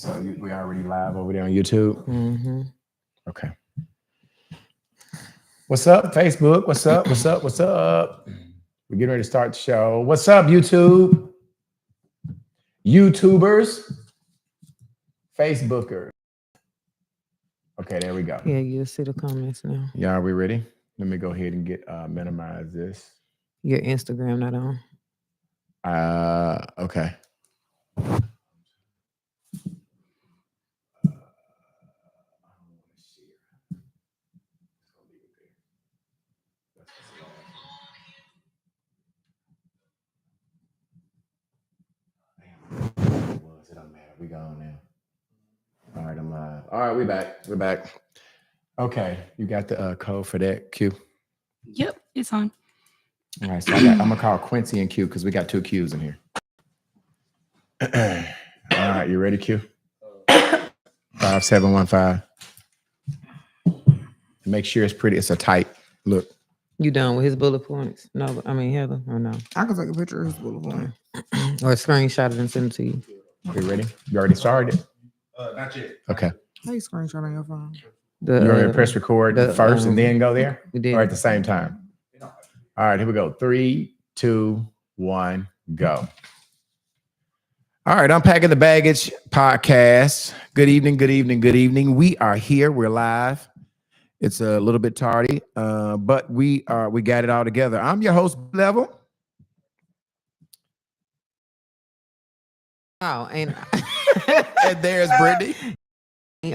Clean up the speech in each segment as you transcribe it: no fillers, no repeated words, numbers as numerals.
So we already live over there on YouTube? Mm-hmm. Okay. What's up, Facebook? What's up? What's up? What's up? We're getting ready to start the show. What's up, YouTube? YouTubers? Facebookers? Okay, there we go. Yeah, you'll see the comments now. Yeah, are we ready? Let me go ahead and get minimize this. Your Instagram not on. Okay. It don't matter. We gone now. All right, I'm live. All right, we back. We're back. Okay, you got the code for that, Q? Yep, it's on. All right, so I'm gonna call Quincy and Q because we got two Qs in here. All right, you ready, Q? 5715. Make sure it's pretty. It's a tight look. You done with his bullet points? No, I mean Heather, or no? I can take a picture of his bullet point. Or screenshot it and send it to you. You ready? You already started? Not yet. Okay. How you screenshot on your phone? You want me to press record first and then go there? We did. Or at the same time? All right, here we go. 3, 2, 1, go. All right, Unpacking the Baggage podcast. Good evening, good evening, good evening. We are here. We're live. It's a little bit tardy, but we got it all together. I'm your host, Level. Oh, and And there's Brittany.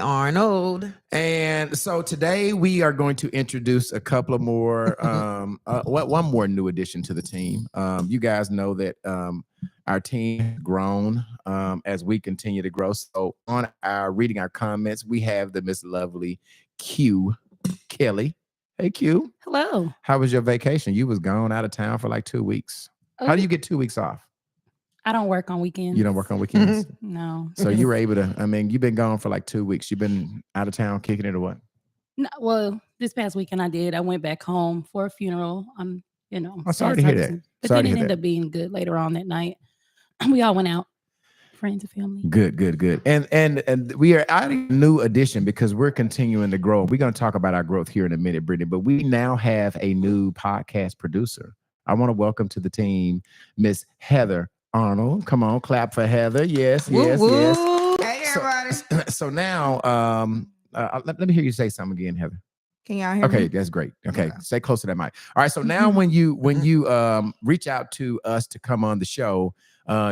Arnold. And so today we are going to introduce a couple of more, one more new addition to the team. You guys know that our team has grown as we continue to grow. So on our reading our comments, we have the Miss Lovely Q Kelly. Hey Q. Hello. How was your vacation? You was gone out of town for like 2 weeks. How do you get 2 weeks off? I don't work on weekends. You don't work on weekends? No. So you were able to, I mean, you've been gone for like 2 weeks. You've been out of town kicking it or what? No, well, this past weekend I did. I went back home for a funeral. I'm sorry to hear that. But Sorry then to it hear ended up being good later on that night. We all went out, friends and family. Good. And we are adding a new addition because we're continuing to grow. We're going to talk about our growth here in a minute, Brittany, but we now have a new podcast producer. I want to welcome to the team, Miss Heather Arnold. Come on, clap for Heather. Yes. Hey, everybody. So now, let me hear you say something again, Heather. Can y'all hear Okay, me? that's great. Okay, Okay. stay close to that mic. All right, so now when you reach out to us to come on the show,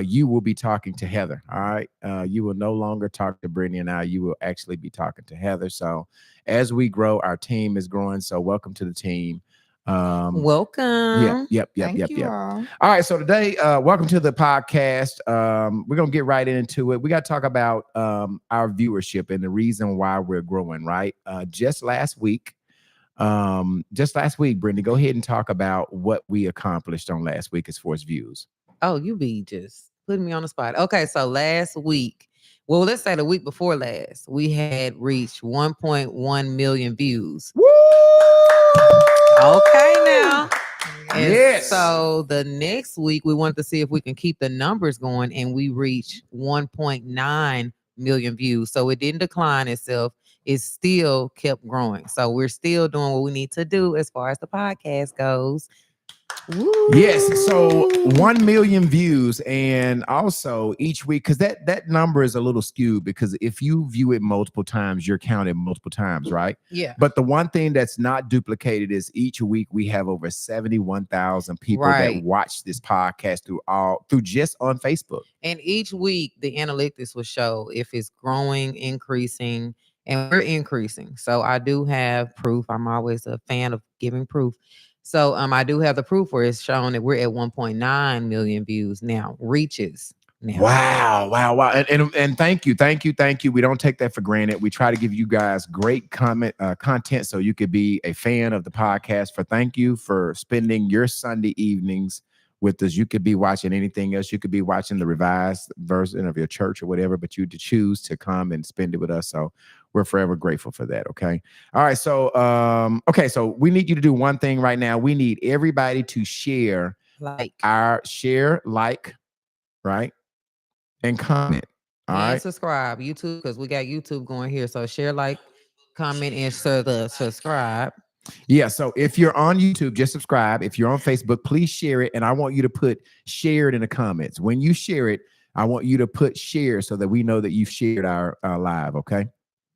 you will be talking to Heather. All right, you will no longer talk to Brittany and I. You will actually be talking to Heather. So as we grow, our team is growing. So welcome to the team. Welcome. Yep. Thank you all. All right, so today, welcome to the podcast. We're gonna get right into it. We got to talk about our viewership and the reason why we're growing. Right, just last week, Brittany, go ahead and talk about what we accomplished on last week as far as views. Oh, you be just putting me on the spot. Okay, so last week, well, let's say the week before last, we had reached 1.1 million views. Woo! Okay, now. And Yes. so the next week, we wanted to see if we can keep the numbers going, and we reached 1.9 million views. So it didn't decline itself. It still kept growing. So we're still doing what we need to do as far as the podcast goes. Woo. Yes, so 1 million views, and also each week, because that number is a little skewed, because if you view it multiple times, you're counted multiple times, right? Yeah. But the one thing that's not duplicated is each week we have over 71,000 people that watch this podcast through just on Facebook. And each week the analytics will show if it's growing, increasing, and we're increasing. So I do have proof. I'm always a fan of giving proof. So I do have the proof where it's shown that we're at 1.9 million views now, reaches now. Wow. And thank you. We don't take that for granted. We try to give you guys great content so you could be a fan of the podcast. Thank you for spending your Sunday evenings with us. You could be watching anything else. You could be watching the revised version of your church or whatever, but you choose to come and spend it with us. So we're forever grateful for that. Okay. All right. So, so we need you to do one thing right now. We need everybody to share, like, right? And comment. All and right. subscribe YouTube because we got YouTube going here. So share, like, comment, and subscribe. Yeah. So if you're on YouTube, just subscribe. If you're on Facebook, please share it. And I want you to put share it in the comments. When you share it, I want you to put share so that we know that you've shared our live. Okay.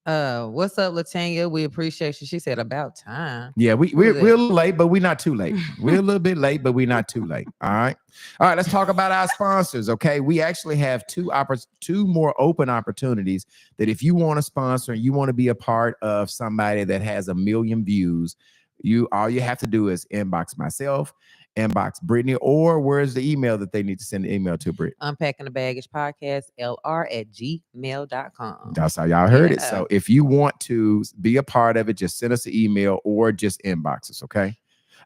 What's up, Latanya? We appreciate you. She said about time. Yeah, Who is we're that? a little late, but we're not too late. We're a little bit late, but we're not too late. All right. All right. Let's talk about our sponsors. Okay. We actually have two more open opportunities that if you want to sponsor and you want to be a part of somebody that has 1 million views, all you have to do is inbox myself, inbox Brittany, or where's the email that they need to send the email to, Britt? Unpacking the Baggage Podcast, LR@gmail.com. That's how y'all heard it. Yeah. So if you want to be a part of it, just send us an email or just inbox us. Okay.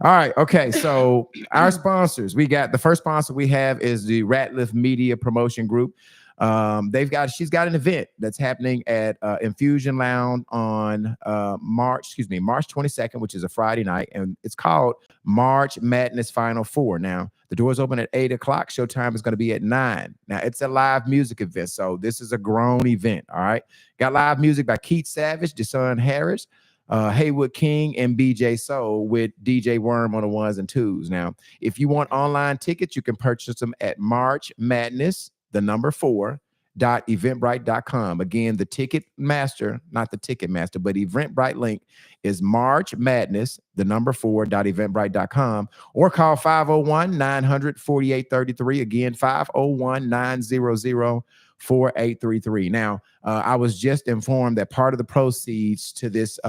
All right. Okay. So our sponsors, the first sponsor we have is the Ratliff Media Promotion Group. She's got an event that's happening at Infusion Lounge on March 22nd, which is a Friday night, and it's called March Madness Final Four. Now the doors open at 8 o'clock. Showtime is going to be at 9. Now it's a live music event, so this is a grown event. All right, got live music by Keith Savage, Deshaun Harris, Haywood King, and BJ Soul with DJ Worm on the 1s and 2s. Now, if you want online tickets, you can purchase them at March Madness, the number 4.eventbrite.com. Again, the ticket master, not the ticket master, but Eventbrite link is March Madness, the number 4.eventbrite.com, or call 501-900-4833. Again, 501-900-4833. Now, I was just informed that part of the proceeds to this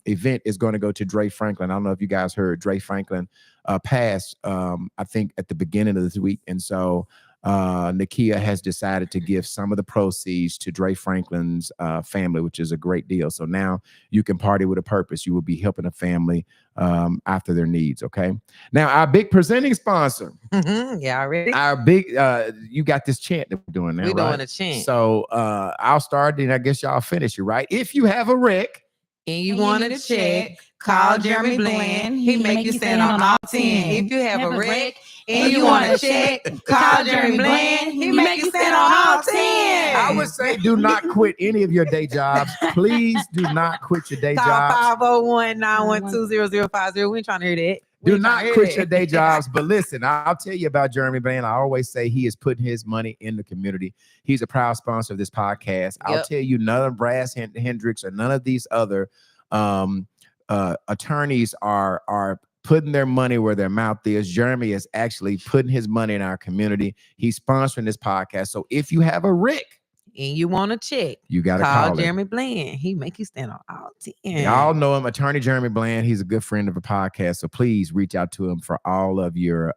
event is going to go to Dre Franklin. I don't know if you guys heard Dre Franklin passed, I think, at the beginning of this week. And so Nakia has decided to give some of the proceeds to Dre Franklin's family, which is a great deal. So now you can party with a purpose. You will be helping a family after their needs. Okay. Now our big presenting sponsor. Yeah, already. Our big, you got this chant that we're doing now. We're right? doing a chant. So I'll start, and I guess y'all finish it, right? If you have a wreck and you And you want need to a check, check, call Jeremy Bland. He make you stand on all 10. If you have a wreck and you want to check, call Jeremy Bland. He make you stand on all 10. I would say do not quit any of your day jobs. Please do not quit your day jobs. Call 501-912-0050. We ain't trying to hear that. Do not quit your day jobs. But listen, I'll tell you about Jeremy Bland. I always say he is putting his money in the community. He's a proud sponsor of this podcast. I'll tell you, none of Brass Hendricks or none of these other attorneys are putting their money where their mouth is. Jeremy is actually putting his money in our community. He's sponsoring this podcast. So if you have a wreck and you want to check, you got to call call Jeremy Bland. He make you stand on all 10. Y'all know him, Attorney Jeremy Bland. He's a good friend of the podcast. So please reach out to him for all of your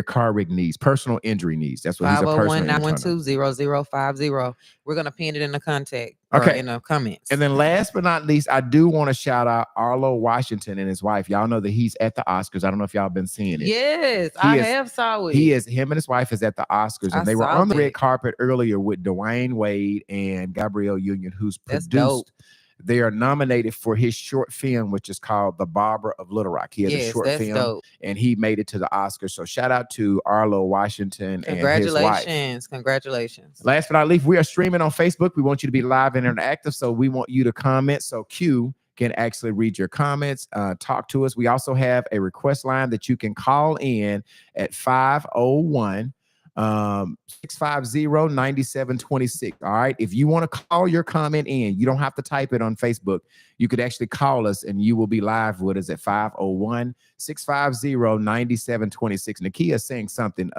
car rig needs, personal injury needs. That's what he's a personal 501-912-0050. We're going to pin it in the contact. Okay. In the comments. And then last but not least, I do want to shout out Arlo Washington and his wife. Y'all know that he's at the Oscars. I don't know if y'all been seeing it. Yes, I have saw it. Him and his wife is at the Oscars, and they were on the red carpet earlier with Dwayne Wade and Gabrielle Union, who's produced. They are nominated for his short film, which is called The Barber of Little Rock. He has a short film, and he made it to the Oscars. So shout out to Arlo Washington and his wife. Congratulations. Last but not least, we are streaming on Facebook. We want you to be live and interactive, so we want you to comment so Q can actually read your comments, talk to us. We also have a request line that you can call in at 501 650-9726. All right. If you want to call your comment in, you don't have to type it on Facebook. You could actually call us and you will be live with us at 501-650-9726. Nakia is saying something.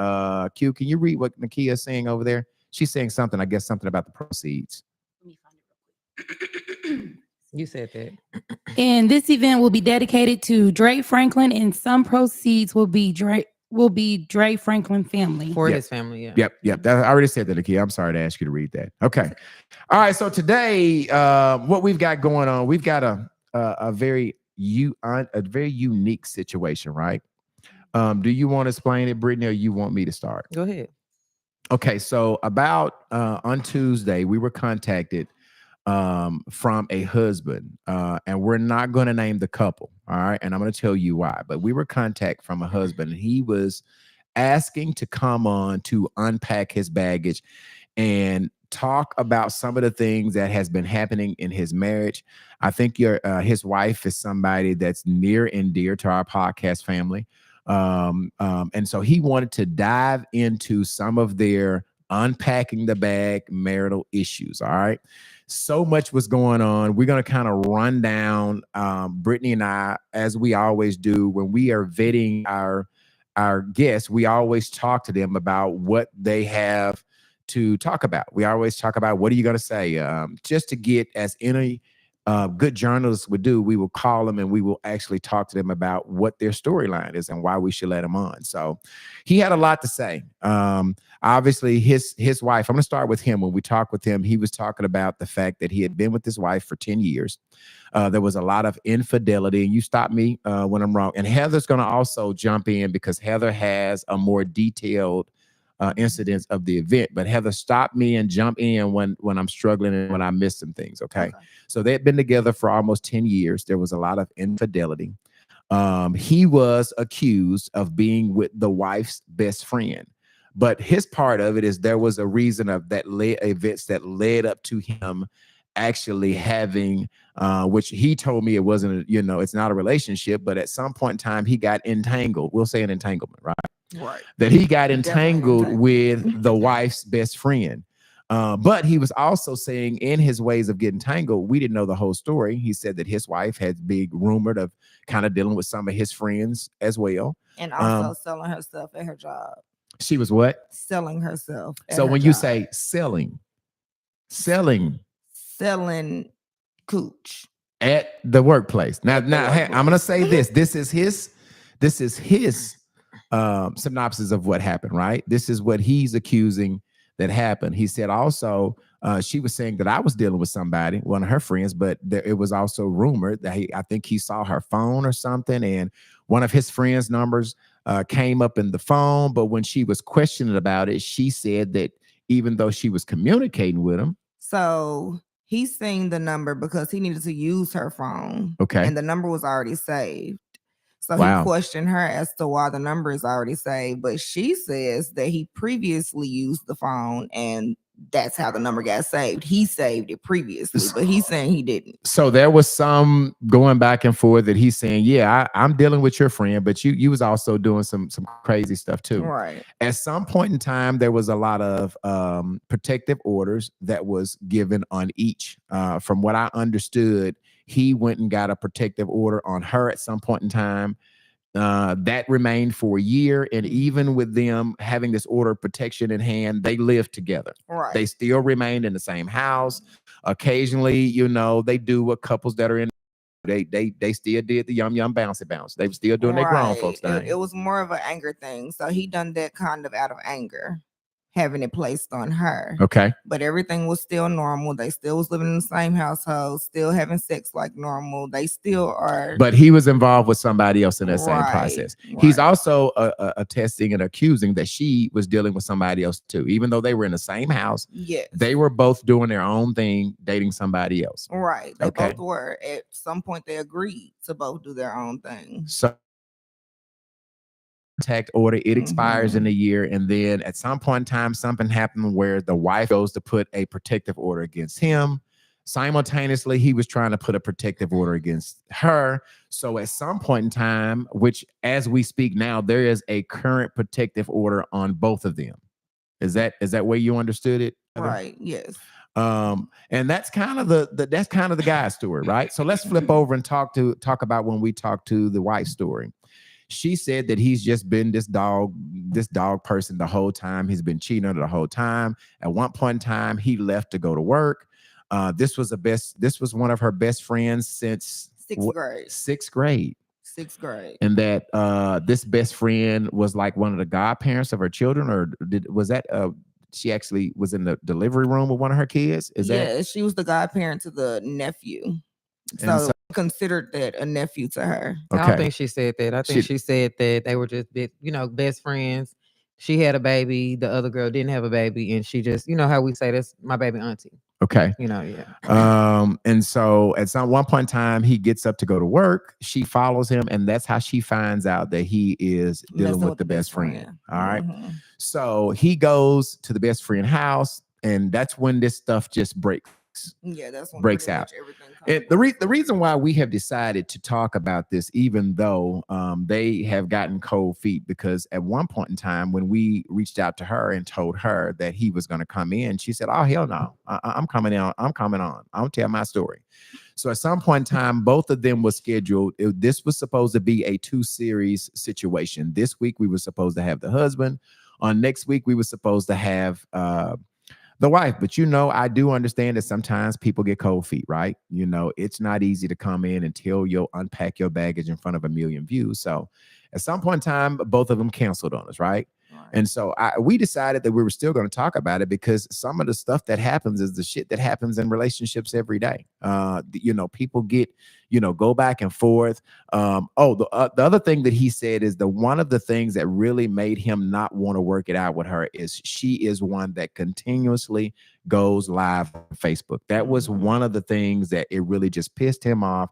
Q, can you read what Nakia is saying over there? She's saying something, I guess something about the proceeds. Let me find it real quick. You said that. And this event will be dedicated to Dre Franklin, and some proceeds will be Dre Franklin family. For his family, yeah. Yep. I already said that, Nakia. I'm sorry to ask you to read that. Okay. All right. So today, what we've got going on, we've got a very unique situation, right? Do you want to explain it, Brittany, or you want me to start? Go ahead. Okay. So about on Tuesday, we were contacted from a husband, and we're not going to name the couple. All right. And I'm going to tell you why, but we were contacted from a husband, and he was asking to come on to unpack his baggage and talk about some of the things that has been happening in his marriage. I think his wife is somebody that's near and dear to our podcast family. And so he wanted to dive into some of their unpacking the bag marital issues. All right. So much was going on. We're going to kind of run down Brittany and I, as we always do when we are vetting our guests. We always talk to them about what they have to talk about. We always talk about, what are you going to say? Just to get, as any good journalists would do, we will call them and we will actually talk to them about what their storyline is and why we should let them on. So he had a lot to say. Obviously, his wife, I'm going to start with him. When we talked with him, he was talking about the fact that he had been with his wife for 10 years. There was a lot of infidelity, and you stop me when I'm wrong. And Heather's going to also jump in because Heather has a more detailed incidents of the event. But Heather, stop me and jump in when I'm struggling and when I miss some things. Okay. So they had been together for almost 10 years. There was a lot of infidelity. He was accused of being with the wife's best friend. But his part of it is there was a reason of that events that led up to him actually having, which he told me it wasn't, it's not a relationship, but at some point in time, he got entangled. We'll say an entanglement, right? Right. That he got entangled with the wife's best friend. But he was also saying in his ways of getting tangled, we didn't know the whole story. He said that his wife had been rumored of kind of dealing with some of his friends as well. And also selling herself at her job. She was what? Selling herself. So when you say selling cooch at the workplace. Now, I'm going to say this. This is his synopsis of what happened, right? This is what he's accusing that happened. He said also, she was saying that I was dealing with somebody, one of her friends, but it was also rumored that I think he saw her phone or something, and one of his friends' numbers came up in the phone. But when she was questioned about it, she said that even though she was communicating with him. So he's saying the number because he needed to use her phone. Okay. And the number was already saved. So Wow. He questioned her as to why the number is already saved. But she says that he previously used the phone and that's how the number got saved. He saved it previously, but he's saying he didn't. So there was some going back and forth that he's saying, yeah, I'm dealing with your friend, but you was also doing some crazy stuff too. Right. At some point in time, there was a lot of protective orders that was given on each. From what I understood, he went and got a protective order on her at some point in time. That remained for a year, and even with them having this order of protection in hand, they lived together. Right. They still remained in the same house. Occasionally, they do what couples that are in. They still did the yum bouncy bounce. They were still doing their grown folks thing. It was more of an anger thing, so he done that kind of out of anger, having it placed on her. Okay. But everything was still normal. They still was living in the same household, still having sex like normal. They still are. But he was involved with somebody else in that same process. Right. He's also attesting and accusing that she was dealing with somebody else too. Even though they were in the same house, yes, they were both doing their own thing, dating somebody else. Right. They Okay. both were. At some point, they agreed to both do their own thing. So contact order, it expires in a year, and then at some point in time something happened where the wife goes to put a protective order against him. Simultaneously, he was trying to put a protective order against her. So at some point in time, which as we speak now, there is a current protective order on both of them. Is that way you understood it? Right. Yes. And that's kind of the guy's story, right? So let's flip over and talk about when we talk to the wife's story. She said that he's just been this dog person the whole time. He's been cheating on her the whole time. At one point in time, he left to go to work. This was one of her best friends since sixth grade. Sixth grade. And that this best friend was like one of the godparents of her children, or was that she actually was in the delivery room with one of her kids? She was the godparent to the nephew. So considered that a nephew to her. Okay. I don't think she said that. I think she said that they were just best friends. She had a baby, the other girl didn't have a baby, and she just, how we say, that's my baby auntie. Okay. Yeah. And so at one point in time, he gets up to go to work. She follows him, and that's how she finds out that he is dealing with the best friend. All right. So he goes to the best friend house. And that's when this stuff just breaks. Yeah, that's when breaks pretty out. much everything comes And the reason why we have decided to talk about this, even though they have gotten cold feet, because at one point in time when we reached out to her and told her that he was going to come in, she said, "Oh hell no, I'm coming on. I'm coming on. I'll tell my story." So at some point in time, both of them were scheduled. This was supposed to be a 2-series situation. This week we were supposed to have the husband. On next week we were supposed to have the wife. But I do understand that sometimes people get cold feet, right? It's not easy to come in until you'll unpack your baggage in front of a million views. So at some point in time, both of them canceled on us, right? And so we decided that we were still going to talk about it, because some of the stuff that happens is the shit that happens in relationships every day. People get, go back and forth. The other thing that he said is one of the things that really made him not want to work it out with her is she is one that continuously goes live on Facebook. That was one of the things that it really just pissed him off.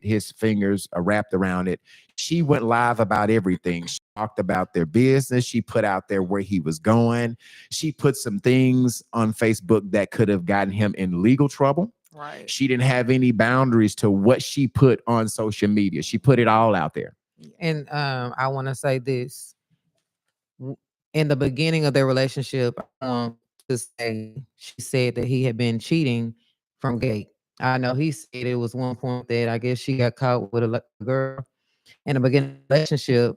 His fingers are wrapped around it. She went live about everything. She talked about their business. She put out there where he was going. She put some things on Facebook that could have gotten him in legal trouble. Right. She didn't have any boundaries to what she put on social media. She put it all out there. And I want to say this. In the beginning of their relationship, to say she said that he had been cheating from gate. I know he said it was one point that I guess she got caught with a girl in the beginning of the relationship.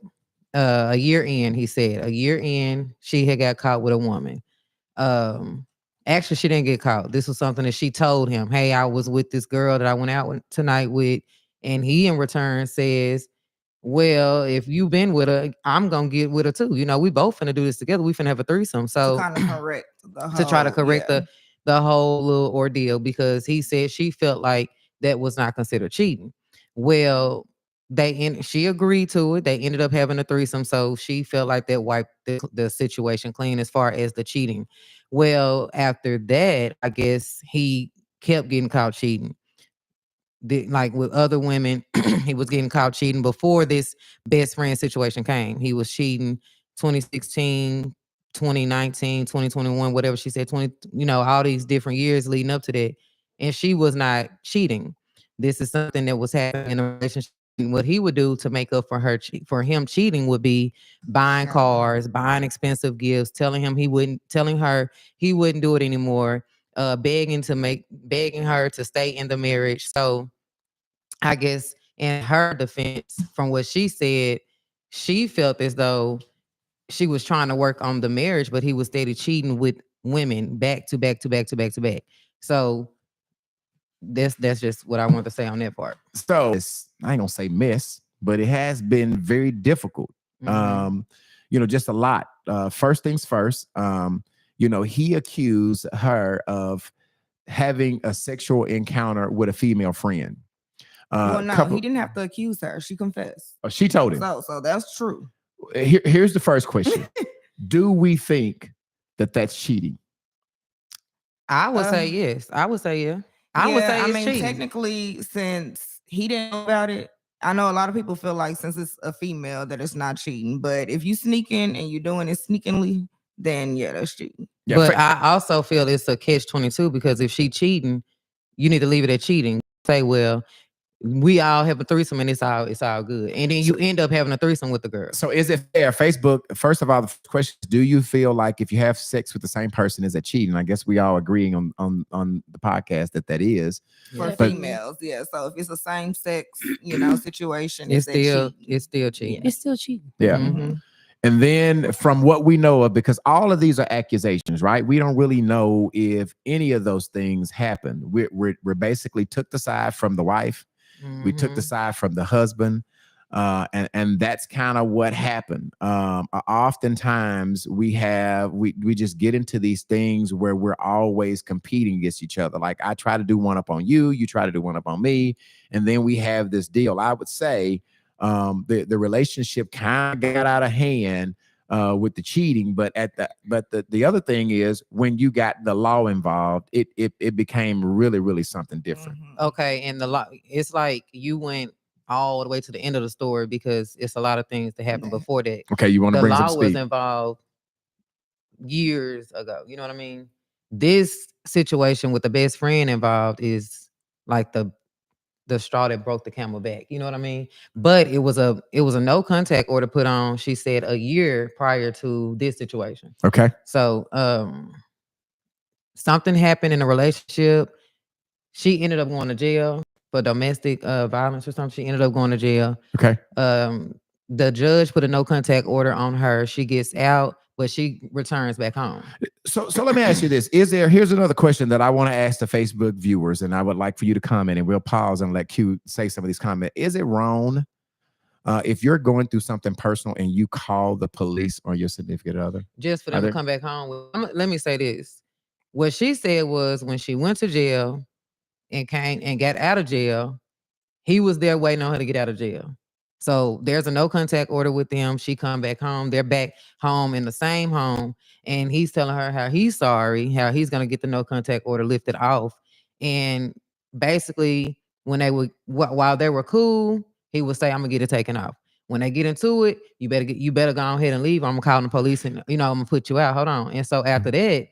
A year in, he said, she had got caught with a woman. Actually, she didn't get caught. This was something that she told him. Hey, I was with this girl that I went out tonight with, and he in return says, "Well, if you've been with her, I'm gonna get with her too. We both finna do this together. We finna have a threesome." So to kind of correct the whole, to try to correct the whole little ordeal, because he said she felt like that was not considered cheating. Well, she agreed to it. They ended up having a threesome, so she felt like that wiped the situation clean as far as the cheating. Well, after that, I guess he kept getting caught cheating. Like with other women, he was getting caught cheating before this best friend situation came. He was cheating 2016, 2019, 2021, whatever she said, 20, all these different years leading up to that. And she was not cheating. This is something that was happening in a relationship. And what he would do to make up for him cheating would be buying cars, buying expensive gifts, telling her he wouldn't do it anymore, begging her to stay in the marriage. So I guess in her defense, from what she said, she felt as though she was trying to work on the marriage, but he was steady cheating with women back to back to back to back to back. So that's just what I want to say on that part. So I ain't gonna say miss, but it has been very difficult. Just a lot. First things first, he accused her of having a sexual encounter with a female friend. Well, no, he didn't have to accuse her. She confessed. Oh, she told him. So that's true. Here's the first question. Do we think that that's cheating? I would say yes. I would say yeah. I would say it's cheating. Technically, since he didn't know about it, I know a lot of people feel like since it's a female that it's not cheating. But if you sneaking and you're doing it sneakingly, then yeah, that's cheating. Yeah, but I also feel it's a catch-22, because if she cheating, you need to leave it at cheating. Say, well, we all have a threesome and it's all good. And then you end up having a threesome with the girl. So is it fair? Facebook, first of all, the question is, do you feel like if you have sex with the same person, is that cheating? I guess we all agreeing on the podcast that is. For females, yeah. So if it's the same sex, situation, it's still cheating. It's still cheating. Yeah, it's still cheating. Yeah. Mm-hmm. And then from what we know of, because all of these are accusations, right? We don't really know if any of those things happened. We're basically took the side from the wife. We took the side from the husband, and that's kind of what happened. Oftentimes we just get into these things where we're always competing against each other. Like I try to do one up on you, you try to do one up on me, and then we have this deal. I would say the relationship kind of got out of hand with the cheating, but the other thing is when you got the law involved, it became really, really something different. Okay, and the law, it's like you went all the way to the end of the story, because it's a lot of things that happened before that. Okay, you want to bring some speed? The law was involved. years ago. You know what I mean? This situation with the best friend involved is like the straw that broke the camel back. You know what I mean? But it was a no contact order put on, she said, a year prior to this situation. Okay. So something happened in the relationship. She ended up going to jail for domestic violence or something. She ended up going to jail. Okay. The judge put a no contact order on her. She gets out, but she returns back home. So let me ask you this. Here's another question that I want to ask the Facebook viewers, and I would like for you to comment, and we'll pause and let Q say some of these comments. Is it wrong if you're going through something personal and you call the police on your significant other? Just for them to come back home? Let me say this. What she said was when she went to jail and came and got out of jail, he was there waiting on her to get out of jail. So there's a no contact order with them. She come back home. They're back home in the same home. And he's telling her how he's sorry, how he's going to get the no contact order lifted off. And basically, when they were, while they were cool, he would say, I'm going to get it taken off. When they get into it, you better go ahead and leave. I'm going to call the police and, I'm going to put you out. Hold on. And so after that,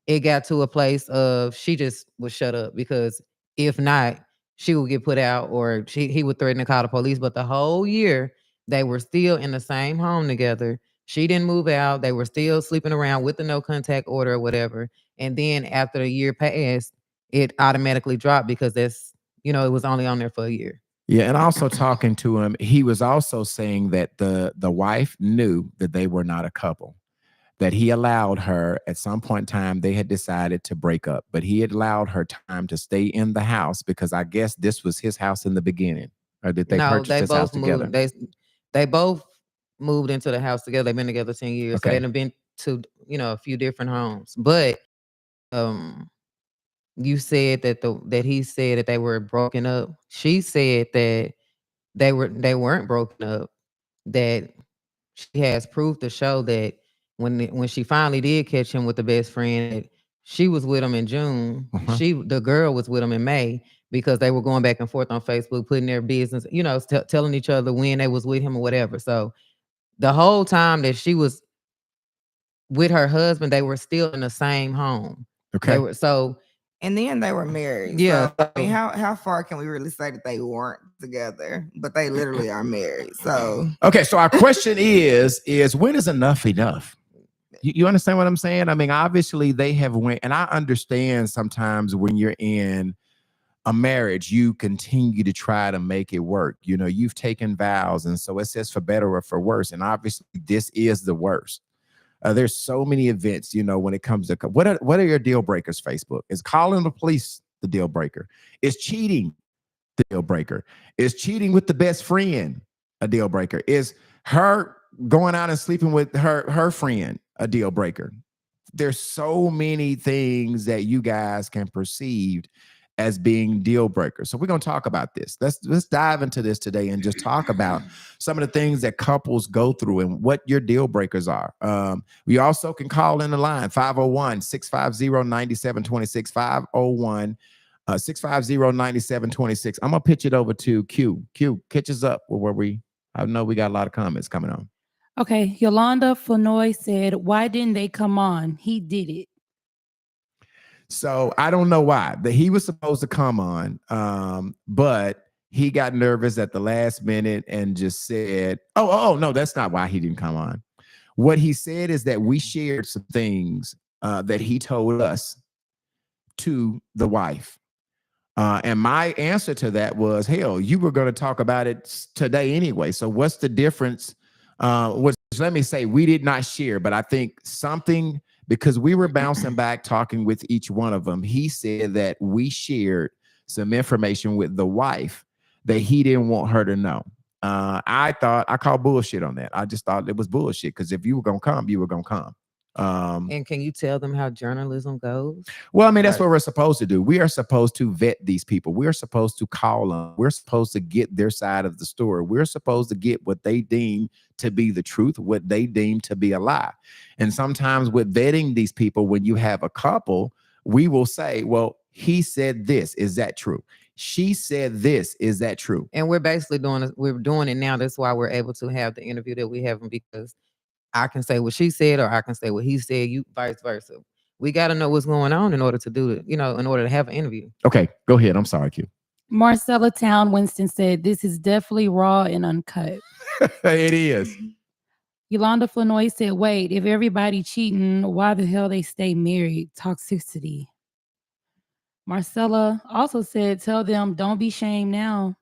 it got to a place of she just was shut up, because if not, she would get put out, or he would threaten to call the police. But the whole year, they were still in the same home together. She didn't move out. They were still sleeping around with the no contact order or whatever. And then after the year passed, it automatically dropped because it was only on there for a year. Yeah, and also talking to him, he was also saying that the wife knew that they were not a couple, that he allowed her at some point in time, they had decided to break up, but he had allowed her time to stay in the house because I guess this was his house in the beginning. Or did they purchase this house together? They both moved into the house together. They've been together 10 years. Okay. So they've been to, a few different homes. But you said that he said that they were broken up. She said that they weren't broken up, that she has proof to show that when she finally did catch him with the best friend, she was with him in June. The girl was with him in May, because they were going back and forth on Facebook, putting their business, telling each other when they was with him or whatever. So the whole time that she was with her husband, they were still in the same home. Okay. And then they were married. Yeah. So, I mean, how far can we really say that they weren't together? But they literally are married. So okay, so our question is when is enough enough? You understand what I'm saying? I mean, obviously they have went, and I understand sometimes when you're in a marriage, you continue to try to make it work. You've taken vows, and so it says for better or for worse. And obviously this is the worst. There's so many events, when it comes to what are your deal breakers? Facebook is calling the police the deal breaker. Is cheating the deal breaker? Is cheating with the best friend a deal breaker? Is her going out and sleeping with her friend a deal breaker? There's so many things that you guys can perceive as being deal breakers. So we're going to talk about this. Let's dive into this today and just talk about some of the things that couples go through and what your deal breakers are. We also can call in the line 501-650-9726, 501-650-9726. I'm going to pitch it over to Q. Q, catch us up where I know we got a lot of comments coming on. Okay. Yolanda Flonoy said, why didn't they come on? He did it. So I don't know why that he was supposed to come on, but he got nervous at the last minute and just said, oh, no, that's not why he didn't come on. What he said is that we shared some things that he told us to the wife. And my answer to that was, hell, you were going to talk about it today anyway. So what's the difference? Let me say, we did not share, but I think something, because we were bouncing back, talking with each one of them. He said that we shared some information with the wife that he didn't want her to know. I call bullshit on that. I just thought it was bullshit, because if you were going to come, you were going to come. And can you tell them how journalism goes? Well, I mean, that's what we're supposed to do. We are supposed to vet these people. We're supposed to call them. We're supposed to get their side of the story. We're supposed to get what they deem to be the truth, what they deem to be a lie. And sometimes with vetting these people, when you have a couple, we will say, well, he said this. Is that true? She said this. Is that true? And we're basically doing it now. That's why we're able to have the interview that we have, because I can say what she said, or I can say what he said. You vice versa. We got to know what's going on in order to do it. In order to have an interview. Okay, go ahead. I'm sorry, Q. Marcella Town Winston said, "This is definitely raw and uncut." It is. Yolanda Flanoy said, "Wait, if everybody cheating, why the hell they stay married? Toxicity." Marcella also said, "Tell them don't be shamed now."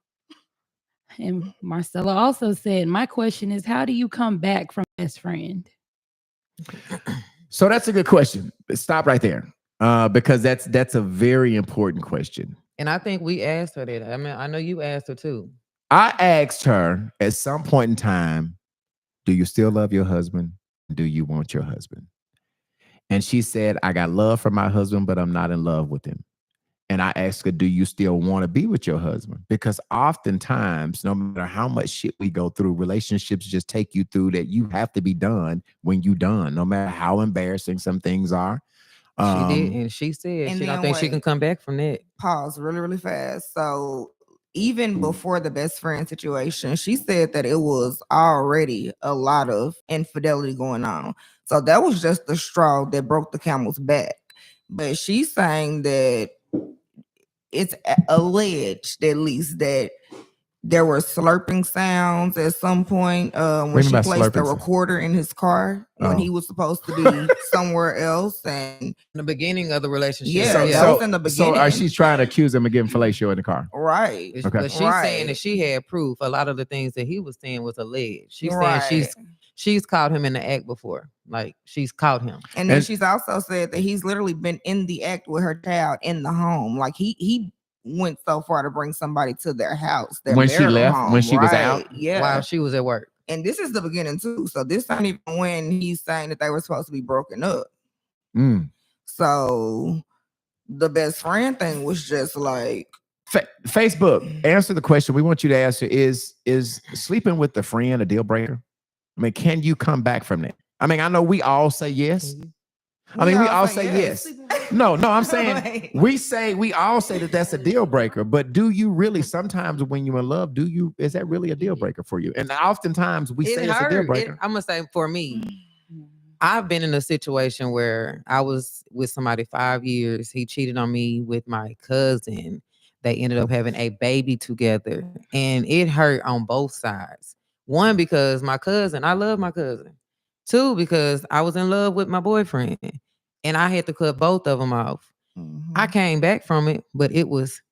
And Marcella also said, "My question is, how do you come back from best friend?" So that's a good question. Stop right there, because that's a very important question. And I think we asked her that. I mean, I know you asked her too. I asked her at some point in time, "Do you still love your husband? Do you want your husband?" And she said, "I got love for my husband, but I'm not in love with him." And I asked her, "Do you still want to be with your husband?" Because oftentimes, no matter how much shit we go through, relationships just take you through that you have to be done when you done, no matter how embarrassing some things are. She did, and she said and she don't then think she can wait. come back from that. Pause really, really fast. So even before the best friend situation, she said that it was already a lot of infidelity going on. So that was just the straw that broke the camel's back. But she's saying that it's alleged, at least, that there were slurping sounds at some point when she placed the recorder in his car when he was supposed to be somewhere else. And in the beginning of the relationship. Yeah, that was in the beginning. So she's trying to accuse him of getting fellatio in the car. Right. Okay. But she's saying that she had proof. A lot of the things that he was saying was alleged. She's saying she's caught him in the act before. Like, she's caught him. And then she's also said that he's literally been in the act with her child in the home. Like, he went so far to bring somebody to their house. Their when she left, home. when she was out? Yeah. While she was at work. And this is the beginning too. So this ain't even when he's saying that they were supposed to be broken up. So the best friend thing was just like, Facebook, answer the question we want you to answer. Is sleeping with the friend a deal breaker? I mean, can you come back from that? I mean, I know we all say yes. I mean, we all say yes. No, I'm saying we all say that that's a deal breaker, but do you really, sometimes when you're in love, is that really a deal breaker for you? And oftentimes we say it's a deal breaker. I'm gonna say, for me, I've been in a situation where I was with somebody 5 years. He cheated on me with my cousin. They ended up having a baby together, and it hurt on both sides. One, because I love my cousin. Two, because I was in love with my boyfriend, and I had to cut both of them off. I came back from it, but it was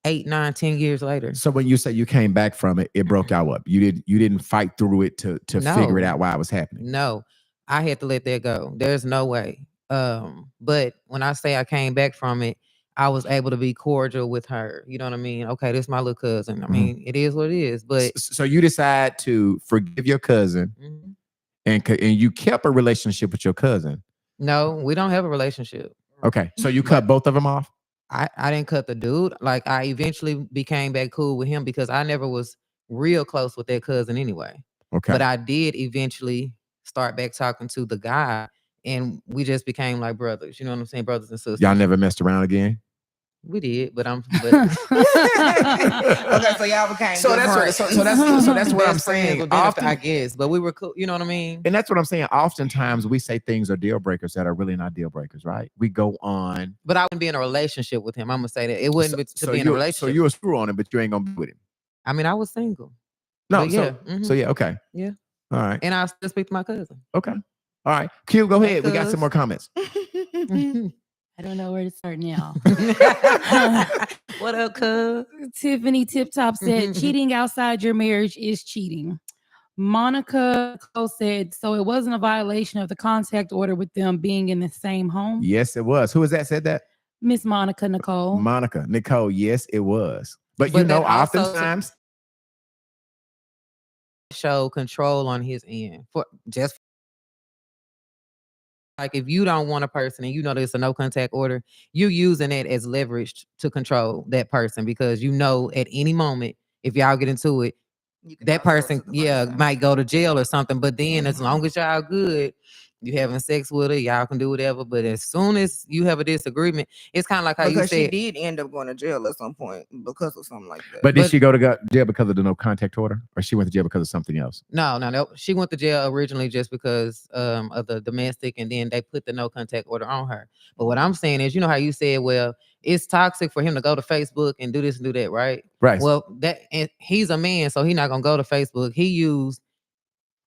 8, 9, 10 years later. So when you say you came back from it, it broke y'all up. You didn't fight through it to figure it out why it was happening. No, I had to let that go. There's no way. But when I say I came back from it, I was able to be cordial with her. You know what I mean? Okay, this is my little cousin. I mean, it is what it is. But so you decide to forgive your cousin, and you kept a relationship with your cousin. No, we don't have a relationship. Okay, so you cut both of them off? I didn't cut the dude. Like, I eventually became back cool with him because I never was real close with that cousin anyway. Okay. But I did eventually start back talking to the guy, and we just became like brothers. You know what I'm saying? Brothers and sisters. Y'all never messed around again? We did, but okay, so y'all became so that's what I'm saying. Often, I guess, but we were cool. You know what I mean? And that's what I'm saying. Oftentimes we say things are deal breakers that are really not deal breakers, right? We go on. But I wouldn't be in a relationship with him. I'm gonna say that it wouldn't be in a relationship. So you were screw on him, but you ain't gonna be with him. I mean, I was single. No, but so yeah, okay. Yeah. All right. And I still speak to my cousin. Okay. All right. Q, go ahead. We got some more comments. I don't know where to start now. What up, cuz? Tiffany Tip Top said, cheating outside your marriage is cheating. Monica Cole said, so it wasn't a violation of the contact order with them being in the same home? Yes, it was. Who is that said that? Miss Monica Nicole. Monica Nicole, yes, it was. But you know, oftentimes show control on his end. Like, if you don't want a person and you know there's a no contact order, you're using it as leverage to control that person, because you know at any moment, if y'all get into it, that person, might go to jail or something. But then as long as y'all good, You having sex with her, y'all can do whatever. But as soon as you have a disagreement, it's kind of like how you Because she said. did end up going to jail at some point because of something like that. But did But- she go to jail because of the no contact order, or she went to jail because of something else? No. She went to jail originally just because of the domestic, and then they put the no contact order on her. But what I'm saying is, you know how you said, well, it's toxic for him to go to Facebook and do this and do that, right? Right. Well, and he's a man, so he's not gonna go to Facebook. He used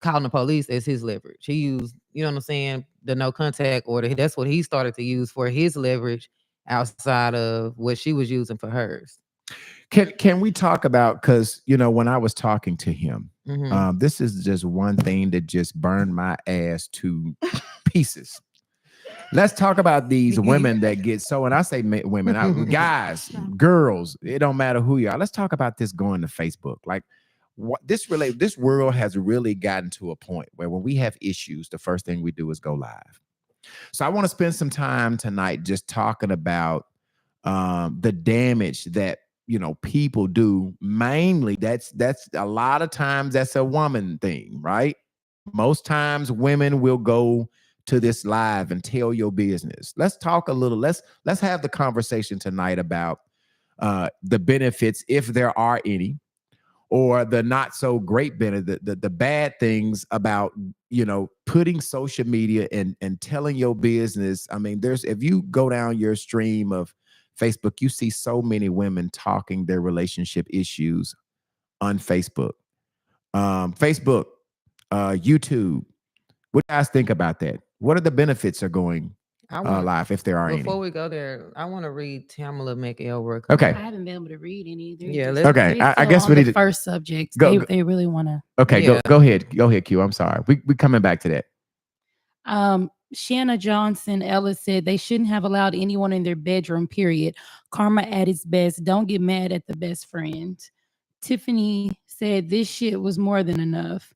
calling the police as his leverage. He used, you know what I'm saying, the no contact order. That's what he started to use for his leverage outside of what she was using for hers. Can we talk about, because when I was talking to him, Mhm. this is just one thing that just burned my ass to pieces. Let's talk about these women that get so, and I say women, guys, girls, it don't matter who you are. Let's talk about this going to Facebook. Like, what this world has really gotten to a point where when we have issues, the first thing we do is go live. So I want to spend some time tonight just talking about the damage that people do. Mainly, that's a lot of times that's a woman thing, right? Most times women will go to this live and tell your business. Let's talk a little. Let's have the conversation tonight about the benefits, if there are any, or the not so great benefit, the bad things about putting social media and telling your business. I mean, if you go down your stream of Facebook, you see so many women talking their relationship issues on Facebook. Facebook, YouTube. What do you guys think about that? What are the benefits of going live, if there are any? Before we go there, I want to read Tamala McElroy. Okay. I haven't been able to read any either. Yeah, Okay, I guess we need the to first subject. go- They really want to. Okay, Yeah. go ahead, Q. I'm sorry. We coming back to that. Shanna Johnson Ellis said they shouldn't have allowed anyone in their bedroom, period. Karma at its best. Don't get mad at the best friend. Tiffany said this shit was more than enough.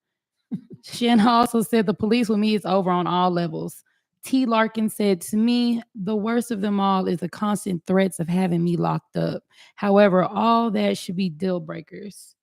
Shanna also said the police with me is over on all levels. T. Larkin said, to me, the worst of them all is the constant threats of having me locked up. However, all that should be deal breakers.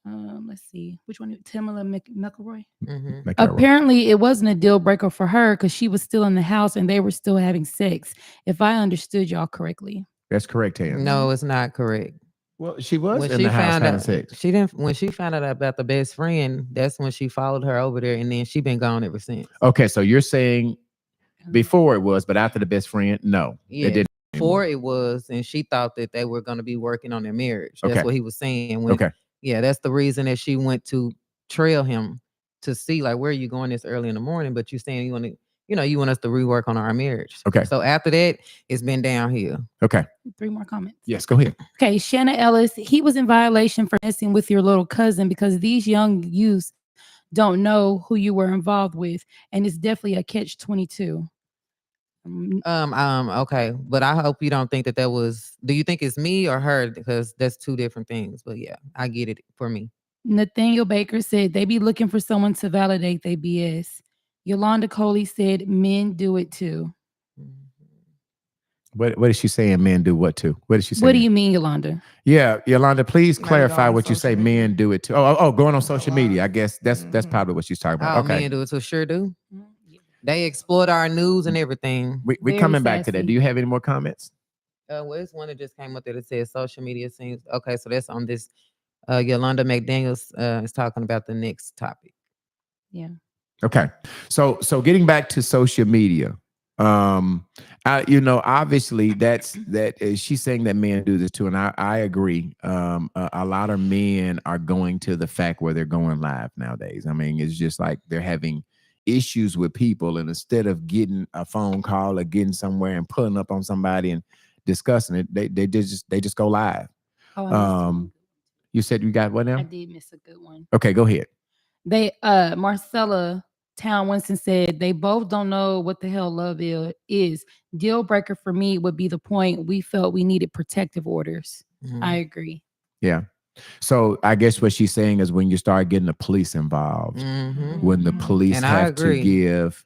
Let's see. Which one? Tamala McElroy? Mhm. Make that work. Apparently, it wasn't a deal breaker for her because she was still in the house and they were still having sex, if I understood y'all correctly. That's correct, Tam. No, it's not correct. Well, she was When in she the house found having out, sex. she didn't. When she found out about the best friend, that's when she followed her over there, and then she been gone ever since. Okay, so you're saying before it was, but after the best friend, no, Yeah, it didn't. before anymore. it was, and she thought that they were going to be working on their marriage. That's Okay. what he was saying. When, Okay. yeah, that's the reason that she went to trail him to see, like, where are you going this early in the morning? But you're saying you want to, you want us to rework on our marriage. Okay. So after that, it's been downhill. Okay. 3 more comments. Yes, go ahead. Okay, Shanna Ellis, he was in violation for messing with your little cousin because these young youths don't know who you were involved with, and it's definitely a catch-22. Okay, but I hope you don't think that was. Do you think it's me or her? Because that's two different things. But yeah, I get it for me. Nathaniel Baker said they be looking for someone to validate their BS. Yolanda Coley said men do it too. What is she saying? Men do what to? What is she saying? What do you mean, Yolanda? Yeah, Yolanda, please Like clarify on what you say. social media. Men do it too. Oh, going on social wow. media. I guess that's Mhm. probably what she's talking Oh, about. Okay, men do it, so sure do. They exploit our news and everything. we Very coming back to that. sassy. Do you have any more comments? Well, it's one that just came up there that says social media seems okay. So that's on this. Yolanda McDaniels is talking about the next topic. Yeah. Okay, so getting back to social media, obviously she's saying that men do this too, and I agree. A lot of men are going to the fact where they're going live nowadays. I mean, it's just like they're having issues with people, and instead of getting a phone call or getting somewhere and pulling up on somebody and discussing it, they just go live. Oh, I missed one. You said you got what now? I did miss a good one. Okay, go ahead. They Marcella Town Winston said they both don't know what the hell love is. Deal breaker for me would be the point we felt we needed protective orders. Mhm. I agree. Yeah. So I guess what she's saying is when you start getting the police involved, Mhm. when the Mhm. police And I have to agree. give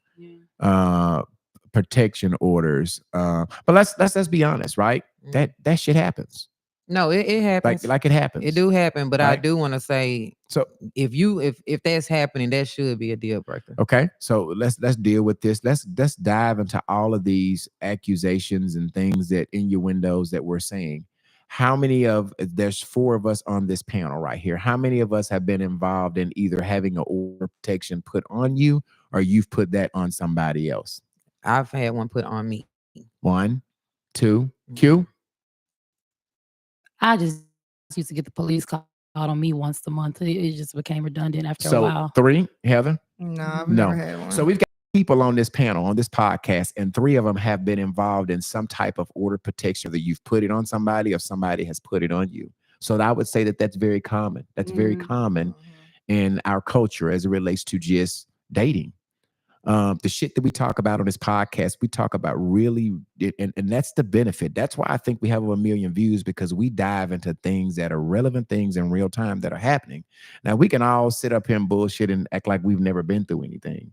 protection orders. But let's be honest, right? Mhm. That shit happens. No, it happens. Like it happens. It do happen, but I right? do want to say, So if that's happening, that should be a deal breaker. okay, so let's deal with this. Let's dive into all of these accusations and things that innuendos that we're saying. How many of there's four of us on this panel right here. How many of us have been involved in either having an order of protection put on you or you've put that on somebody else? I've had one put on me. 1, 2, Q. I just used to get the police called on me once a month. It just became redundant after a So while. 3, Heather. No, I've No. never had one. So we've got people on this panel, on this podcast, and 3 of them have been involved in some type of order of protection that you've put it on somebody or somebody has put it on you. So I would say that that's very common. That's very common in our culture as it relates to just dating. The shit that we talk about on this podcast, we talk about really, and that's the benefit. That's why I think we have over 1 million views, because we dive into things that are relevant things in real time that are happening. Now, we can all sit up here and bullshit and act like we've never been through anything.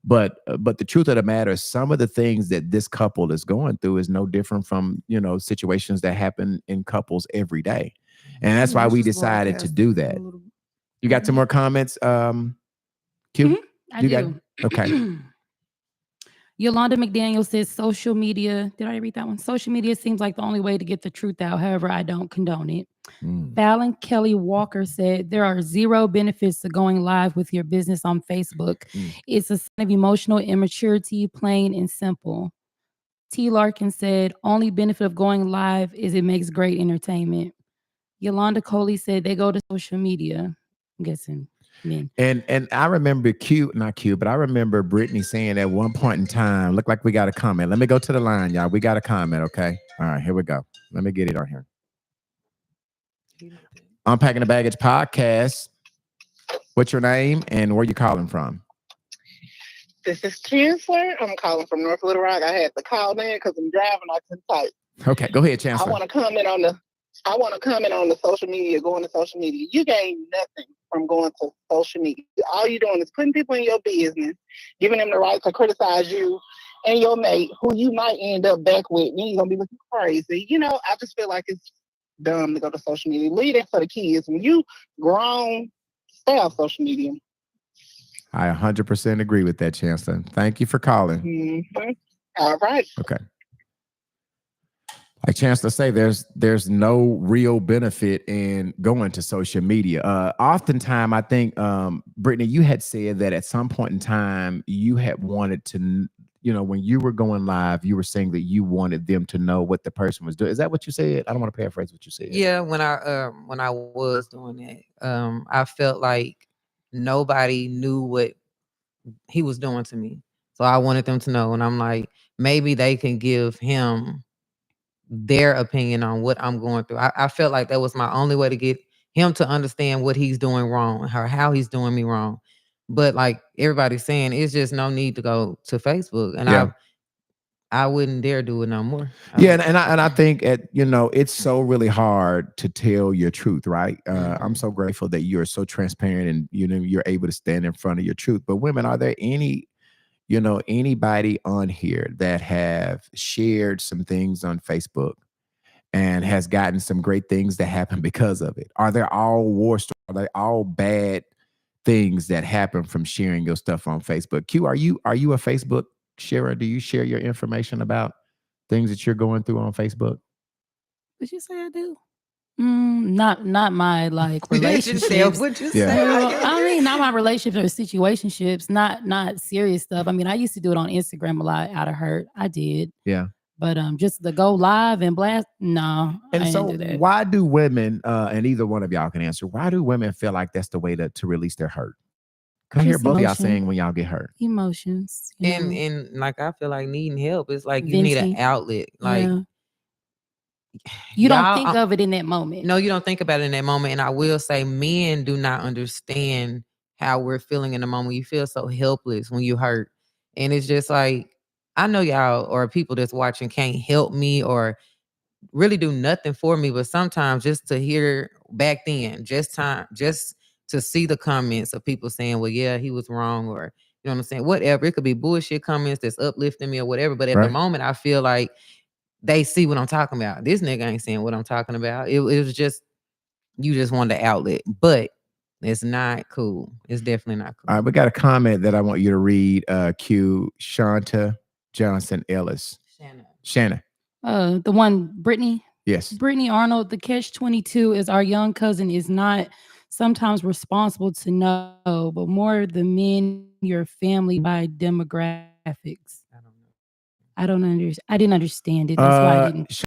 But the truth of the matter is, some of the things that this couple is going through is no different from, situations that happen in couples every day. And that's why we decided to do that. You got some more comments, Q? I do. Okay. Yolanda McDaniel says social media. Did I read that one? Social media seems like the only way to get the truth out. However, I don't condone it. Fallon Kelly Walker said there are 0 benefits to going live with your business on Facebook. It's a sign of emotional immaturity, plain and simple. T. Larkin said only benefit of going live is it makes great entertainment. Yolanda Coley said they go to social media. I'm guessing men. And I remember but I remember Brittany saying at one point in time, look like we got a comment. Let me go to the line, y'all. We got a comment, okay? All right, here we go. Let me get it on here. Unpacking the Baggage Podcast. What's your name and where you calling from? This is Chancellor. I'm calling from North Little Rock. I had to call in because I'm driving. I couldn't type. Okay, go ahead, Chancellor. I want to comment on the social media, going to social media. You gain nothing from going to social media. All you're doing is putting people in your business, giving them the right to criticize you and your mate, who you might end up back with. And you're going to be looking crazy. I just feel like it's dumb to go to social media. Leave it for the kids. When you grown, stay off social media. I 100% agree with that, Chancellor. Thank you for calling. Mm-hmm. All right. Okay. Like Chancellor say, there's no real benefit in going to social media. Oftentimes, I think, Brittany, you had said that at some point in time, you had wanted to, when you were going live, you were saying that you wanted them to know what the person was doing. Is that what you said? I don't want to paraphrase what you said. Yeah, when I was doing that, I felt like nobody knew what he was doing to me. So I wanted them to know. And I'm like, maybe they can give him their opinion on what I'm going through. I felt like that was my only way to get him to understand what he's doing wrong or how he's doing me wrong. But like everybody's saying, it's just no need to go to Facebook. And I wouldn't dare do it no more. And I think it's so really hard to tell your truth, right? I'm so grateful that you're so transparent and you're able to stand in front of your truth. But women, are there anybody on here that have shared some things on Facebook and has gotten some great things that happen because of it? Are they all war stories? Are they all bad things that happen from sharing your stuff on Facebook? Q, are you a Facebook sharer? Do you share your information about things that you're going through on Facebook? Did you say I do? Not my relationships. What'd you Yeah. say? Well, I mean, not my relationships or situationships, not serious stuff. I mean, I used to do it on Instagram a lot out of hurt. I did. Yeah. But just to go live and blast, no. And I so didn't do that. why do women, and either one of y'all can answer, why do women feel like that's the way to release their hurt? Cause I hear Just both of y'all emotion. saying when y'all get hurt. Emotions. And like I feel like needing help. It's like you need an Venting. outlet. Like Yeah. You don't y'all- think of it in that moment. No, you don't think about it in that moment. And I will say men do not understand how we're feeling in the moment. You feel so helpless when you hurt. And it's just like, I know y'all or people that's watching can't help me or really do nothing for me. But sometimes just to hear back then, just to see the comments of people saying, well, yeah, he was wrong, or you know what I'm saying? Whatever. It could be bullshit comments that's uplifting me or whatever. But at the Right. moment, I feel like they see what I'm talking about. This nigga ain't seeing what I'm talking about. It was just you just wanted the outlet, but it's not cool. It's definitely not cool. All right, we got a comment that I want you to read. Q Shanta Johnson Ellis. Shanna. The one, Brittany. Yes. Brittany Arnold, the catch-22 is our young cousin is not sometimes responsible to know, but more the men, your family by demographics. I don't understand. I didn't understand it. That's why I didn't.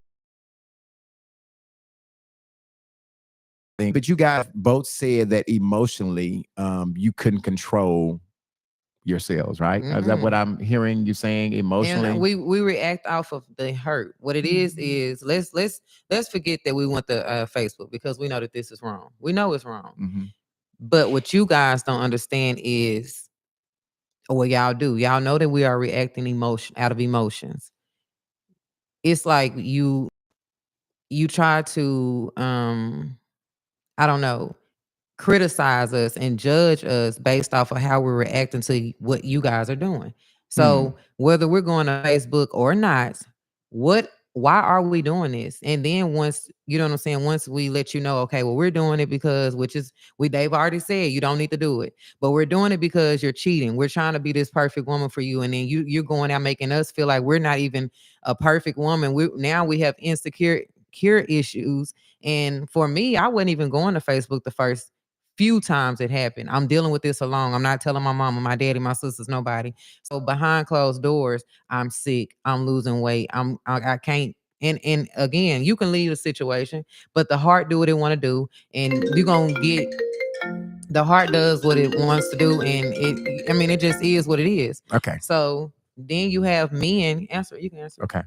But you guys both said that emotionally, you couldn't control yourselves, right? Is that what I'm hearing you saying? Emotionally, and we react off of the hurt. What it is let's forget that we want the Facebook, because we know that this is wrong. We know it's wrong. But what you guys don't understand is, or y'all do, y'all know that we are reacting out of emotions. It's like you try to I don't know, criticize us and judge us based off of how we're reacting to what you guys are doing. So whether we're going to Facebook or not, why are we doing this? And then once, you know what I'm saying, once we let you know, okay, well, we're doing it because, they've already said you don't need to do it, but we're doing it because you're cheating. We're trying to be this perfect woman for you. And then you're going out making us feel like we're not even a perfect woman. We have insecure issues. And for me, I wasn't even going to Facebook the first few times it happened. I'm dealing with this alone. I'm not telling my mama, my daddy, my sisters, nobody. So behind closed doors, I'm sick. I'm losing weight. I can't. And again, you can leave the situation, but the heart do what it want to do, and you're gonna get. The heart does what it wants to do, and it just is what it is. Okay. So then you have men answer. You can answer. Okay.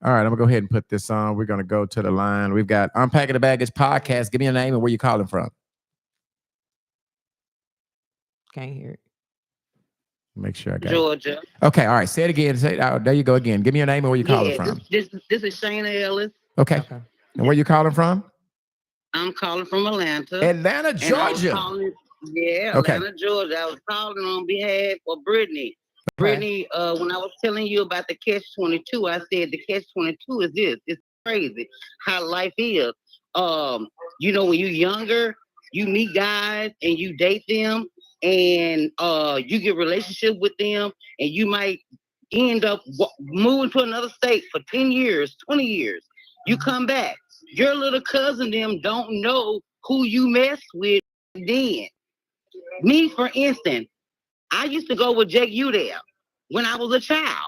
All right, I'm gonna go ahead and put this on. We're gonna go to the line. We've got Unpacking the Baggage podcast. Give me your name and where you calling from. Can't hear it. Make sure I got Georgia. it. Okay, all right. Say it again. There you go again. Give me your name and where you calling from. This is Shayna Ellis. Okay. And where you calling from? I'm calling from Atlanta. Atlanta, Georgia. Atlanta, Georgia. I was calling on behalf of Brittany. Brittany, when I was telling you about the catch-22, I said the catch-22 is this. It's crazy how life is. When you're younger, you meet guys and you date them, and you get a relationship with them, and you might end up moving to another state for 10 years, 20 years. You come back. Your little cousin them don't know who you messed with then. Me, for instance, I used to go with Jake Udell when I was a child.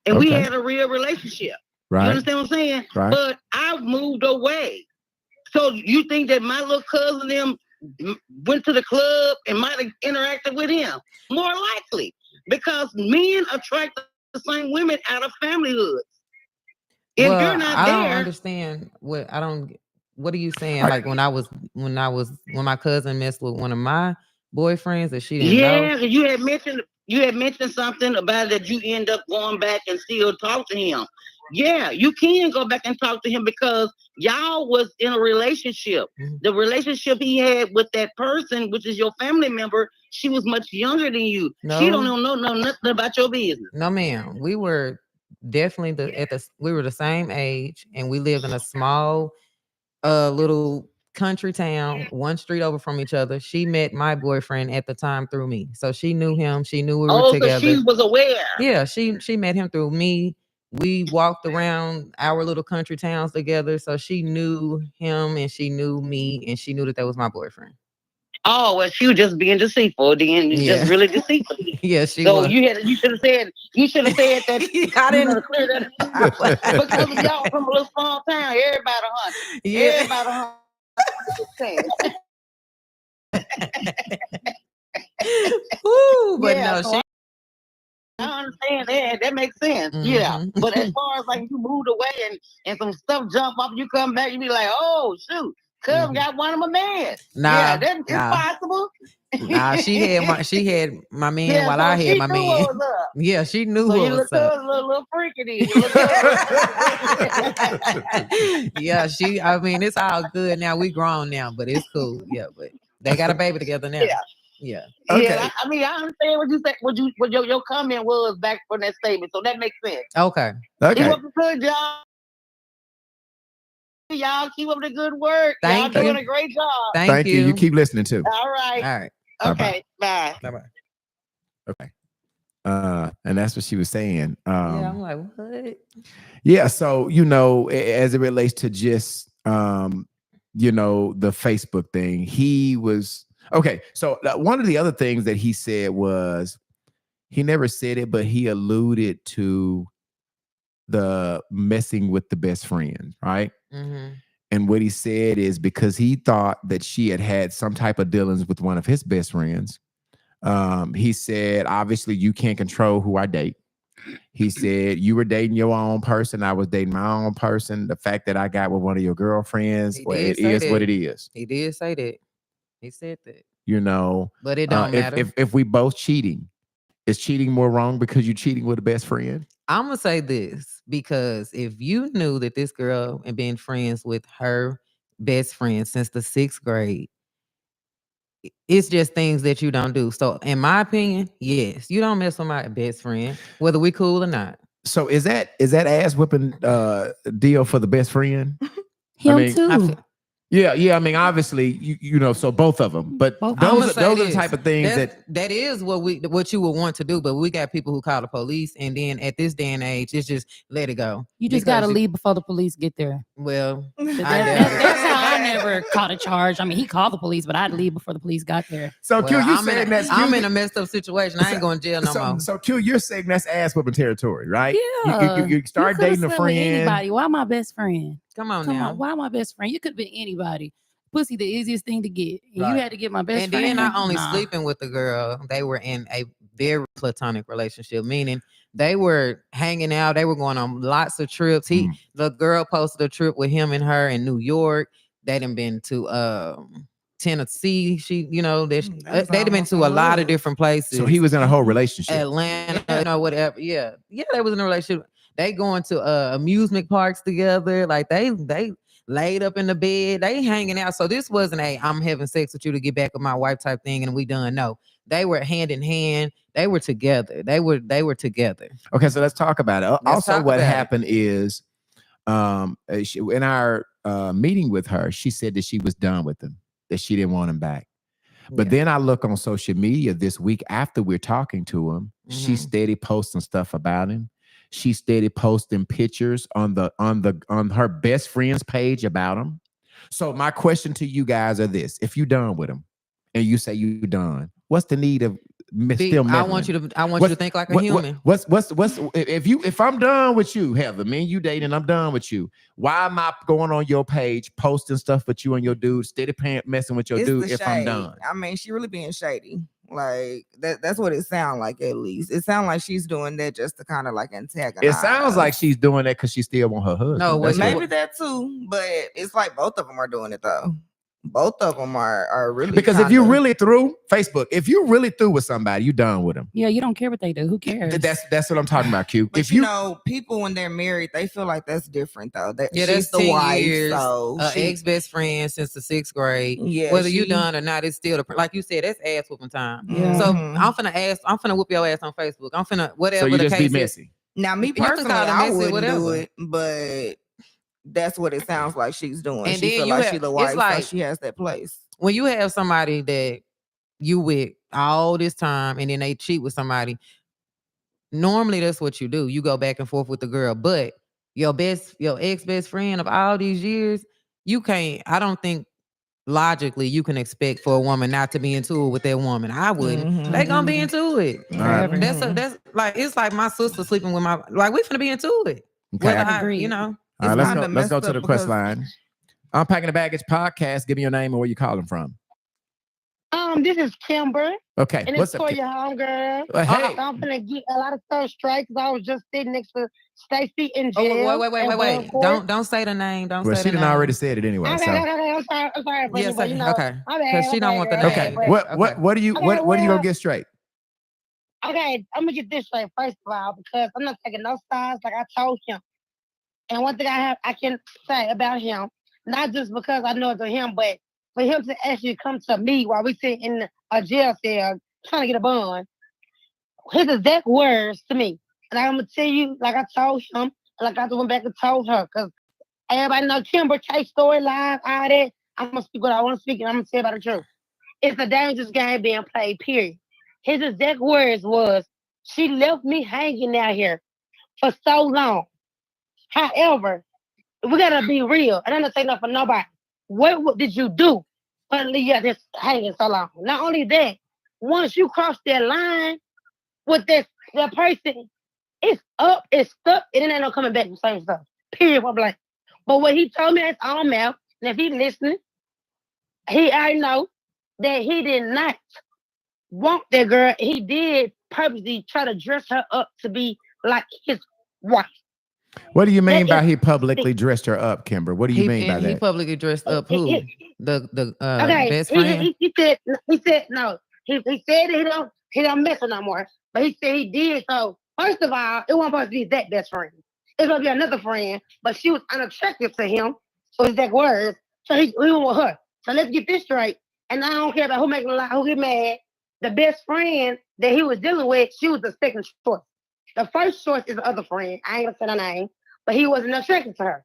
And we had a real relationship. Right. You understand what I'm saying? Right. But I've moved away. So you think that my little cousin them went to the club and might have interacted with him? More likely. Because men attract the same women out of family hoods. If you're not I there, don't understand what are you saying? Like when my cousin messed with one of my boyfriends that she didn't know? Yeah, you had mentioned something about that you end up going back and still talk to him. Yeah, you can go back and talk to him because y'all was in a relationship. Mm-hmm. The relationship he had with that person, which is your family member, she was much younger than you. No. She don't know nothing about your business. No, ma'am. We were definitely we were the same age, and we lived in a small little country town, one street over from each other. She met my boyfriend at the time through me. So she knew him. She knew we were together. So she was aware. Yeah, she met him through me. We walked around our little country towns together. So she knew him and she knew me and she knew that was my boyfriend. Oh, well, she was just being deceitful then. Just really deceitful. Yeah, she was. So you should have said that. I didn't clear that because y'all from a little small town. Everybody hunting. Yeah. Everybody Ooh, but no, so I understand that. That makes sense. Mm-hmm. Yeah. But as far as like you moved away and some stuff jump up, you come back, you be like, oh shoot, cuz got one of my men. Nah, it's possible. Nah, she had my man while I had my man. Yeah, she knew what was up. A little freaky. Yeah, it's all good now. We grown now, but it's cool. Yeah, but they got a baby together now. Yeah. Yeah. Okay. Yeah, I mean, I understand what you said. What your comment was back from that statement, so that makes sense. Okay. Keep Okay. up the good job. Y'all keep up the good work. Thank Y'all you. doing a great job. Thank you. You keep listening too. All right. All right. Okay. Bye. Bye-bye. Okay. And that's what she was saying. Yeah, I'm like, what? Yeah. So, you know, as it relates to just, you know, the Facebook thing, he was okay. So one of the other things that he said was he never said it, but he alluded to the messing with the best friend, right? Mm-hmm. And what he said is because he thought that she had had some type of dealings with one of his best friends. He said, obviously, you can't control who I date. He said, you were dating your own person. I was dating my own person. The fact that I got with one of your girlfriends, well, it is what it is. He did say that. He said that. You know, but it don't matter. If we both cheating, is cheating more wrong because you're cheating with a best friend? I'm gonna say this because if you knew that this girl had been friends with her best friend since the 6th grade, it's just things that you don't do. So, in my opinion, yes, you don't mess with my best friend, whether we cool or not. So, is that ass whipping deal for the best friend? Him too. Yeah. I mean, obviously, you know, so both of them. But those are the type of things that is what you would want to do. But we got people who call the police, and then at this day and age, it's just let it go. You just gotta leave before the police get there. Well, that's how I never caught a charge. I mean, he called the police, but I'd leave before the police got there. So, Q, you saying that's I'm in a messed up situation. I ain't going to jail no more. So, Q, you're saying that's ass whipping territory, right? Yeah. You start dating a friend. Anybody? Why my best friend? Come on now. Why my best friend? You could have been anybody. Pussy, the easiest thing to get. And you had to get my best friend. And then not only sleeping with the girl, they were in a very platonic relationship, meaning they were hanging out. They were going on lots of trips. The girl posted a trip with him and her in New York. They done been to Tennessee. They'd been to a lot of different places. So he was in a whole relationship. Atlanta, whatever. Yeah, they was in a relationship. They going to amusement parks together. Like they laid up in the bed. They hanging out. So this wasn't I'm having sex with you to get back with my wife type thing and we done. No, they were hand in hand. They were together. They were together. Okay, so let's talk about it. What happened is in our meeting with her, she said that she was done with him, that she didn't want him back. But then I look on social media this week after we're talking to him, she's steady posting stuff about him. She steady posting pictures on her best friend's page about him. So my question to you guys are this: if you done with him, and you say you done, what's the need of still meddling? I want you to think like a human. What's if I'm done with you, Heather, me and you dating, I'm done with you. Why am I going on your page posting stuff with you and your dude, steady messing with your dude if I'm done? I mean, she really being shady. Like that's what it sounds like. At least it sounds like she's doing that just to kind of like antagonize. It sounds like she's doing that because she still want her husband. No, maybe that too. But it's like both of them are doing it though. Both of them are really, because if you're really through Facebook, if you're really through with somebody, you done with them. Yeah, you don't care what they do. Who cares? That's what I'm talking about, Q. But if you know, people when they're married, they feel like that's different though. She's the wife, years, so ex best friend since the 6th grade. Yeah, whether you done or not, it's still like you said. That's ass whooping time. Yeah. So I'm finna whoop your ass on Facebook. I'm finna whatever. So you the just case be messy. Is. Now, me personally, I wouldn't do it, but that's what it sounds like she's doing. And she feel like she's the wife, so she has that place. When you have somebody that you with all this time and then they cheat with somebody, normally that's what you do. You go back and forth with the girl, but your ex best friend of all these years, you can't. I don't think logically you can expect for a woman not to be into it with that woman. I wouldn't. They gonna be into it. Right. That's like it's like my sister sleeping with we finna be into it. Okay, All right, let's go to the quest line. Unpacking the Baggage podcast. Give me your name and where you calling from. This is Kimber. Okay. And it's for your homegirl. Hey. I'm gonna get a lot of stuff straight because I was just sitting next to Stacy in jail. Oh, wait. Don't say the name. Don't say the name. She done already said it anyway. Okay, I'm sorry. Yes, okay. Because she don't want the name. Okay. What do you gonna get straight? Okay, I'm gonna get this straight first of all because I'm not taking no sides like I told him. And one thing I can say about him, not just because I know it's him, but for him to actually come to me while we sit in a jail cell trying to get a bond. His exact words to me. And I'm going to tell you, like I told him, like I went back and told her, because everybody know Kimber, Chase storyline, all that. I'm going to speak what I want to speak, and I'm going to say about the truth. It's a dangerous game being played, period. His exact words was, she left me hanging out here for so long. However, we got to be real. I don't say nothing for nobody. What did you do for leave you just hanging so long? Not only that, once you cross that line with that person, it's up, it's stuck, and it ain't no coming back from same stuff. Period, point blank. But what he told me, that's all mouth. And if he listening, he already know that he did not want that girl. He did purposely try to dress her up to be like his wife. What do you mean by he publicly dressed her up, Kimber? What do you mean by that? He publicly dressed up who? The Okay, best friend? He said no. He said that he don't mess with no more. But he said he did. So first of all, it wasn't supposed to be that best friend. It's gonna be another friend, but she was unattractive to him. So it's that word. So he went with her. So let's get this straight. And I don't care about who make a lie, who get mad. The best friend that he was dealing with, she was the second choice. The first choice is the other friend. I ain't gonna say her name, but he wasn't attracted to her.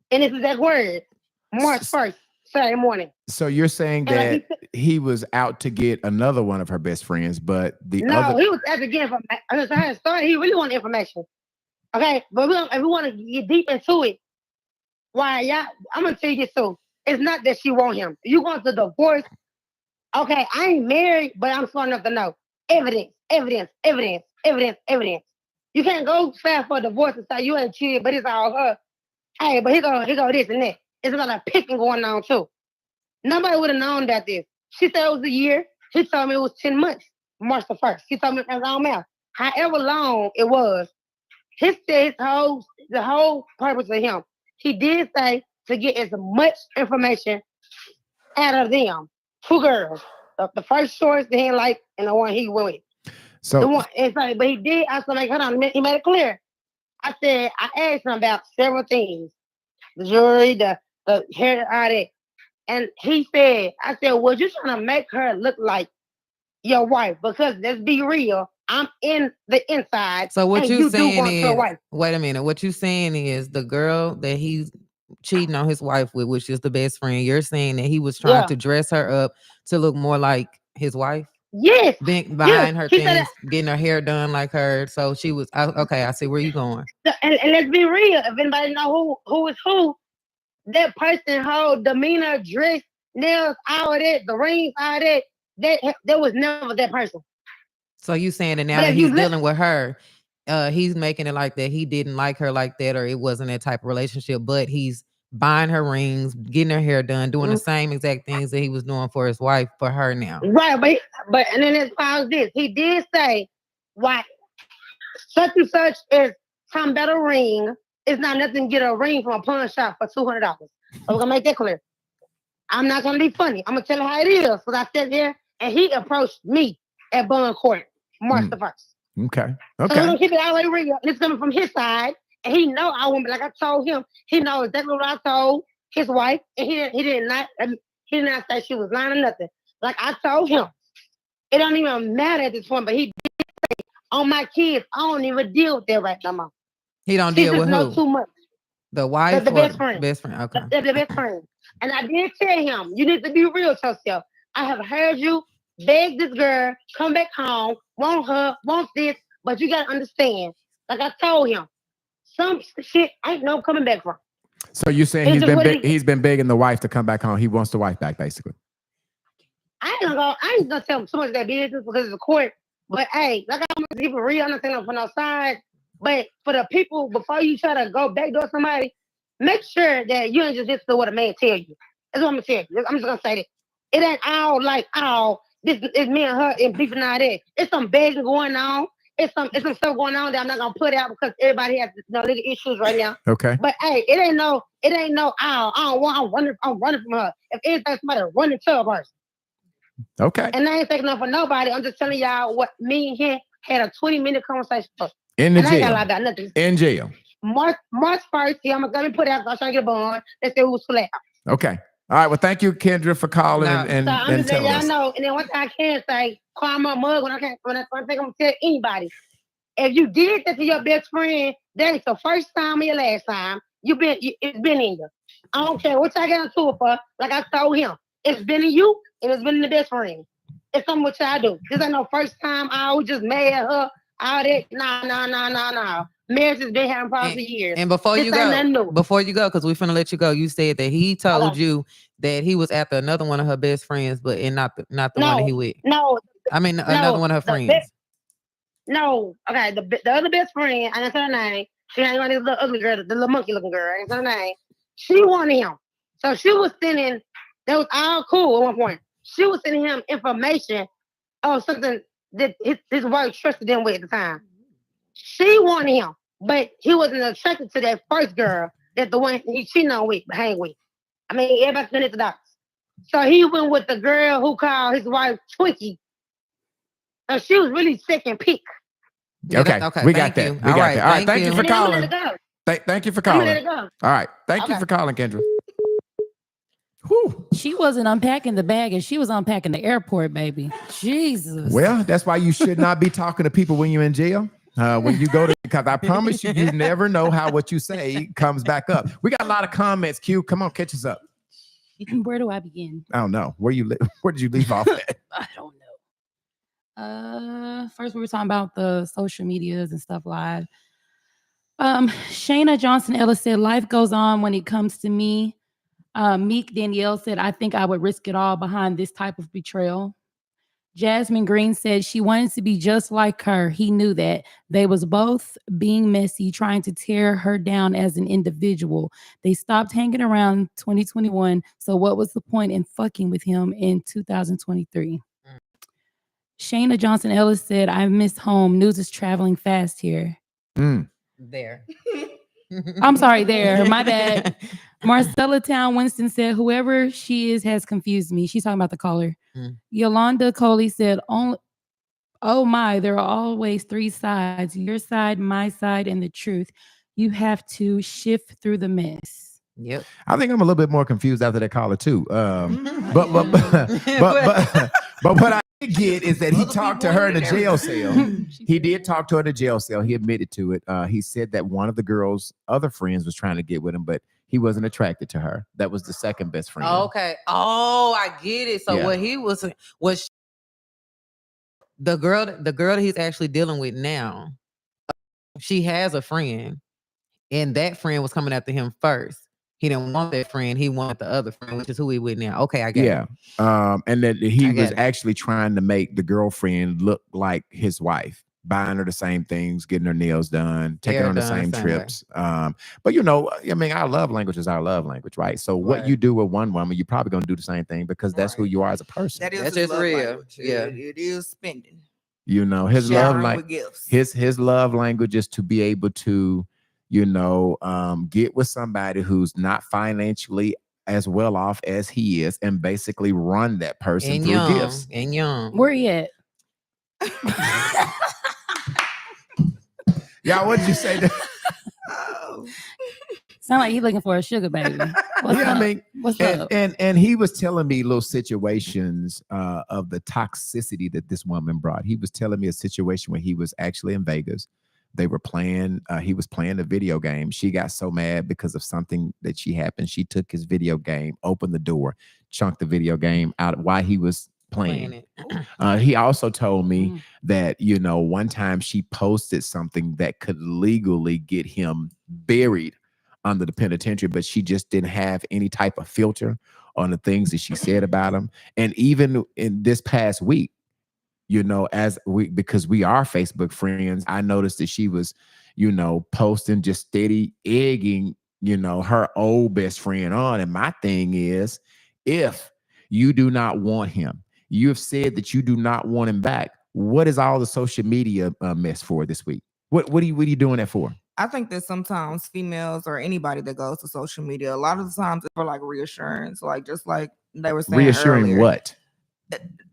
And this is that word. March 1st, Saturday morning. So you're saying that he was out to get another one of her best friends, but the other... No, he was out to get information. He really wanted information. Okay, but if we want to get deep into it, I'm gonna tell you this too. It's not that she want him. You want the divorce? Okay, I ain't married, but I'm smart enough to know evidence. You can't go fast for a divorce and say you ain't cheated, but it's all her. Hey, but he go this and that. It's a lot of picking going on too. Nobody would have known about this. She said it was a year. He told me it was 10 months. March the 1st. He told me it was all mouth. However long it was, the whole purpose of him. He did say to get as much information out of them. 2 girls. The first choice that he like and the one he went with. So the one, but he did also make, hold on, he made it clear. I asked him about several things. The jewelry, the hair, all that. And he said, I said, well, you're trying to make her look like your wife, because let's be real, I'm in the inside. So what you saying is, wife. wait a minute, what you saying is the girl that he's cheating on his wife with, which is the best friend, you're saying that he was trying to dress her up to look more like his wife? Yes. Buying her things, getting her hair done like her. So she was, okay, I see where you're going. And let's be real, if anybody know who is who, that person, whole demeanor, dress, nails, all of that, the rings, all that was never that person. So you saying that now that he's dealing with her, he's making it like that he didn't like her like that, or it wasn't that type of relationship, but he's buying her rings, getting her hair done, doing the same exact things that he was doing for his wife, for her now. Right, but and then as far as this, he did say, why such and such is talking about a ring. It's not nothing to get a ring from a pawn shop for $200. So we're gonna make that clear. I'm not gonna be funny. I'm gonna tell you how it is. Because I sat there and he approached me at Bond Court, March the 1st. Okay. So we're gonna keep it all the way real. It's coming from his side. And he know I won't be like I told him. He knows exactly what I told his wife. And he did not say she was lying or nothing. Like I told him. It don't even matter at this point, but he did say, on my kids, I don't even deal with that right now. He don't deal with who? Too much. The wife, the best friend. Best friend. Okay. The best friend. And I did tell him, you need to be real to yourself. I have heard you beg this girl, come back home, want her, want this, but you gotta understand. Like I told him, some shit ain't no coming back from. So you're saying he's been begging the wife to come back home. He wants the wife back, basically. I ain't gonna tell him so much of that business because it's a court. But hey, like I'm gonna keep it real, I'm not saying from no side. But for the people, before you try to go backdoor somebody, make sure that you ain't just listen to what a man tell you. That's what I'm gonna tell you. I'm just gonna say that. It ain't all like, this is me and her and people and all that. It's some begging going on. It's some stuff going on that I'm not gonna put out because everybody has legal issues right now. Okay. But hey, it ain't no, I'm running from her. If anything, somebody running to a person. Okay. And I ain't taking up for nobody. I'm just telling y'all what me and him had a 20-minute conversation. In the jail. I ain't got a lot about nothing. In jail. March 1st, I'm gonna put out. I'm trying to get a bond. Let's say who's flat. Okay. All right. Well, thank you, Kendra, for calling No. and So I'm just letting telling y'all us. know. And then one thing I can say, karma mug. When I think I'm gonna tell anybody, if you did that to your best friend, that is the first time or your last time. It's been in you. I don't care what y'all get into it for. Like I told him, it's been in you and it's been in the best friend. It's something what y'all do. This ain't no first time. I was just mad at her. All that. Nah. Marriage has been having problems for years. And before This you ain't nothing go, new. because we finna let you go, you said that he told you that he was after another one of her best friends, but not the one that he with. No. I mean, another one of her friends. No, okay. The other best friend, I didn't say her name. She ain't one of these little ugly girl, the little monkey looking girl. I didn't say her name. She wanted him, so she was sending. That was all cool at one point. She was sending him information of something that his wife trusted him with at the time. She wanted him, but he wasn't attracted to that first girl that the one he cheating on with, hang with. I mean, everybody spent the dots. So he went with the girl who called his wife Twinkie. So she was really second pick. Okay, we got that. We got that. All right, thank you for calling. Thank you for calling. Let it go. All right, thank you for calling, Kendra. Whew. She wasn't unpacking the bag, and she was unpacking the airport, baby. Jesus. Well, that's why you should not be talking to people when you're in jail. When you go to, because I promise you, you never know how what you say comes back up. We got a lot of comments. Q, come on, catch us up. Where do I begin? I don't know. Where did you leave off at? I don't know. First we were talking about the social medias and stuff live. Shayna Johnson Ellis said, life goes on when it comes to me. Meek Danielle said, I think I would risk it all behind this type of betrayal. Jasmine Green said she wanted to be just like her. He knew that. They was both being messy, trying to tear her down as an individual. They stopped hanging around 2021. So what was the point in fucking with him in 2023? Shayna Johnson Ellis said, I miss home. News is traveling fast here. There. I'm sorry, there. My bad. Marcella Town Winston said, whoever she is has confused me. She's talking about the caller. Yolanda Coley said, oh my, there are always three sides. Your side, my side, and the truth. You have to shift through the mess. Yep. I think I'm a little bit more confused after that caller too. But what I get is that he talked to her in the jail cell. He did talk to her in the jail cell. He admitted to it. He said that one of the girl's other friends was trying to get with him, but he wasn't attracted to her. That was the second best friend. Okay. Oh, I get it. So what he was the girl that he's actually dealing with now. She has a friend, and that friend was coming after him first. He didn't want that friend. He wanted the other friend, which is who he with now. Okay, I get it. And that he was actually trying to make the girlfriend look like his wife, buying her the same things, getting her nails done, taking her on the same trips. But you know, I mean, our love language is our love language, right? So what you do with one woman, you're probably gonna do the same thing because that's who you are as a person. That's just real. Language. Yeah, it is spending. You know, his love language. His love language is to be able to, you know, get with somebody who's not financially as well off as he is, and basically run that person and through young, gifts. And young. Where he at? Y'all, what did you say? Sound like he's looking for a sugar baby. What's up? And he was telling me little situations of the toxicity that this woman brought. He was telling me a situation where he was actually in Vegas. They were playing, he was playing a video game. She got so mad because of something that she happened. She took his video game, opened the door, chunked the video game out while he was playing it. He also told me that, you know, one time she posted something that could legally get him buried under the penitentiary, but she just didn't have any type of filter on the things that she said about him. And even in this past week, you know, because we are Facebook friends, I noticed that she was, you know, posting just steady egging, you know, her old best friend on. And my thing is, if you do not want him, you have said that you do not want him back. What is all the social media mess for this week? What are you doing that for? I think that sometimes females or anybody that goes to social media, a lot of the times it's for like reassurance, like just like they were saying reassuring earlier, what?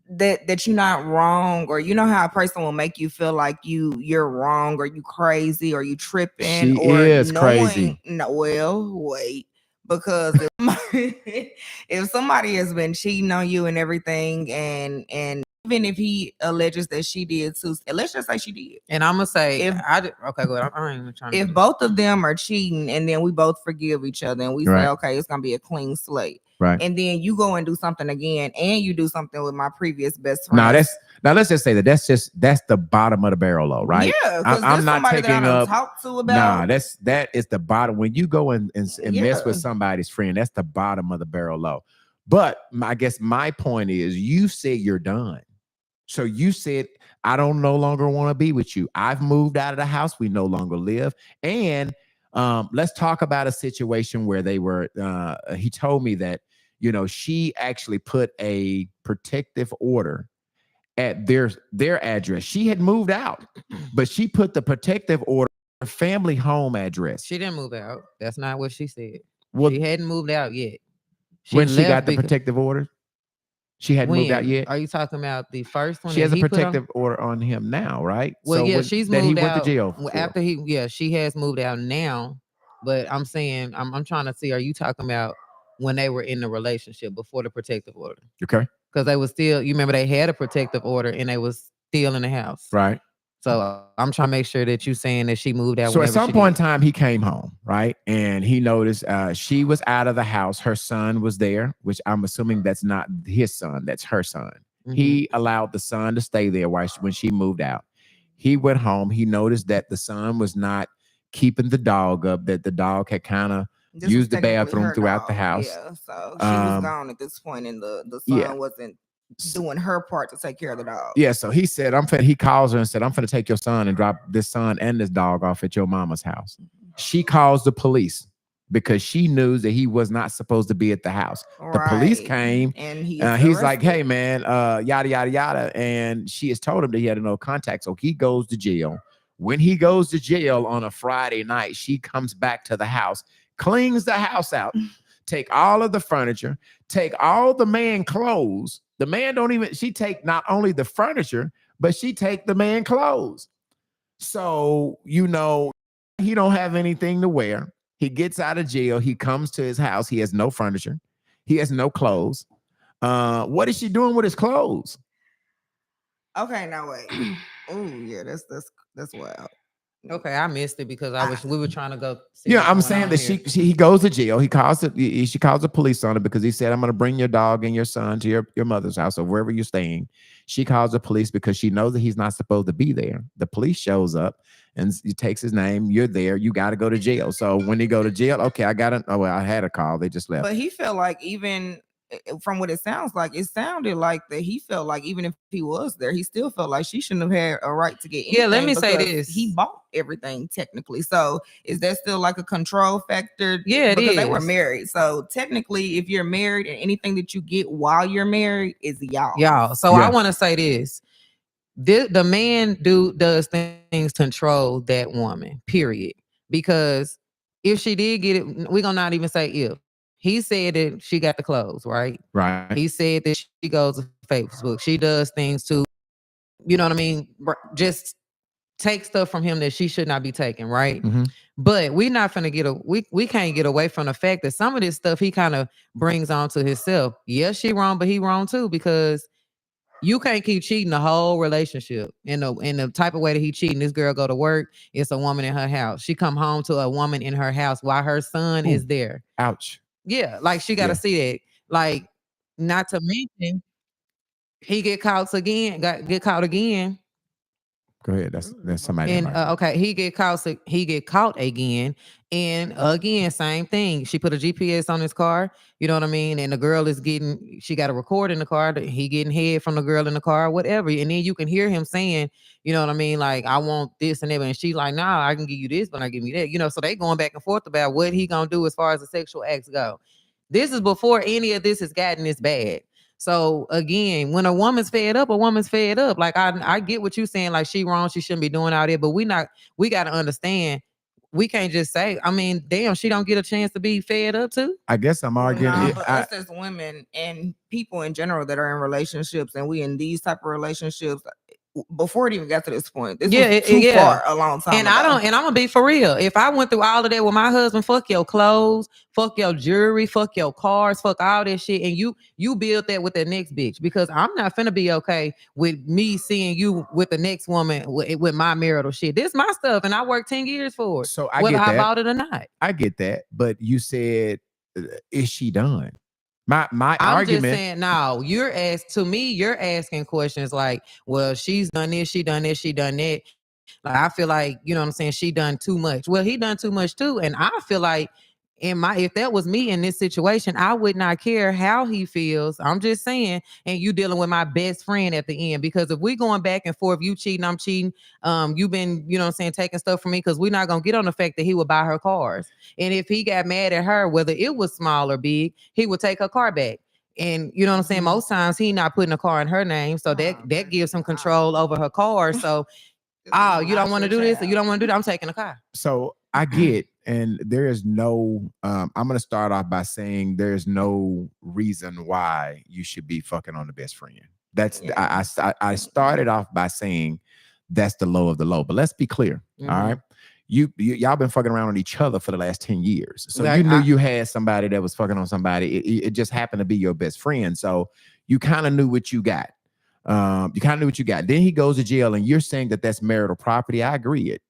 That you're not wrong, or you know how a person will make you feel like you're wrong, or you crazy, or you tripping. She is crazy. No, well, wait. because if somebody has been cheating on you and everything, and even if he alleges that she did too, let's just say she did. And I'm gonna say, If okay, good. I ain't even trying. If both of them are cheating, and then we both forgive each other, and we say, okay, it's gonna be a clean slate, right? And then you go and do something again, and you do something with my previous best friend. Now let's just say that's the bottom of the barrel, though, right? Yeah, because I'm not taking up. Talk to about. Nah, that is the bottom. When you go and mess with somebody's friend, that's the bottom of the barrel low. But I guess my point is, you said you're done. So you said, I don't no longer want to be with you. I've moved out of the house. We no longer live. And let's talk about a situation where they were, he told me that, she actually put a protective order at their address. She had moved out, but she put the protective order family home address. She didn't move out. That's not what she said. Well, she hadn't moved out yet. When she got the protective order, she hadn't moved out yet. Are you talking about the first one? She has a protective order on him now, right? Well, yeah, she's moved he out. Went to jail after she has moved out now. But I'm saying, I'm trying to see, are you talking about when they were in the relationship before the protective order? Okay. Because they were still, you remember they had a protective order and they was still in the house. Right. So I'm trying to make sure that you're saying that she moved out. So at some point in time, he came home, right? And he noticed she was out of the house. Her son was there, which I'm assuming that's not his son. That's her son. Mm-hmm. He allowed the son to stay there when she moved out. He went home. He noticed that the son was not keeping the dog up, that the dog had kind of used the bathroom throughout the house. Yeah, so she was gone at this point, and the son wasn't doing her part to take care of the dog. Yeah, so he said, he calls her and said, I'm finna take your son and drop this son and this dog off at your mama's house. She calls the police because she knew that he was not supposed to be at the house. Right. The police came and he's like, hey man, yada, yada, yada. And she has told him that he had no contact. So he goes to jail. When he goes to jail on a Friday night, she comes back to the house, cleans the house out, take all of the furniture, take all the man clothes. The man she take not only the furniture, but she take the man clothes. So, he don't have anything to wear. He gets out of jail. He comes to his house. He has no furniture. He has no clothes. What is she doing with his clothes? Okay, now wait. Oh, yeah, that's wild. Okay, I missed it because we were trying to go. I'm saying that he goes to jail. She calls the police on it because he said, I'm going to bring your dog and your son to your mother's house or wherever you're staying. She calls the police because she knows that he's not supposed to be there. The police shows up and he takes his name. You're there. You got to go to jail. So when he go to jail, okay, I had a call. They just left. But he felt like, even from what it sounded like that he felt like even if he was there, he still felt like she shouldn't have had a right to get anything. Yeah, let me say this. He bought everything technically. So is that still like a control factor? Yeah, because they were married. So technically, if you're married and anything that you get while you're married is y'all. So I want to say this. The man does things to control that woman, period. Because if she did get it, we're gonna not even say if. He said that she got the clothes, right? Right. He said that she goes to Facebook. She does things to, you know what I mean? Just take stuff from him that she should not be taking, right? Mm-hmm. But we're not gonna we can't get away from the fact that some of this stuff he kind of brings on to himself. Yes, she wrong, but he wrong too, because you can't keep cheating the whole relationship in the type of way that he cheating. This girl go to work. It's a woman in her house. She come home to a woman in her house while her son is there. Ouch. Yeah, like she got to see that. Like, not to mention, he get caught again. Get caught again. Go ahead. That's somebody. And okay, he get caught again, and again, same thing. She put a GPS on his car. You know what I mean? And the girl she got a record in the car. He getting head from the girl in the car, whatever. And then you can hear him saying, you know what I mean? Like, I want this and that. And she's like, nah, I can give you this, but I give me that. So they going back and forth about what he gonna do as far as the sexual acts go. This is before any of this has gotten this bad. So again, when a woman's fed up, Like I get what you're saying. Like, she wrong, she shouldn't be doing all that. But we got to understand. We can't just say, I mean, damn, she don't get a chance to be fed up too. I guess I'm arguing. But us as women and people in general that are in relationships, and we in these type of relationships, before it even got to this point. This was too far a long time ago. And I'm gonna be for real. If I went through all of that with my husband, fuck your clothes, fuck your jewelry, fuck your cars, fuck all that shit, and you build that with the next bitch, because I'm not finna be okay with me seeing you with the next woman with my marital shit. This is my stuff, and I worked 10 years for it. So I whether get that. I bought it or not. I get that, but you said, is she done? My I'm argument. just saying, no, you're asking questions like, well, she's done this, she done this, she done that. Like, I feel like, you know what I'm saying, she done too much. Well, he done too much too. And I feel like if that was me in this situation, I would not care how he feels. I'm just saying, and you dealing with my best friend at the end, because if we going back and forth, you cheating, I'm cheating, you've been, you know what I'm saying, taking stuff from me, because we're not gonna get on the fact that he would buy her cars. And if he got mad at her, whether it was small or big, he would take her car back. And you know what I'm saying? Most times he not putting a car in her name. So that gives him control over her car. So you don't want to do this, or you don't want to do that, I'm taking a car. So I get, and there is no, I'm going to start off by saying there's no reason why you should be fucking on the best friend. That's, I started off by saying that's the low of the low, but let's be clear. All right. Y'all been fucking around on each other for the last 10 years. So like, you knew you had somebody that was fucking on somebody. It just happened to be your best friend. So you kind of knew what you got. Then he goes to jail, and you're saying that that's marital property. I agree it,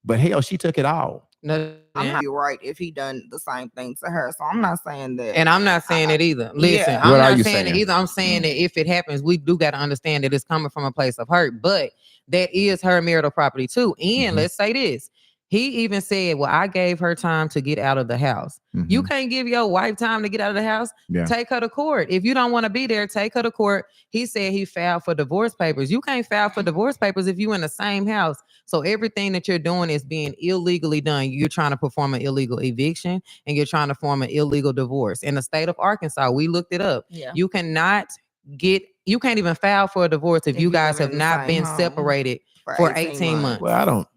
but hell, she took it all. No, I'm not right if he done the same thing to her. So I'm not saying that. And I'm not saying it either. Listen, I'm not saying it either. I'm saying that if it happens, we do got to understand that it's coming from a place of hurt, but that is her marital property too. And let's say this. He even said, well, I gave her time to get out of the house. You can't give your wife time to get out of the house. Take her to court. If you don't want to be there, take her to court. He said he filed for divorce papers. You can't file for divorce papers if you're in the same house. So everything that you're doing is being illegally done. You're trying to perform an illegal eviction, and you're trying to form an illegal divorce. In the state of Arkansas, we looked it up. You can't even file for a divorce if you guys have not been separated for 18 months. Well,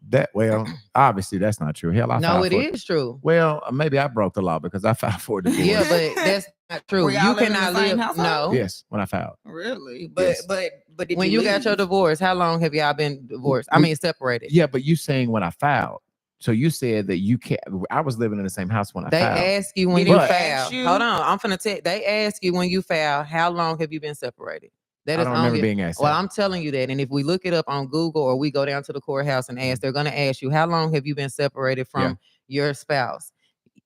obviously that's not true. Hell, it is true. Well, maybe I broke the law because I filed for a divorce. Yeah, but that's not true. You cannot live. No. Yes, when I filed. Really? But when you got your divorce, how long have y'all been divorced? I mean, separated. Yeah, but you saying when I filed. So you said that you can't. I was living in the same house when I filed. They ask you when you filed. Hold on, I'm finna tell. They ask you when you filed, how long have you been separated? That I don't remember being asked. Well, I'm telling you that. And if we look it up on Google, or we go down to the courthouse and ask, they're going to ask you, how long have you been separated from your spouse?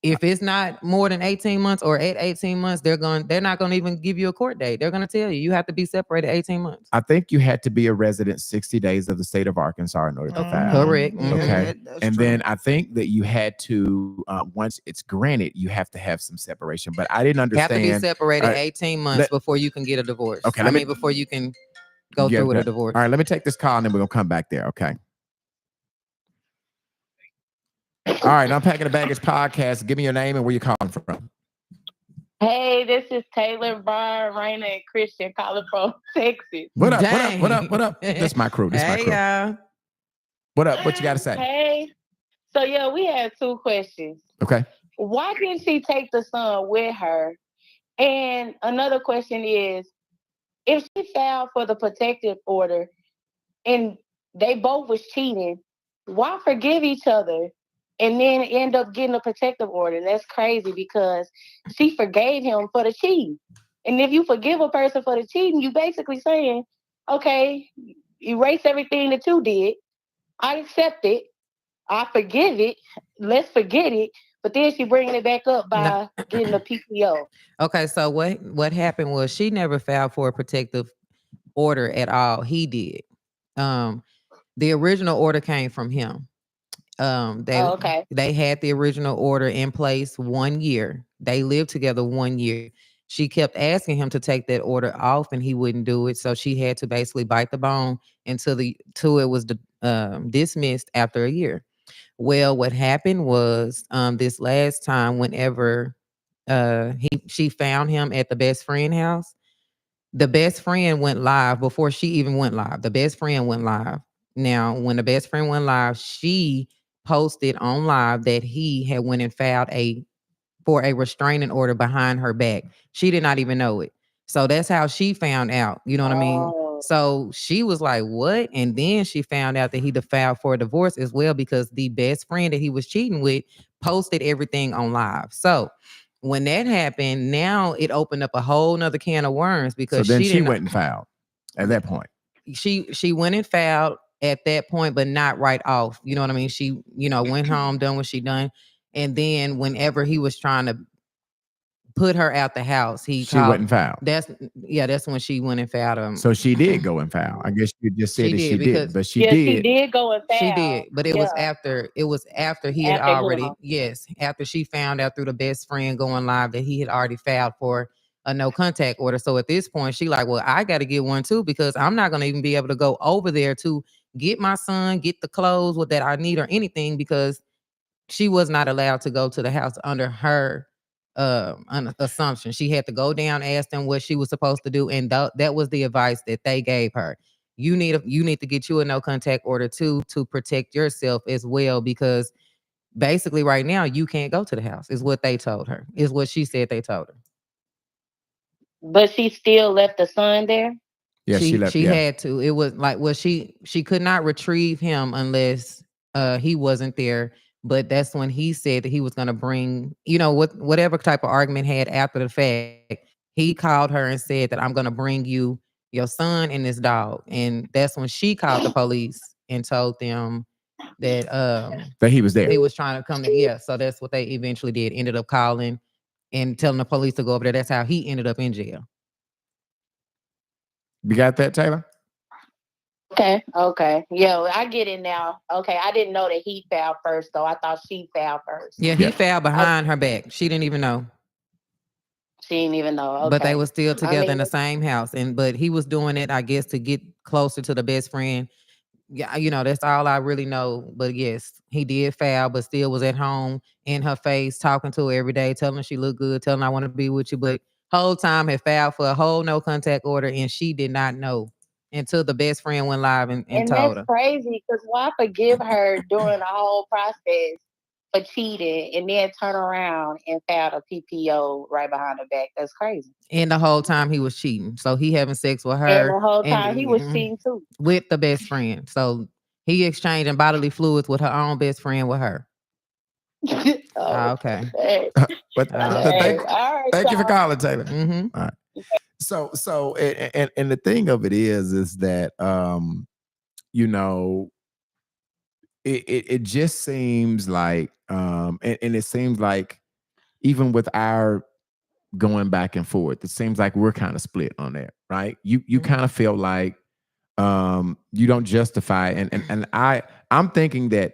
If it's not more than 18 months or at 18 months, they're not going to even give you a court date. They're going to tell you have to be separated 18 months. I think you had to be a resident 60 days of the state of Arkansas in order to file. Correct. Okay. And then I think that you had to, once it's granted, you have to have some separation. But I didn't understand. You have to be separated 18 months before you can get a divorce. Okay. Before you can go through with a divorce. All right. Let me take this call, and then we're going to come back there. Okay. All right, Unpacking the Baggage podcast. Give me your name and where you're calling from. Hey, this is Taylor, Brian, Raina, and Christian calling from Texas. What up? This is my crew. Y'all. What up? What you got to say? Hey. So, we had two questions. Okay. Why didn't she take the son with her? And another question is, if she filed for the protective order and they both was cheating, why forgive each other and then end up getting a protective order? That's crazy, because she forgave him for the cheating. And if you forgive a person for the cheating, you basically saying, okay, erase everything that you did. I accept it. I forgive it. Let's forget it. But then she bringing it back up by getting a PPO. Okay, so what happened was she never filed for a protective order at all. He did. The original order came from him. They had the original order in place 1 year. They lived together 1 year. She kept asking him to take that order off, and he wouldn't do it. So she had to basically bite the bone until it was dismissed after a year. Well, what happened was this last time, whenever she found him at the best friend house, the best friend went live before she even went live. The best friend went live. Now, when the best friend went live, she posted on live that he had went and filed for a restraining order behind her back. She did not even know it. So that's how she found out. You know what I mean? So she was like, what? And then she found out that he filed for a divorce as well because the best friend that he was cheating with posted everything on live. So when that happened, now it opened up a whole nother can of worms because So then she didn't. went and filed at that point. She went and filed at that point, but not right off. You know what I mean? She, went home, done what she done. And then whenever he was trying to put her out the house, she went and filed. That's when she went and filed him. So she did go and file. I guess you just said she didn't, but she yeah, did. She did go and file. She did, but it was after he had After already him. yes, after she found out through the best friend going live that he had already filed for a no contact order. So at this point, she like, well, I got to get one too because I'm not going to even be able to go over there to get my son, get the clothes that I need or anything because she was not allowed to go to the house under her assumption. She had to go down, ask them what she was supposed to do, and that was the advice that they gave her. You need to get you a no contact order too to protect yourself as well because basically right now you can't go to the house is what they told her. Is what she said they told her. But she still left the son there? Yeah, she left. She had to. It was like, well, she could not retrieve him unless he wasn't there. But that's when he said that he was going to bring, whatever type of argument had after the fact. He called her and said that I'm going to bring you your son and this dog. And that's when she called the police and told them that he was there. He was trying to come to, yeah. So that's what they eventually did. Ended up calling and telling the police to go over there. That's how he ended up in jail. You got that, Taylor? Okay. Yeah, I get it now. Okay, I didn't know that he filed first, though. I thought she filed first. Yeah, he filed behind her back. She didn't even know. She didn't even know. Okay. But they were still together in the same house. But he was doing it, I guess, to get closer to the best friend. Yeah, that's all I really know. But yes, he did file, but still was at home in her face, talking to her every day, telling her she looked good, telling her I want to be with you. But whole time had filed for a whole no contact order, and she did not know until the best friend went live and told her. That's crazy because why forgive her during the whole process for cheating and then turn around and file a PPO right behind her back? That's crazy. And the whole time he was cheating. So he having sex with her. And the whole time he was cheating too. With the best friend. So he exchanging bodily fluids with her own best friend with her. Okay. But thank you for calling, Taylor. Mm-hmm. All right. So and the thing of it is that it just seems like and it seems like even with our going back and forth, it seems like we're kind of split on that, right? You kind of feel like you don't justify and I'm thinking that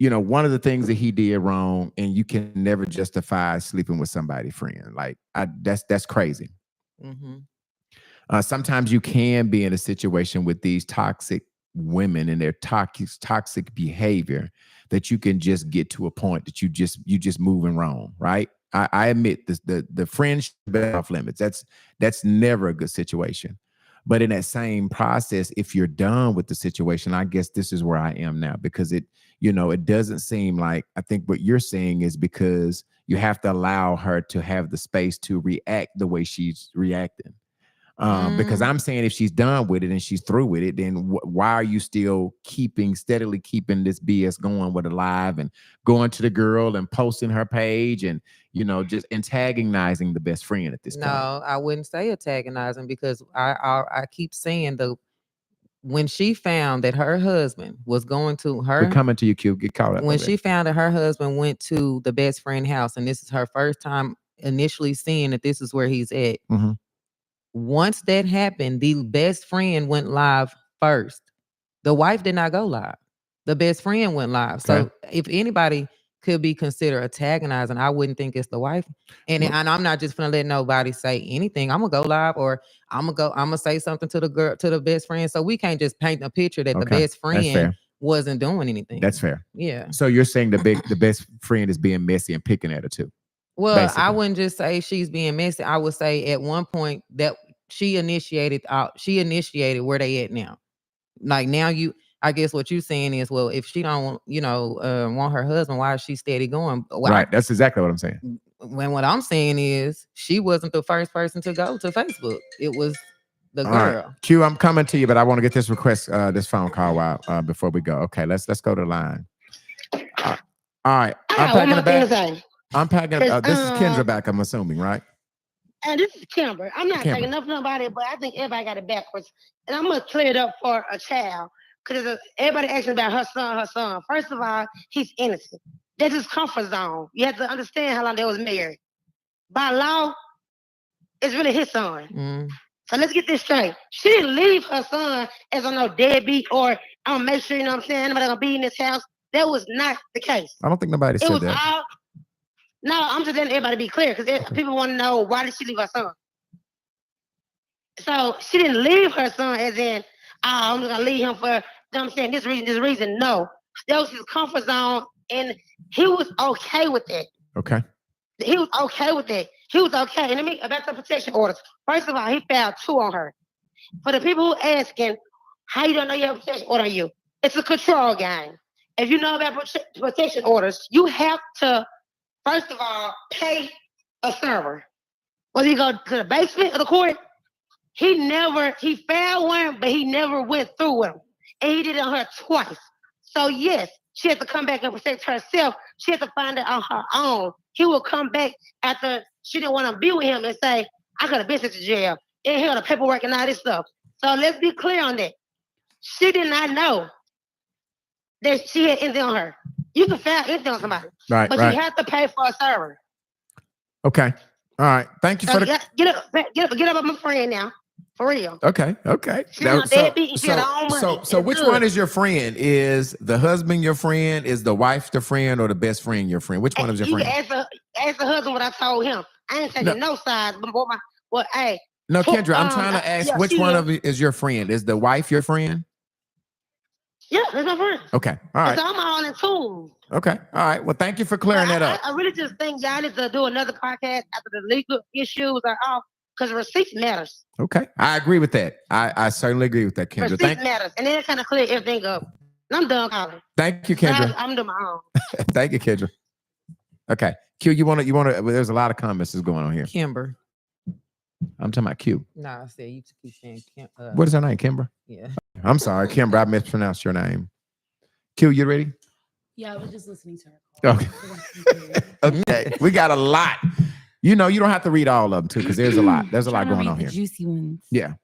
one of the things that he did wrong, and you can never justify sleeping with somebody's friend. Like that's crazy. Mm-hmm. Sometimes you can be in a situation with these toxic women and their toxic behavior that you can just get to a point that you just moving wrong, right? I admit this, the friendship off limits. That's never a good situation. But in that same process, if you're done with the situation, I guess this is where I am now because it doesn't seem like, I think what you're saying is because you have to allow her to have the space to react the way she's reacting. Because I'm saying if she's done with it and she's through with it, then why are you still steadily keeping this BS going with a live and going to the girl and posting her page and, just antagonizing the best friend at this point? No, I wouldn't say antagonizing because I keep saying when she found that her husband was going to her. We're coming to you, Q. Get caught up. When she found that her husband went to the best friend house, and this is her first time initially seeing that this is where he's at. Mm-hmm. Once that happened, the best friend went live first. The wife did not go live. The best friend went live. So if anybody could be considered antagonizing, I wouldn't think it's the wife. And I'm not just gonna let nobody say anything. I'm gonna go live or I'm gonna say something to the girl, to the best friend. So we can't just paint a picture that the best friend wasn't doing anything. That's fair. Yeah. So you're saying the best friend is being messy and picking at her too? Well, basically. I wouldn't just say she's being messy. I would say at one point that she initiated where they at now. Like now I guess what you're saying is, well, if she don't, want her husband, why is she steady going? Well, right. That's exactly what I'm saying. When what I'm saying is she wasn't the first person to go to Facebook. It was The All right. girl. Q, I'm coming to you, but I want to get this request, this phone call out before we go. Okay, let's go to the line. All right. I got one more thing to say. I'm packing. This is Kendra back, I'm assuming, right? And this is Kimber. I'm not Kimber. taking nothing about it, but I think everybody got it backwards. And I'm gonna clear it up for a child. Because everybody asking about her son. First of all, he's innocent. That's his comfort zone. You have to understand how long they was married. By law, it's really his son. Mm. So let's get this straight. She didn't leave her son as on no deadbeat or I'm gonna make sure, you know what I'm saying, nobody gonna be in this house. That was not the case. I don't think nobody said that. No, I'm just letting everybody be clear because people want to know why did she leave her son. So she didn't leave her son as in, I'm just gonna leave him for, you know what I'm saying, this reason. No, that was his comfort zone, and he was okay with that. Okay. He was okay with that. He was okay. And let me about the protection orders. First of all, he filed 2 on her. For the people who asking, how you don't know you have a protection order on you? It's a control game. If you know about protection orders, you have to, first of all, pay a server. Whether you go to the basement or the court, he filed one, but he never went through with him. And he did it on her twice. So yes, she had to come back and protect herself. She had to find it on her own. He will come back after she didn't want to be with him and say, I could have been sent to jail. And here the paperwork and all this stuff. So let's be clear on that. She did not know that she had anything on her. You can file anything on somebody. Right. But you have to pay for a server. Okay. All right. Thank you So for the get up on my friend now. For real. Okay. So which one is your friend? Is the husband your friend? Is the wife the friend, or the best friend your friend? Which one is your friend? Ask the husband what I told him. I ain't taking no sides, but hey. No, Kendra, I'm trying to ask which one of you is your friend? Is the wife your friend? Yeah, that's my friend. Okay. All right. So I'm all in tune. Okay. All right. Well, thank you for clearing that up. I really just think y'all need to do another podcast after the legal issues are off, because receipts matters. Okay. I agree with that. I certainly agree with that, Kendra. Receipts matters. And then it kind of clear everything up. I'm done calling. Thank you, Kendra. I'm doing my own. Thank you, Kendra. Okay. Q, you want to, there's a lot of comments that's going on here. Kimber. I'm talking about Q. Nah, I said you keep saying Kim. What is her name? Kimber? Yeah. I'm sorry, Kimber. I mispronounced your name. Q, you ready? Yeah, I was just listening to her. Okay. Okay. We got a lot. You know, you don't have to read all of them too, because there's a lot. There's a lot going on here. Juicy ones. Yeah.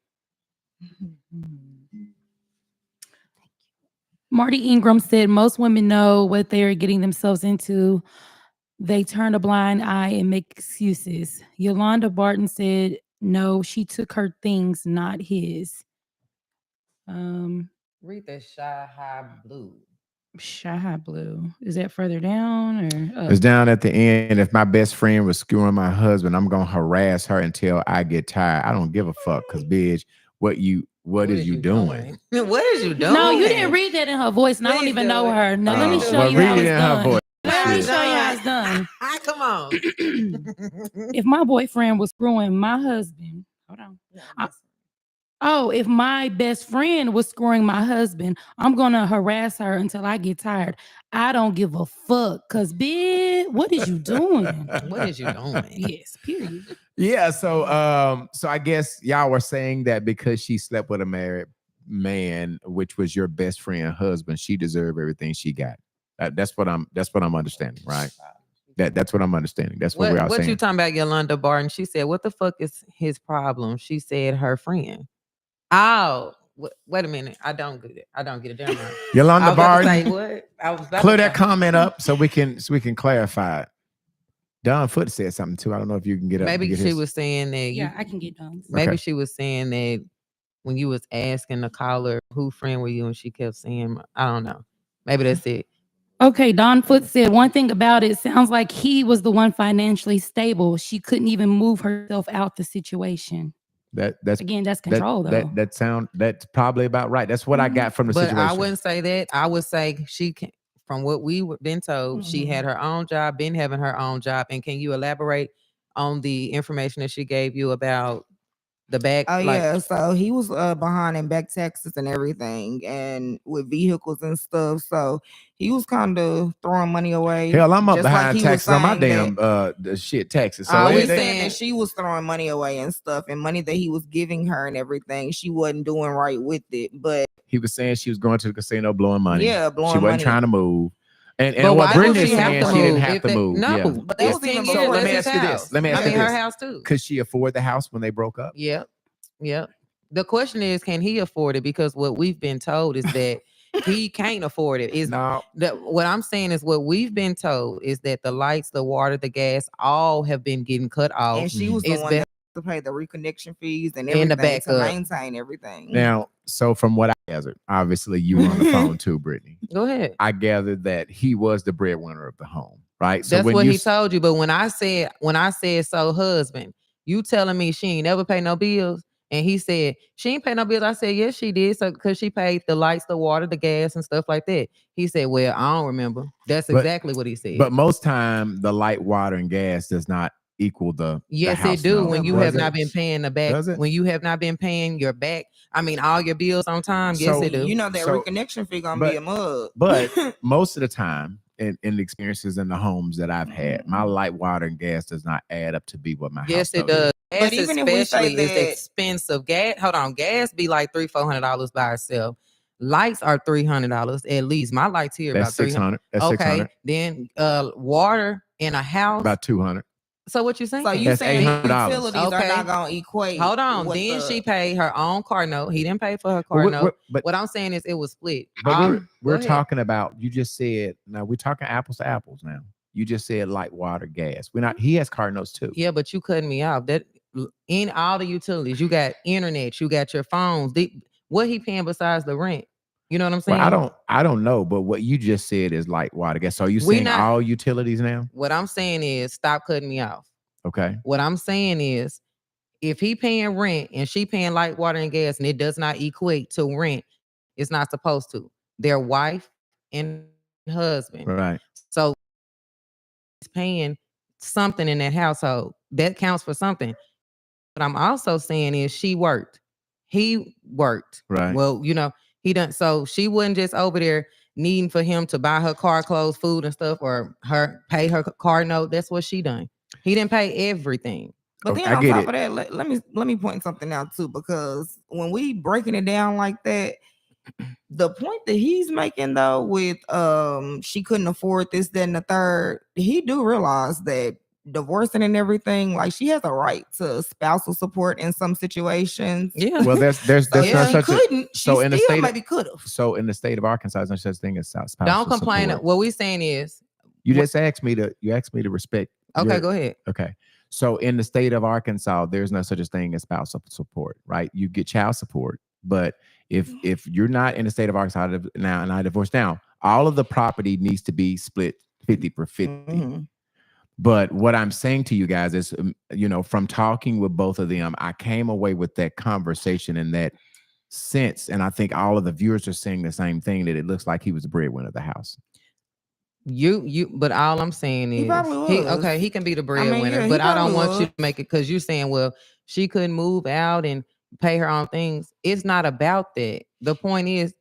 Marty Ingram said most women know what they are getting themselves into. They turn a blind eye and make excuses. Yolanda Barton said, no, she took her things, not his. Read the Shy High Blue. Shy High Blue. Is that further down or? It's down at the end. If my best friend was screwing my husband, I'm gonna harass her until I get tired. I don't give a fuck, because bitch, what is you doing? What is you doing? No, you didn't read that in her voice, and I don't even know her. No, let me show you how it's done. Let me show you how it's done. Come on. If my boyfriend was screwing my husband, hold on. If my best friend was screwing my husband, I'm gonna harass her until I get tired. I don't give a fuck, cause bitch, what is you doing? What is you doing? Yes, period. Yeah. So I guess y'all were saying that because she slept with a married man, which was your best friend husband, she deserved everything she got. That's what I'm understanding, right? That's what I'm understanding. That's what we're all saying. What you talking about, Yolanda Barton? She said, "What the fuck is his problem?" She said, "Her friend." Oh, wait a minute. I don't get it. Damn right. Yolanda Barton. What? I was about clear that comment up so we can clarify it. Don Foot said something too. I don't know if you can get up. Maybe she was saying that. Yeah, I can get done. Maybe she was saying that when you was asking the caller who friend were you, and she kept saying, I don't know. Maybe that's it. Okay, Don Foot said one thing about it sounds like he was the one financially stable. She couldn't even move herself out the situation. That's control though. That's probably about right. That's what I got from the situation. But I wouldn't say that. I would say she can, from what we've been told, she had her own job, been having her own job. And can you elaborate on the information that she gave you about The back. Oh like, yeah, so he was behind in back taxes and everything, and with vehicles and stuff. So he was kind of throwing money away. Hell, I'm up just like behind he was taxes on my saying damn that- the shit taxes. So I He was was they- saying saying- that she was throwing money away and stuff, and money that he was giving her and everything, she wasn't doing right with it. But he was saying she was going to the casino blowing money. yeah, blowing she wasn't money. trying to move. And but what why Brittany would is she have saying, to she didn't move have if to they- move. No, Yeah. But that it's was 10 even years. before let me That's ask his you house. this. Let me ask I you mean, her this. house too. Could she afford the house when they broke up? Yep. Yep. The question is, can he afford it? Because what we've been told is that he can't afford it. Is No. what I'm saying is what we've been told is that the lights, the water, the gas, all have been getting cut off. and she was the It's one been- that to pay the reconnection fees and And the everything to backup. maintain everything. Now, so from what I gathered, obviously you were on the phone too, Brittany. Go ahead. I gathered that he was the breadwinner of the home, right? So That's when what you he told you. But when I said so husband, you telling me she ain't never pay no bills. And he said, she ain't pay no bills. I said, yes, she did. So because she paid the lights, the water, the gas, and stuff like that. He said, well, I don't remember. That's But- exactly what he said. But most time the light, water, and gas does not equal the yes, house it do. note. When you Does have it? not been paying the back, Does it? when you have not been paying your back, I mean, all your bills on time. Yes, So, it do. You know that So- reconnection fee gonna but- be a mug. But most of the time, in the experiences in the homes that I've had, my light, water, and gas does not add up to be what my Yes, house it note does. is. Gas But even if we say especially is that- expensive. Gas, hold on, gas be like $300-$400 by itself. Lights are $300 at least. My lights here That's about 300. 600. That's Okay, 600. then water in a house. About 200. So what you saying? So you That's saying $800. utilities Okay. are not gonna equate? Hold on. what Then the- she paid her own car note. He didn't pay for her But car we're- note. we're- but What I'm saying is it was split. but All- we're go ahead. talking about, you just said, now we're talking apples to apples now. You just said light, water, gas. We're not, he has car notes too. Yeah, but you cutting me off. That in all the utilities, you got internet, you got your phones. What he paying besides the rent? You know what I'm saying? Well, I don't know, but what you just said is light, water, gas. So are you We saying not- all utilities now? What I'm saying is stop cutting me off. Okay. What I'm saying is if he paying rent and she paying light, water, and gas, and it does not equate to rent, it's not supposed to. Their wife and husband. Right. So he's paying something in that household. That counts for something. What I'm also saying is she worked. He worked. Right. Well, he done. So she wasn't just over there needing for him to buy her car, clothes, food, and stuff, or pay her car note. That's what she done. He didn't pay everything. But Okay, then I on get top it. of that, let me point something out too, because when we breaking it down like that, the point that he's making though with she couldn't afford this, that, and the third, he do realize that divorcing and everything, like she has a right to spousal support in some situations. Yeah. Well, there's So no if she such a, couldn't, so she in the still state of- maybe could have. so in the state of Arkansas, there's no such thing as spousal Don't complain. support. What we saying is, You just asked me to respect. okay, your- go ahead. Okay. So in the state of Arkansas, there's no such a thing as spousal support, right? You get child support, but if you're not in the state of Arkansas now and I divorce now, all of the property needs to be split 50 for 50. Mhm. But what I'm saying to you guys is, from talking with both of them, I came away with that conversation in that sense, and I think all of the viewers are saying the same thing, that it looks like he was the breadwinner of the house. But all I'm saying He is, probably was. he can be the I mean, breadwinner, yeah, he but I don't probably want you was. to make it because you're saying, well, she couldn't move out and pay her own things. It's not about that. The point is,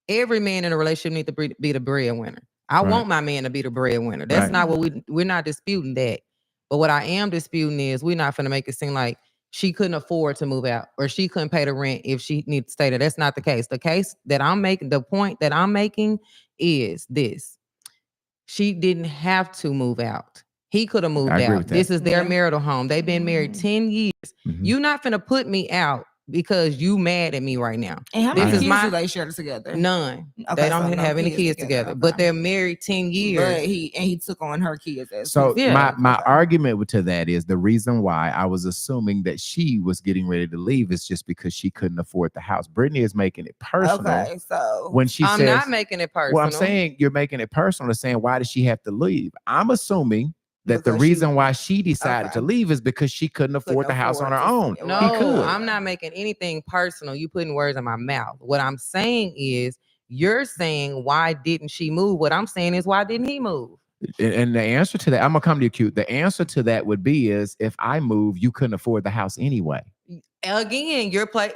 every man in a relationship needs to be the breadwinner. I Right. want my man to be the breadwinner. That's Right. not what we're not disputing that. But what I am disputing is we're not going to make it seem like she couldn't afford to move out or she couldn't pay the rent if she needed to stay there. That's not the case. The case that I'm making, the point that I'm making is this. She didn't have to move out. He could have moved I agree out. with that. This is their Yeah. marital home. They've been married 10 years. Mhm. You're not finna put me out because you mad at me right now. And how This many is kids my- do they share together? None. Okay, They don't so no have any kids together, but okay. they're married 10 years. But he took on her kids as So his- Yeah. my Okay. argument to that is the reason why I was assuming that she was getting ready to leave is just because she couldn't afford the house. Brittany is making it personal Okay, so when she I'm says, not making it personal. well, I'm saying you're making it personal, saying why did she have to leave? I'm assuming that the Because she- reason why she decided Okay. to leave is because she couldn't afford the house on her afford own. to- No, He could. I'm not making anything personal. You putting words in my mouth. What I'm saying is, you're saying why didn't she move? What I'm saying is why didn't he move? And the answer to that, I'm gonna come to you, cute. The answer to that would be is if I move, you couldn't afford the house anyway. again,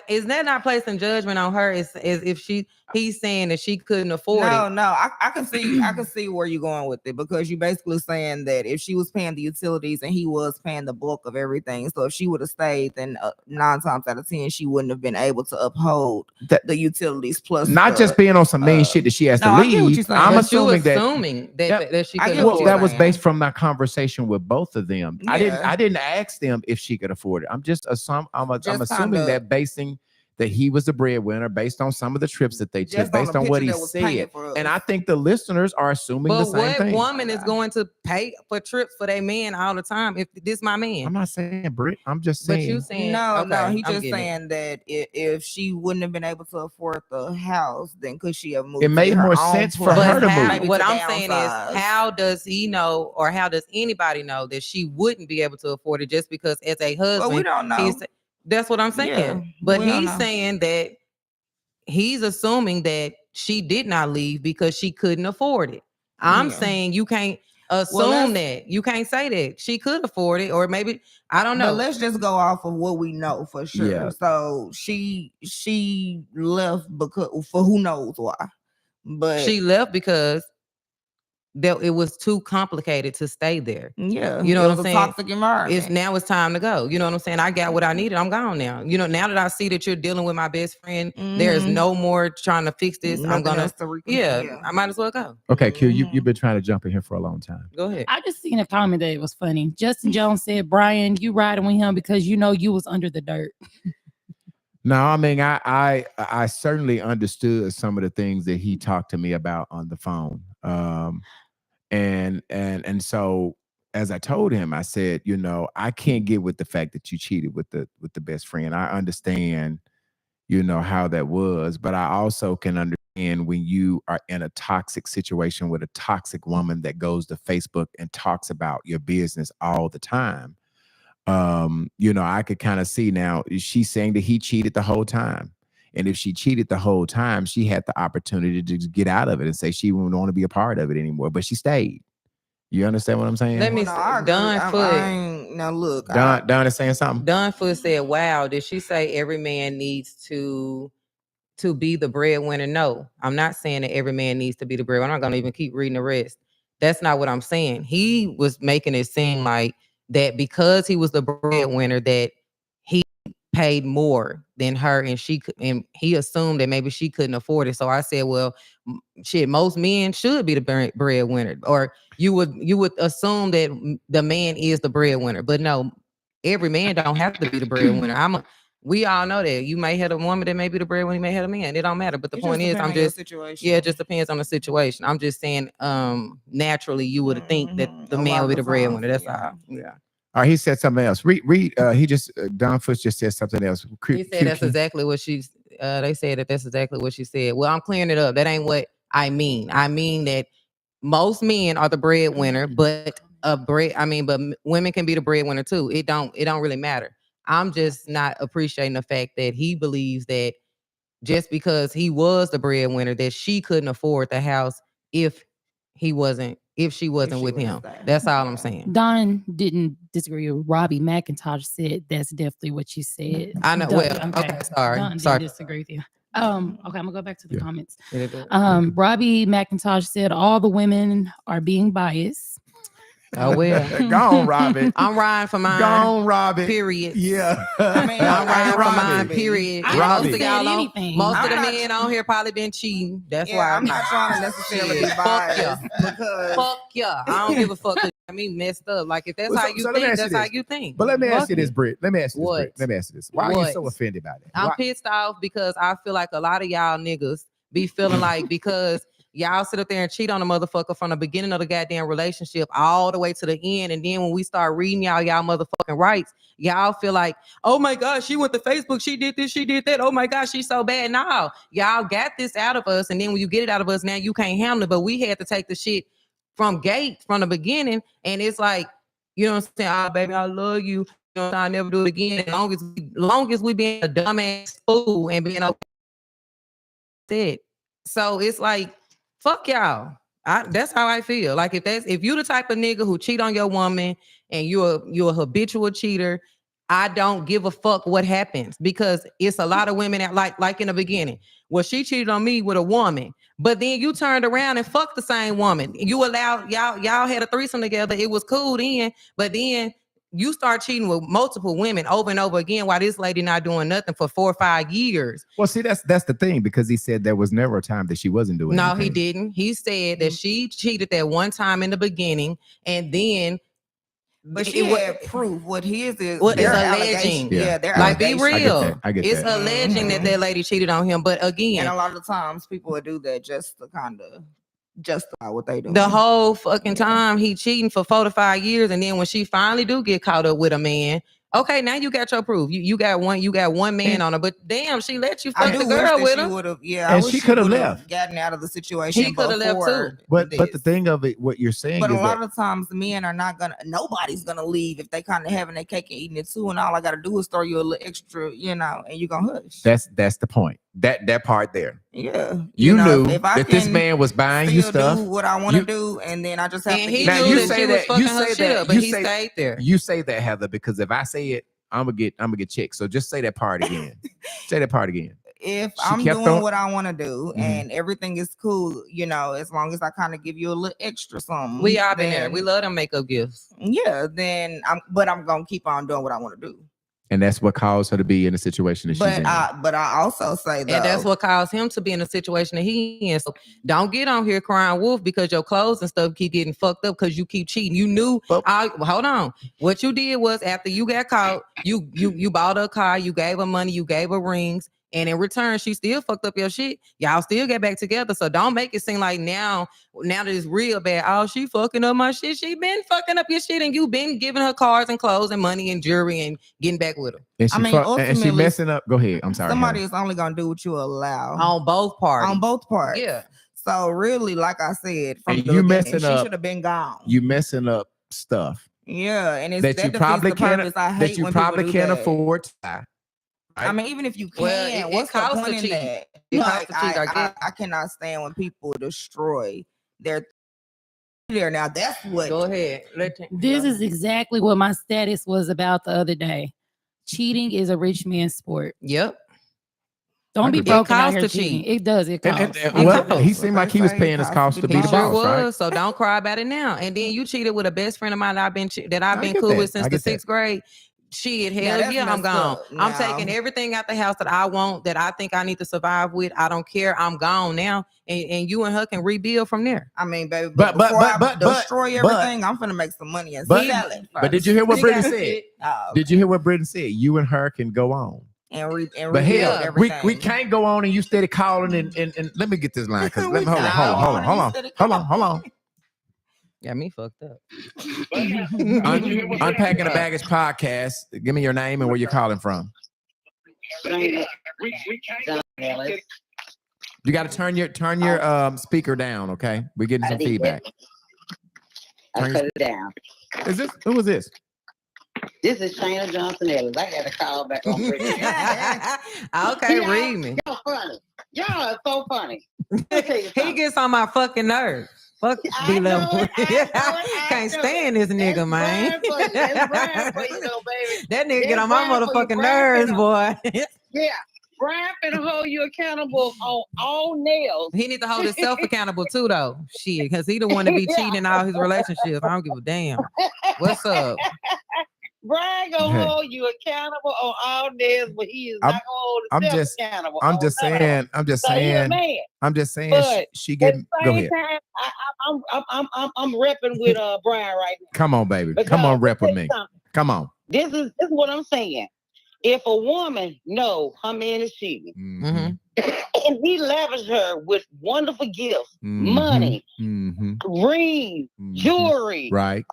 is that not placing judgment on her? Is if he's saying that she couldn't afford it? No, I can see where you're going with it, because you're basically saying that if she was paying the utilities and he was paying the bulk of everything, so if she would have stayed, then 9 times out of 10 she wouldn't have been able to uphold the utilities plus not just being on some main shit that she has to I get what leave. you're saying. I'm But assuming that she could well, afford that it. was based from my conversation with both of them. Yeah. I didn't ask them if she could afford it. I'm assuming kinda, that basing that he was the breadwinner based on some of the trips that they took, based on what he said. And I think the listeners are assuming the same thing. But what woman is going to pay for trips for their man all the time if this my man? I'm not saying Britt. I'm just saying. But you saying no, he's I'm just saying that if she wouldn't have been able to afford the house, then could she have moved? It made more sense for her to move. What I'm saying is, how does he know, or how does anybody know that she wouldn't be able to afford it just because as a husband? Well, we don't know. That's what I'm saying. Yeah, but he's saying that he's assuming that she did not leave because she couldn't afford it. I'm saying you can't assume that. You can't say that she could afford it, or maybe I don't know. But let's just go off of what we know for sure. Yeah. So she left because for who knows why. But she left because that it was too complicated to stay there. Yeah, you know what I'm saying? Toxic environment. It's time to go. You know what I'm saying? I got what I needed. I'm gone now. You know, now that I see that you're dealing with my best friend, there's no more trying to fix this. Nothing I'm gonna I might as well go. Okay, Q, you've been trying to jump in here for a long time. Go ahead. I just seen a comment that it was funny. Justin Jones said, Brian, you riding with him because you know you was under the dirt. No, I mean, I certainly understood some of the things that he talked to me about on the phone. And so as I told him, I said, you know, I can't get with the fact that you cheated with the best friend. I understand, you know, how that was, but I also can understand when you are in a toxic situation with a toxic woman that goes to Facebook and talks about your business all the time. You know, I could kind of see now, she's saying that he cheated the whole time. And if she cheated the whole time, she had the opportunity to just get out of it and say she wouldn't want to be a part of it anymore, but she stayed. You understand what I'm saying? Let me Don Foot. Now look, Don is saying something. Don Foot said, wow, did she say every man needs to be the breadwinner? No, I'm not saying that every man needs to be the breadwinner. I'm not going to even keep reading the rest. That's not what I'm saying. He was making it seem like that because he was the breadwinner that he paid more than her, and he assumed that maybe she couldn't afford it. So I said, well, shit, most men should be the breadwinner, or you would assume that the man is the breadwinner. But no, every man don't have to be the breadwinner. We all know that you may have a woman that may be the breadwinner, you may have a man. It don't matter. But the point is, it just depends on the situation. I'm just saying, naturally, you would think that the man would be the breadwinner. That's all. Yeah. All right, he said something else. Don Foots just said something else. He said that's exactly what they said that's exactly what she said. Well, I'm clearing it up. That ain't what I mean. I mean that most men are the breadwinner, but women can be the breadwinner too. It don't really matter. I'm just not appreciating the fact that he believes that just because he was the breadwinner that she couldn't afford the house if she wasn't with him. That's all I'm saying. Don didn't disagree with Robbie McIntosh said that's definitely what she said. I know. Okay, sorry. Don didn't disagree with you. Okay, I'm gonna go back to the comments. Robbie McIntosh said all the women are being biased. Oh well. Go on, Robin. I'm riding for mine. Go on, Robin. Period. Yeah. I'm riding for mine. Period. Most of the men on here probably been cheating. That's why I'm not trying to necessarily be biased. Fuck yeah. I don't give a fuck. I mean, messed up. Like if that's how you think, that's how you think. But let me ask you this, Britt. Let me ask you this. Why are you so offended by that? I'm pissed off because I feel like a lot of y'all niggas be feeling like because y'all sit up there and cheat on a motherfucker from the beginning of the goddamn relationship all the way to the end. And then when we start reading y'all motherfucking rights, y'all feel like, oh my God, she went to Facebook. She did this, she did that. Oh my God, she's so bad. No, y'all got this out of us. And then when you get it out of us, now you can't handle it. But we had to take the shit from the beginning. And it's like, you know what I'm saying? Oh, baby, I love you. You know, I'll never do it again. As long as we being a dumbass fool and being okay. So it's like, fuck y'all. That's how I feel. Like if you the type of nigga who cheat on your woman and you're a habitual cheater, I don't give a fuck what happens, because it's a lot of women that like in the beginning. Well, she cheated on me with a woman, but then you turned around and fucked the same woman. You allowed y'all had a threesome together. It was cool then, but then you start cheating with multiple women over and over again while this lady not doing nothing for 4 or 5 years. Well, see, that's the thing, because he said there was never a time that she wasn't doing No, anything. he didn't. He said that she cheated that one time in the beginning, and then But she had proof. What his is, what is their alleging. allegation. Yeah, their like be allegation. real. I get it's that. alleging that that lady cheated on him, but again, And a lot of times people would do that just to kind of justify what they do. the whole fucking time he cheating for 4 to 5 years, and then when she finally do get caught up with a man, okay, now you got your proof. You got one man on her, but damn, she let you fuck the girl with him. I And wish she could have would've left. gotten out of the situation. He could have left too. But the thing of it, what you're saying But is a lot that of times men are not gonna. Nobody's gonna leave if they kind of having their cake and eating it too. And all I gotta do is throw you a little extra, and you gonna hush. that's the point. That part there. Yeah, You know, knew if I that this can man was buying you still stuff. do what I want to do, and then I just have And to. he Now knew you that say she was that fucking you her say shit that up, but you he say stayed there. You say that, Heather, because if I say it, I'm gonna get checked. So just say that part again. Say that part again. If She I'm kept doing on- what I want to do Mhm. and everything is cool, as long as I kind of give you a little extra something. We all been there. then- We love them makeup gifts. Yeah, then I'm gonna keep on doing what I want to do. And that's what caused her to be in the situation that she's in. But I also say though, And that's what caused him to be in the situation that he in. So don't get on here crying wolf because your clothes and stuff keep getting fucked up because you keep cheating. You knew. Hold on. What you did was after you got caught, you bought her a car, you gave her money, you gave her rings, and in return, she still fucked up your shit. Y'all still get back together. So don't make it seem like now that it's real bad. Oh, she fucking up my shit. She been fucking up your shit, and you been giving her cars and clothes and money and jewelry and getting back with her. And she, and she messing up. Go ahead. I'm sorry. Somebody Heather. is only gonna do what you allow on both parties. On both parts. Yeah. So really, like I said, from And the you beginning, messing she up. should have been gone. You messing up stuff Yeah, and it's, that you defeats probably the can't. purpose. I hate That you when people probably do can't that. afford to buy. I mean, even if you can, Well, it what's the costs point to in cheat. that? It Like, costs to cheat, I guess. I cannot stand when people destroy their there. Now that's what. Go ahead. This is exactly what my status was about the other day. Cheating is a rich man's sport. Yep. Don't be It broken out costs here to cheating. cheat. It does. It costs. Well, he seemed like he was paying his cost to be He the sure boss, was. right? So don't cry about it now. And then you cheated with a best friend of mine that I've been get cool that. with since I the get that. 6th grade. Shit, Now, hell that's yeah, I'm messed gone. up. I'm Now- taking everything out the house that I want, that I think I need to survive with. I don't care. I'm gone now. And you and her can rebuild from there. I mean, baby, But- before I but- destroy everything, I'm finna make some money and But- sell it. But did you hear what first. Brittany said? Did you hear what Brittany said? You and her can go on. And But rebuild hell, we everything. can't go on and you steady calling and let me get this line because We hold on. Got me fucked up. Unpacking the Baggage podcast. Give me your name and where you're calling from. You got to turn your speaker down, okay? We're getting some feedback. I cut it down. Is this who is this? This is Shayna Johnson Ellis. I got to call back on Brittany. Okay, read me. Y'all funny. Y'all are so funny. He gets on my fucking nerves. Fuck I know D-level. it, Can't know stand this nigga, man. That's Brian for you, though, baby. That nigga get That's on my Brian for you. motherfucking Brian nerves, finna- boy. Yeah. Brian finna hold you accountable on all nails. He need to hold himself accountable too, though. Shit, because he the one to be cheating in all his relationships. I don't give a damn. What's up? Brian gonna hold you accountable on all nails, but he is not gonna hold himself accountable. I'm on just none. saying. I'm just So he a saying. man. I'm just saying. But She At getting. the Go same ahead. time, I'm repping with Brian right now. Come on, baby. Because Come on, rep with let me. tell you something. Come on. This is what I'm saying. If a woman know her man is cheating, Mhm. and he lavishes her with wonderful gifts, Mhm. money, Mhm. rings, Mhm. jewelry, Right.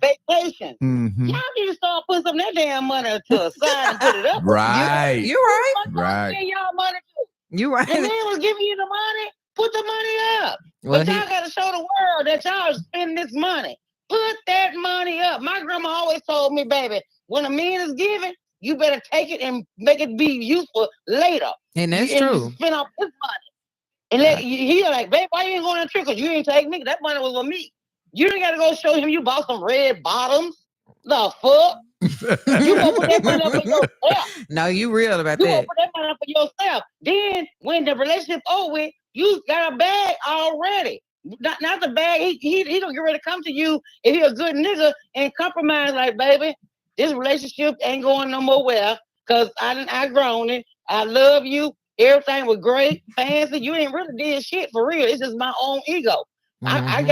vacation, Mhm. y'all need to start putting some of that damn money to the side and put it up. Right. You right. Right. Spend y'all money too. You right. The man was giving you the money. Put the money up. Well, But y'all got to show the world that y'all spending this money. Put that money up. My grandma always told me, baby, when a man is giving, you better take it and make it be useful later. And that's You true. spend off his money. And he like, babe, why you ain't going on trip? Because you ain't take me. That money was for me. You ain't got to go show him you bought some red bottoms. The fuck? You gonna put that money up for yourself. No, you real about You gonna that. put that money up for yourself. Then when the relationship over, you got a bag already. Not the bag. He don't get ready to come to you if he a good nigga and compromise like, baby, this relationship ain't going no more well because I grown it. I love you. Everything was great, fancy. You ain't really did shit for real. It's just my own ego. I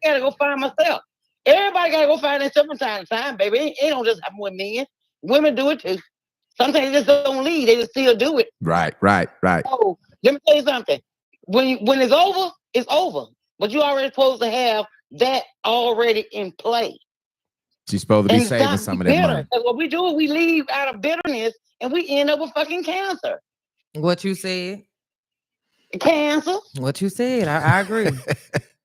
gotta go find myself. Everybody gotta go find themselves from time to time, baby. It don't just happen with men. Women do it too. Sometimes they just don't leave. They just still do it. Right. So let me tell you something. When it's over, it's over. But you already supposed to have that already in play. She's supposed to be And saving stop some of being that bitter. money. Because what we do, we leave out of bitterness and we end up with fucking cancer. What you said? Cancer. What you said? I agree.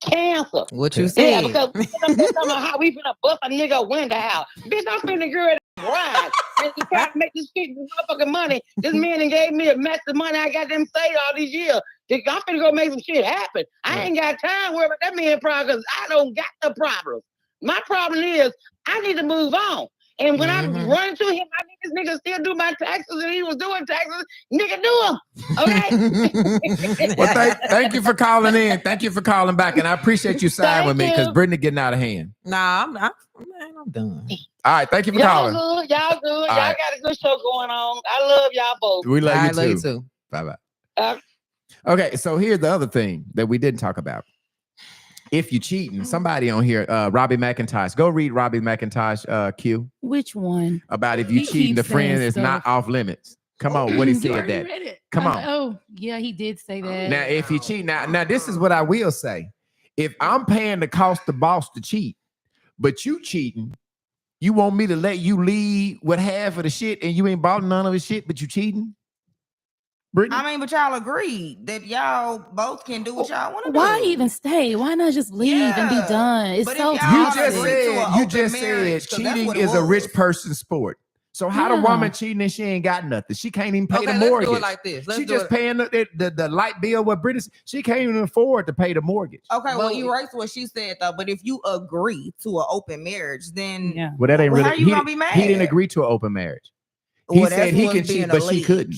Cancer. What you Yeah, said? because we talking about how we finna bust a nigga window out. Bitch, I'm finna girl that ride. And you try to make this shit motherfucking money. This man done gave me a mess of money I got them saved all these years. I'm finna go make some shit happen. I ain't got time to worry about that man problem because I don't got the problem. My problem is I need to move on. And when I run into him, I need this nigga still do my taxes and he was doing taxes. Nigga, do them. Okay? Well, thank you for calling in. Thank you for calling back. And I appreciate you siding with me because Brittany getting out of hand. Nah, I'm done. All right. Thank you for calling. Y'all good. Y'all right. got a good show going on. I love y'all both. We love I you love you too. too. Bye-bye. Okay, so here's the other thing that we didn't talk about. If you cheating, somebody on here, Robbie McIntosh, go read Robbie McIntosh, Q. Which one? About if you He cheating, the keeps friend saying is not stuff. off limits. Come on, what he You said already that. read it. Come on. Oh, yeah, he did say that. Now, if you cheat, now this is what I will say. If I'm paying the cost the boss to cheat, but you cheating, you want me to let you lead with half of the shit and you ain't bought none of the shit, but you cheating? Brittany? I mean, but y'all agreed that y'all both can do what y'all want to do. Why even stay? Why not just leave and be done? It's But so if y'all You just agree to an said open marriage, 'cause that's cheating what it is a rich was. person's sport. So how the woman cheating and she ain't got nothing? She can't even pay the Let's mortgage. do it like this. She just paying the light bill with British. She can't even afford to pay the mortgage. Okay, well, you erase what she said though. But if you agree to an open marriage, then Well, that ain't really. how you gonna be mad? He didn't agree to an open marriage. He Well, said that's he what's could cheat, being but she alleged. couldn't.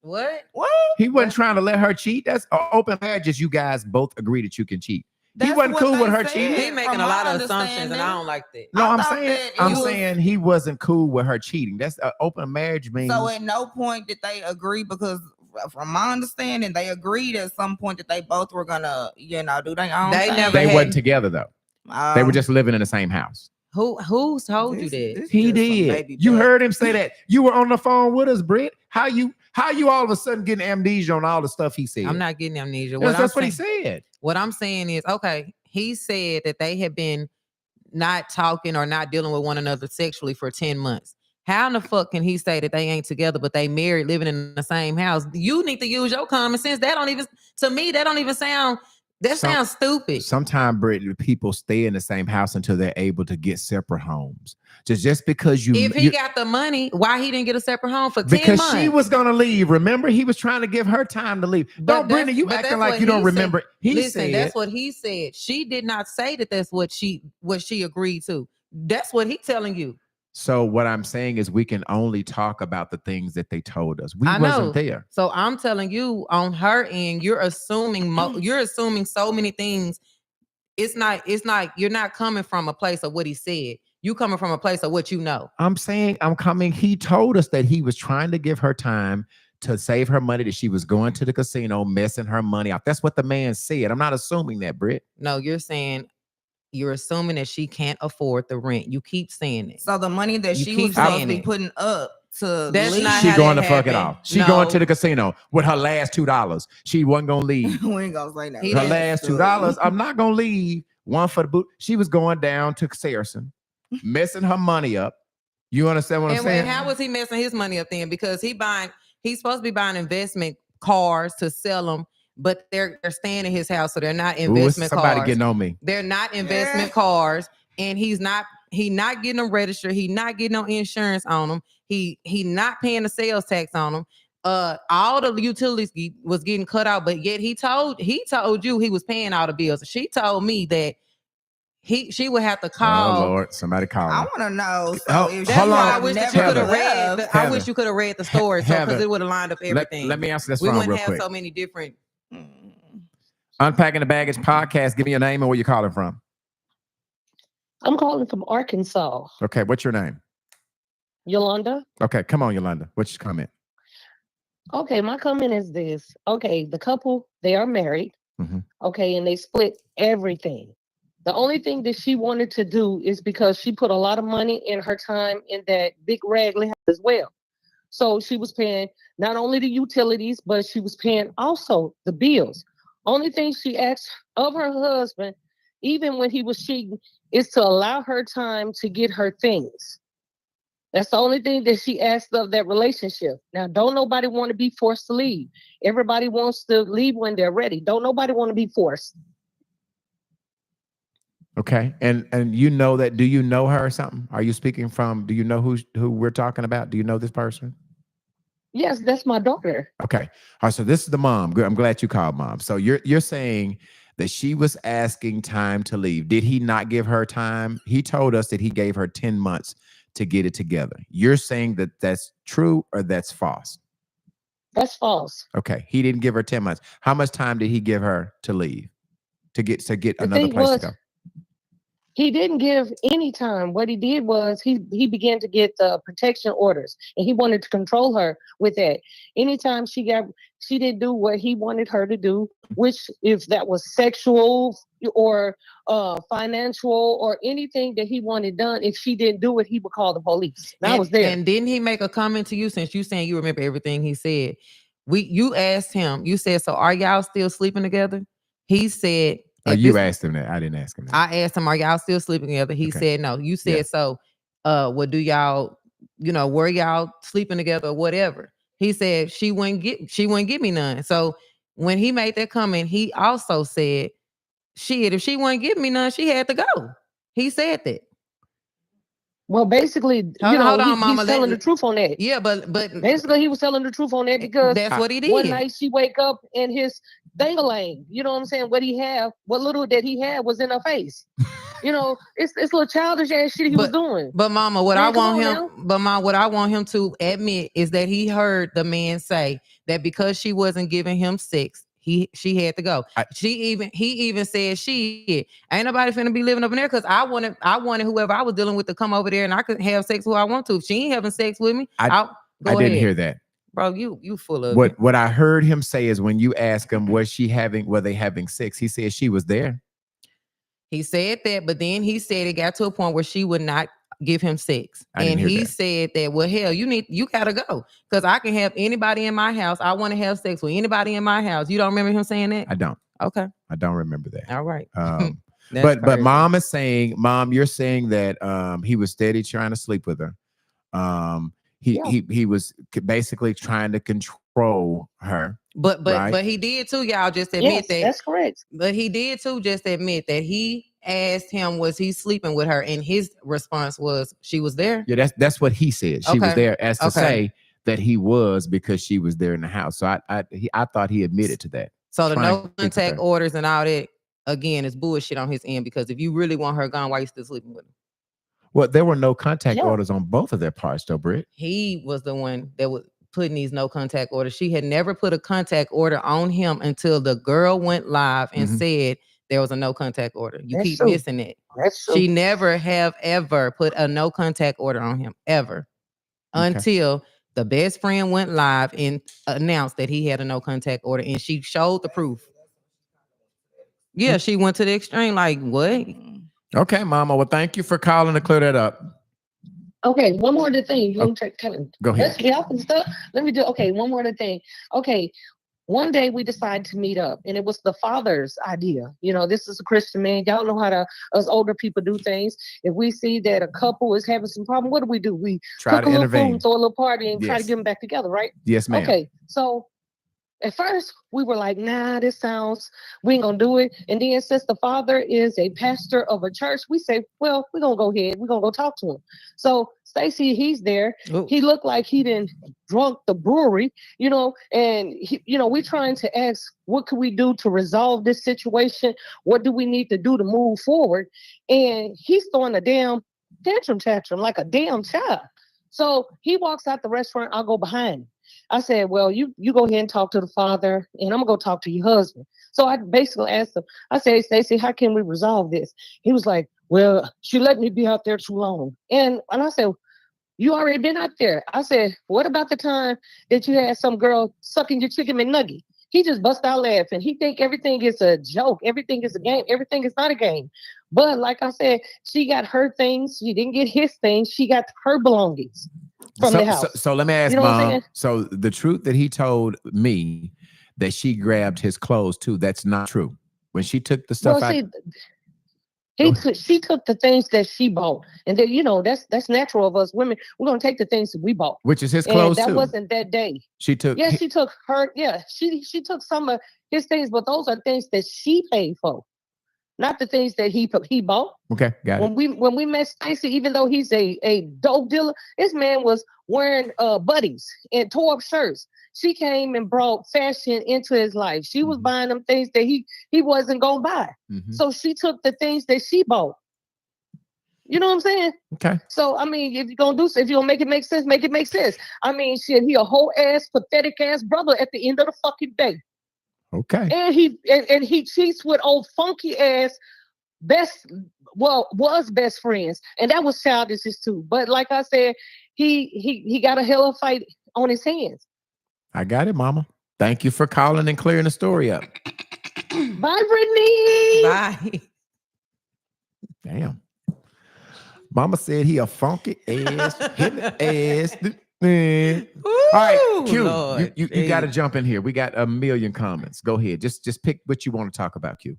What? He wasn't trying to let her cheat. That's an open marriage. Is you guys both agree that you can cheat. He That's wasn't what cool they with her said. cheating. He making From a my lot of assumptions, and I understanding. don't like that. No, I I'm thought saying that it I'm was- saying he wasn't cool with her cheating. That's an open marriage means. So at no point did they agree because from my understanding, they agreed at some point that they both were gonna, do their own They thing. never they had- wasn't together though. They were just living in the same house. Who told you that? He did. You heard him say that. You were on the phone with us, Britt. How you all of a sudden getting amnesia on all the stuff he said? I'm not getting amnesia. That's what he said. What I'm saying is, okay, he said that they had been not talking or not dealing with one another sexually for 10 months. How in the fuck can he say that they ain't together, but they married, living in the same house? You need to use your common sense. That don't even sound. That sounds stupid. Sometimes, Britt, people stay in the same house until they're able to get separate homes. Just because If he got the money, why he didn't get a separate home for 10 because months? she was gonna leave. Remember, he was trying to give her time to leave. Don't, Brittany, you acting like you don't remember. He said that's what he said. She did not say that. That's what she agreed to. That's what he's telling you. So what I'm saying is we can only talk about the things that they told us. We I know. wasn't there. So I'm telling you, on her end, you're assuming so many things. It's not you're not coming from a place of what he said. You coming from a place of what you know. I'm saying he told us that he was trying to give her time to save her money, that she was going to the casino, messing her money off. That's what the man said. I'm not assuming that, Britt. No, you're assuming that she can't afford the rent. You keep saying it. So the money that You she keep was supposed to saying be it. putting up to That's leave. not She how going to that fuck it happened. off. She No. going to the casino with her last $2. She wasn't gonna leave. we ain't gonna say that. He Her didn't- last $2. I'm not gonna leave. One for the boot. She was going down to Saracen, messing her money up. You understand what I'm saying? And how was he messing his money up then? Because he's supposed to be buying investment cars to sell them, but they're staying in his house, so they're not investment somebody cars. getting on me. They're not investment cars, and he not getting them registered. He not getting no insurance on them. He not paying the sales tax on them. All the utilities was getting cut out, but yet he told you he was paying all the bills. She told me that she would have to Oh call. Lord, somebody call I him. want to know. So Oh, if That's hold why on. I wish that never you could have left, read. I wish you could have read the story, so because Heather, it would have lined up everything. Let me answer this we phone wouldn't real have quick. so many different. Unpacking the Baggage podcast. Give me your name and where you calling from. I'm calling from Arkansas. Okay, what's your name? Yolanda. Okay, come on, Yolanda. What's your comment? Okay, my comment is this. Okay, the couple, they are married. Mhm. Okay, and they split everything. The only thing that she wanted to do is because she put a lot of money in her time in that big Ragley house as well. So she was paying not only the utilities, but she was paying also the bills. Only thing she asked of her husband, even when he was cheating, is to allow her time to get her things. That's the only thing that she asked of that relationship. Now, don't nobody want to be forced to leave. Everybody wants to leave when they're ready. Don't nobody want to be forced. Okay, and you know that? Do you know her or something? Are you speaking from? Do you know who we're talking about? Do you know this person? Yes, that's my daughter. Okay, all right. So this is the mom. Good. I'm glad you called, mom. So you're saying that she was asking time to leave. Did he not give her time? He told us that he gave her 10 months to get it together. You're saying that that's true or that's false? That's false. Okay, he didn't give her 10 months. How much time did he give her to leave to get The another thing place to was, go? he didn't give any time. What he did was he began to get the protection orders, and he wanted to control her with that. Anytime she didn't do what he wanted her to do, which if that was sexual or financial or anything that he wanted done, if she didn't do it, he would call the police. And I was there. And didn't he make a comment to you, since you saying you remember everything he said? You asked him, you said, so are y'all still sleeping together? He said, You asked him that. I didn't ask him that. I asked him, are y'all still sleeping together? He said no. You said, so what do y'all, were y'all sleeping together or whatever? He said she wouldn't give me none. So when he made that comment, he also said, shit, if she wouldn't give me none, she had to go. He said that. Well, basically, Hold on, Mama. he's telling the truth on that. Yeah, but basically he was telling the truth on that because that's what he did. One night she wake up and his dangling, you know what I'm saying? What little that he had was in her face. It's little childish ass shit he was doing. But Mama, what I want him to admit is that he heard the man say that because she wasn't giving him sex, she had to go. He even said, "She ain't nobody finna be living up in there because I wanted whoever I was dealing with to come over there and I could have sex who I want to. If she ain't having sex with me, I didn't hear that, bro. You full of it. What I heard him say is when you ask him were they having sex, he said she was there. He said that, but then he said it got to a point where she would not give him sex. And he said that, well, hell, you gotta go. Because I can have anybody in my house. I want to have sex with anybody in my house. You don't remember him saying that? I don't. Okay. I don't remember that. All right. But mom is saying, you're saying that he was steady trying to sleep with her. He was basically trying to control her. But he did too, y'all. Just admit that. That's correct. But he did too. Just admit that he asked him, was he sleeping with her? And his response was, she was there. Yeah, that's what he said. She was there, as to say that he was because she was there in the house. So I thought he admitted to that. So the no contact orders and all that again is bullshit on his end, because if you really want her gone, why you still sleeping with him? Well, there were no contact orders on both of their parts, though, Britt. He was the one that was putting these no contact orders. She had never put a contact order on him until the girl went live and said there was a no contact order. You keep missing it. That's true. She never have ever put a no contact order on him ever until the best friend went live and announced that he had a no contact order, and she showed the proof. Yeah, she went to the extreme. Like, what? Okay, Mama. Well, thank you for calling to clear that up. Okay, one more thing. Go ahead. Let's get off and stuff. Let me do. Okay, one more thing. Okay, one day we decided to meet up, and it was the father's idea. This is a Christian man. Y'all know how us older people do things. If we see that a couple is having some problem, what do? We try cook to a little intervene, food, throw a little party, and try to get them back together, right? Yes, ma'am. Okay, so at first we were like, nah, we ain't gonna do it. And then since the father is a pastor of a church, we say, well, we're gonna go ahead. We're gonna go talk to him. So Stacy, he's there. Ooh. He looked like he didn't drunk the brewery, and we're trying to ask, what can we do to resolve this situation? What do we need to do to move forward? And he's throwing a damn tantrum like a damn child. So he walks out the restaurant, I'll go behind him. I said, well, you go ahead and talk to the father, and I'm going to go talk to your husband. So I basically asked him, I said, Stacey, how can we resolve this? He was like, well, she let me be out there too long. And I said, you already been out there. I said, what about the time that you had some girl sucking your chicken McNugget? He just bust out laughing. He think everything is a joke. Everything is a game. Everything is not a game. But like I said, she got her things. She didn't get his things. She got her belongings from the house. So let me ask, Mom. So the truth that he told me that she grabbed his clothes too, that's not true. When she took the stuff out. She took the things that she bought, and then that's natural of us women. We're gonna take the things that we bought, which is his clothes and that too. wasn't that day. She took. Yeah, she took her. Yeah, she took some of his things, but those are things that she paid for, not the things that he bought. Okay, got it. When we met Stacey, even though he's a dope dealer, this man was wearing buddies and tore up shirts. She came and brought fashion into his life. She was buying them things that he wasn't gonna buy. So she took the things that she bought. You know what I'm saying? Okay. So I mean, if you're gonna make it make sense, make it make sense. I mean, shit, he a whole ass pathetic ass brother at the end of the fucking day. Okay. And he cheats with old funky ass was best friends, and that was childish too. But like I said, he got a hell of a fight on his hands. I got it, Mama. Thank you for calling and clearing the story up. Bye, Brittany. Bye. Damn. Mama said he a funky ass, ass. Man. All right, Q, you got to jump in here. We got a million comments. Go ahead. Just pick what you want to talk about, Q.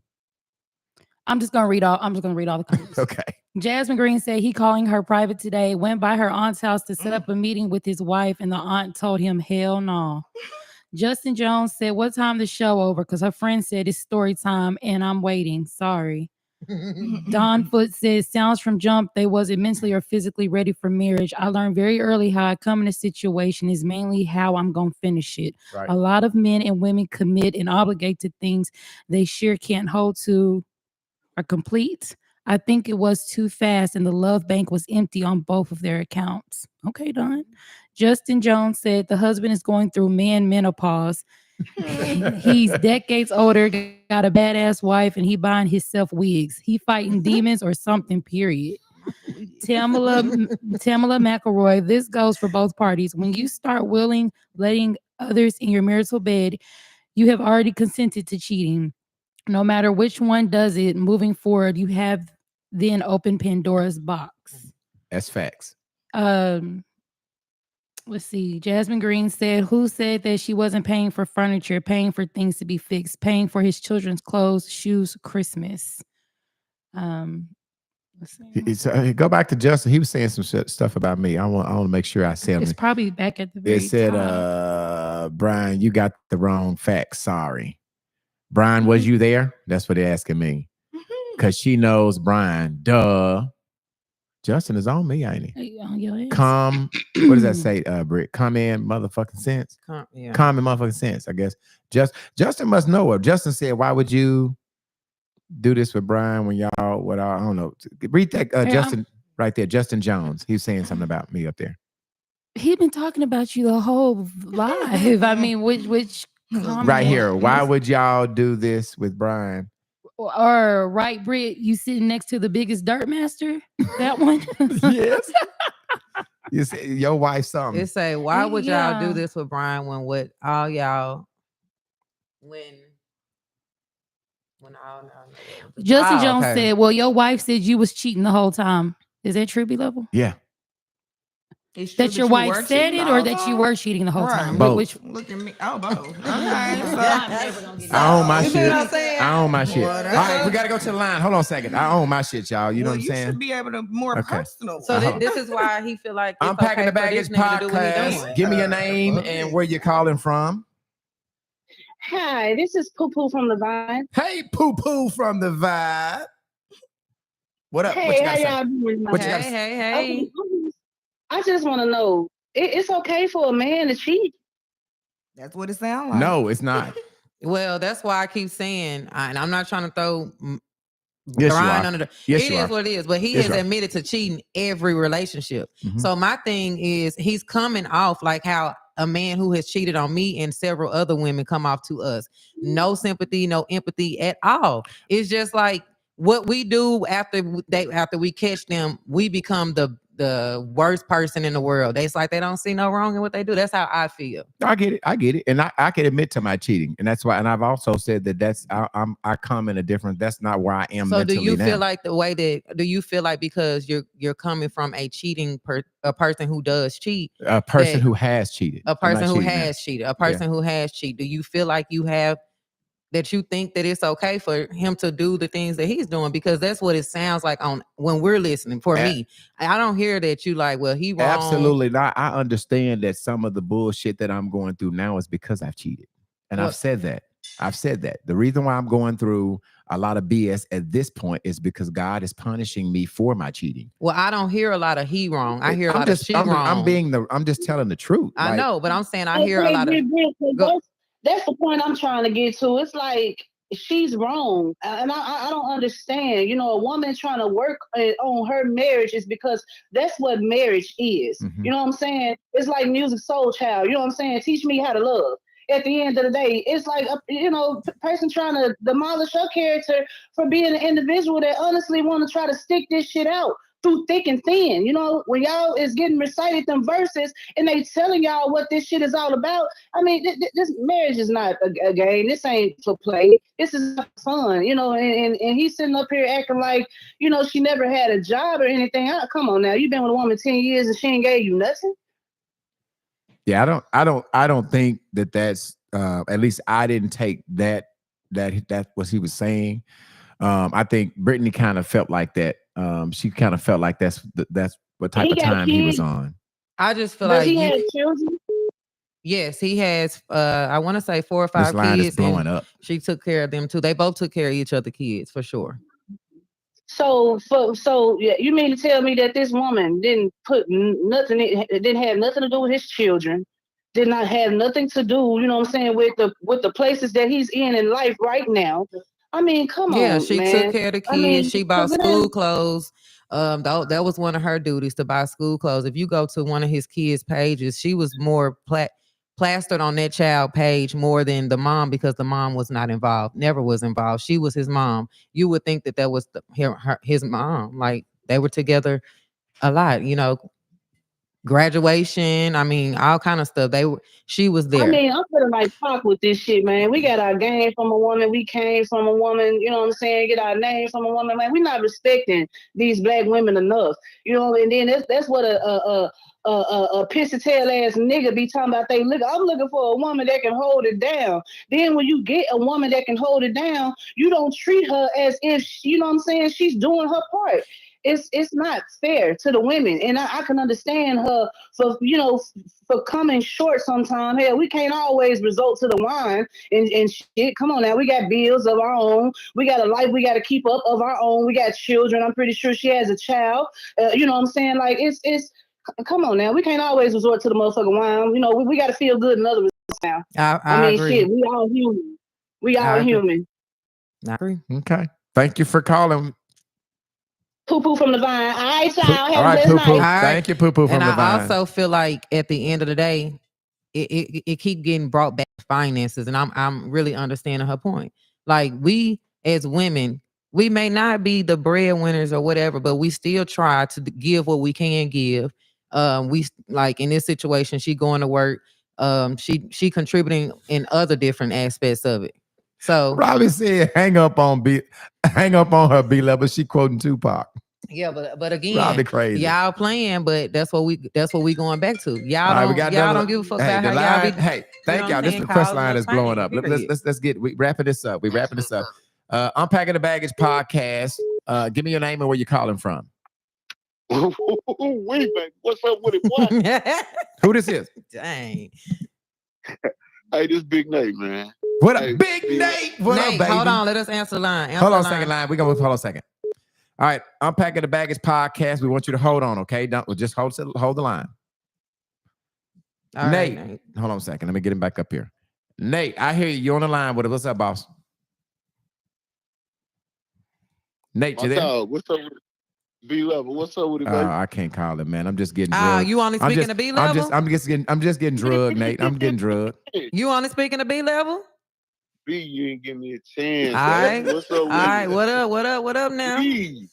I'm just gonna read all the comments. Okay. Jasmine Green said he calling her private today, went by her aunt's house to set up a meeting with his wife, and the aunt told him hell no. Justin Jones said, what time the show over? Because her friend said it's story time and I'm waiting. Sorry. Don Foot says, sounds from jump, they wasn't mentally or physically ready for marriage. I learned very early how I come in a situation is mainly how I'm going to finish it. Right. A lot of men and women commit and obligate to things they sure can't hold to or complete. I think it was too fast and the love bank was empty on both of their accounts. Okay, Don. Justin Jones said the husband is going through menopause. He's decades older, got a badass wife, and he buying himself wigs. He fighting demons or something, period. Tamala McElroy, this goes for both parties. When you start letting others in your marital bed, you have already consented to cheating. No matter which one does it, moving forward, you have then opened Pandora's box. That's facts. Let's see. Jasmine Green said, who said that she wasn't paying for furniture, paying for things to be fixed, paying for his children's clothes, shoes, Christmas? Let's see. Go back to Justin. He was saying some stuff about me. I want to make sure I said it's probably back at the very top. It said, Brian, you got the wrong facts. Sorry. Brian, was you there? That's what they're asking me. Because she knows Brian. Duh. Justin is on me, ain't he? What does that say, Britt? Common motherfucking sense. Common motherfucking sense, I guess. Justin must know her. Justin said, why would you do this with Brian when y'all, I don't know. Read that, Justin, right there. Justin Jones. He was saying something about me up there. He been talking about you the whole live. I mean, which comment? Right here. Why would y'all do this with Brian? Or right, Britt, you sitting next to the biggest dirt master? That one? Yes. You say your wife something. It say, why would y'all do this with Brian when all y'all Justin Jones said, well, your wife said you was cheating the whole time. Is that true, B-Level? Yeah. That your wife said it or that you were cheating the whole time? Both. Look at me. Oh, both. Okay. I own my shit. I own my shit. All right, we got to go to the line. Hold on a second. I own my shit, y'all. You know what I'm saying? You should be able to more personal. So this is why he feel like I'm packing the baggage podcast. Give me your name and where you're calling from. Hi, this is Poo Poo from the Vine. Hey, Poo Poo from the Vibe. What up? What Hey, you how gotta say? y'all doing? What you Hey, gotta say? hey. I just want to know, it's okay for a man to cheat? That's what it sounds like. No, it's not. Well, that's why I keep saying, and I'm not trying to throw Yes, you Brian are. under the. Yes, It you is are. what it is, but he Yes, has you are. admitted to cheating every relationship. Mhm. So my thing is, he's coming off like how a man who has cheated on me and several other women come off to us. No sympathy, no empathy at all. It's just like what we do after we catch them, we become the worst person in the world. It's like they don't see no wrong in what they do. That's how I feel. I get it, and I can admit to my cheating, and that's why. And I've also said that I come in a different. That's not where I am. So do you now. feel like do you feel like because you're coming from a a person who does cheat, a person that- who has cheated, a person who has cheated, do you feel like you think that it's okay for him to do the things that he's doing? Because that's what it sounds like on when we're listening. For me, I don't hear that you like, well, he wrong. Absolutely not. I understand that some of the bullshit that I'm going through now is because I've cheated, and I've said that. The reason why I'm going through a lot of BS at this point is because God is punishing me for my cheating. Well, I don't hear a lot of he wrong. I hear a lot of she wrong. I'm just telling the truth. I know, but I'm saying I hear a lot of. That's the point I'm trying to get to. It's like she's wrong, and I don't understand. You know, a woman trying to work on her marriage is because that's what marriage is. Mhm. You know what I'm saying? It's like Music Soul Child. You know what I'm saying? Teach me how to love. At the end of the day, it's like a person trying to demolish her character for being an individual that honestly want to try to stick this shit out through thick and thin. You know, when y'all is getting recited them verses and they telling y'all what this shit is all about. I mean, this marriage is not a game. This ain't for play. This is fun, you know. And he's sitting up here acting like, she never had a job or anything. Come on now, you've been with a woman 10 years and she ain't gave you nothing. Yeah, I don't think that's at least I didn't take that what he was saying. I think Brittany kind of felt like that. She kind of felt like that's what type of time he was on. I just feel Does like he have children? Yes, he has. I want to say 4 or 5 This line kids. is blowing up. She took care of them too. They both took care of each other kids for sure. So yeah, you mean to tell me that this woman didn't put nothing, it didn't have nothing to do with his children, did not have nothing to do, you know what I'm saying, with the places that he's in life right now? I mean, come on, Yeah, she man. took care of the kids. She bought school clothes. That was one of her duties, to buy school clothes. If you go to one of his kids' pages, she was more plastered on that child page more than the mom, because the mom was not involved, never was involved. She was his mom. You would think that was his mom. Like they were together a lot, graduation. I mean, all kind of stuff. She was there. I mean, I'm feeling like Pac with this shit, man. We got our game from a woman. We came from a woman. You know what I'm saying? Get our name from a woman. Man, we're not respecting these black women enough. You know, and then that's what a pissy tail ass nigga be talking about. I'm looking for a woman that can hold it down. Then when you get a woman that can hold it down, you don't treat her as if you know what I'm saying, she's doing her part. It's not fair to the women, and I can understand her for coming short sometimes. Hell, we can't always resort to the wine and shit. Come on now, we got bills of our own. We got a life we got to keep up of our own. We got children. I'm pretty sure she has a child. You know what I'm saying? Like it's. Come on now, we can't always resort to the motherfucking wine. You know, we got to feel good in other results now. I mean, agree. shit, we all human. We all human. I agree. Okay. Thank you for calling. Poo Poo from the Vine. All right, y'all. Have All right, a Poo blessed Poo. night. Thank you, Poo Poo from and the Vine. I also feel like at the end of the day, it keep getting brought back to finances, and I'm really understanding her point. Like, we as women, we may not be the breadwinners or whatever, but we still try to give what we can give. We like in this situation, she going to work. She contributing in other different aspects of it. So Robbie said, "Hang up on her B level." She quoting Tupac. Yeah, but again, Robbie crazy. Y'all playing, but that's what we going back to. Y'all Right, don't give a fuck about how y'all be. Hey, thank y'all. This request line is blowing up. Let's get wrapping this up. Unpacking the Baggage podcast. Give me your name and where you're calling from. What's up with it, boy? Who this is? Dang. Hey, this Big Nate, man. What up, Big Nate? What Nate, up, baby? hold on. Let us answer the line. Hold on a second, line. We're going to hold on a second. All right. Unpacking the Baggage podcast. We want you to hold on, okay? Just hold the line. All Nate, right, Nate. hold on a second. Let me get him back up here. Nate, I hear you. You're on the line with us. What's up, boss? Nate, you there? What's up with B-Level? What's up with it, baby? I can't call it, man. I'm just getting drugged. You only speaking to B-Level? I'm just getting drugged, Nate. I'm getting drugged. You only speaking to B-Level? B, you ain't give me a chance. All right. What's up with All right. it? What up now? B.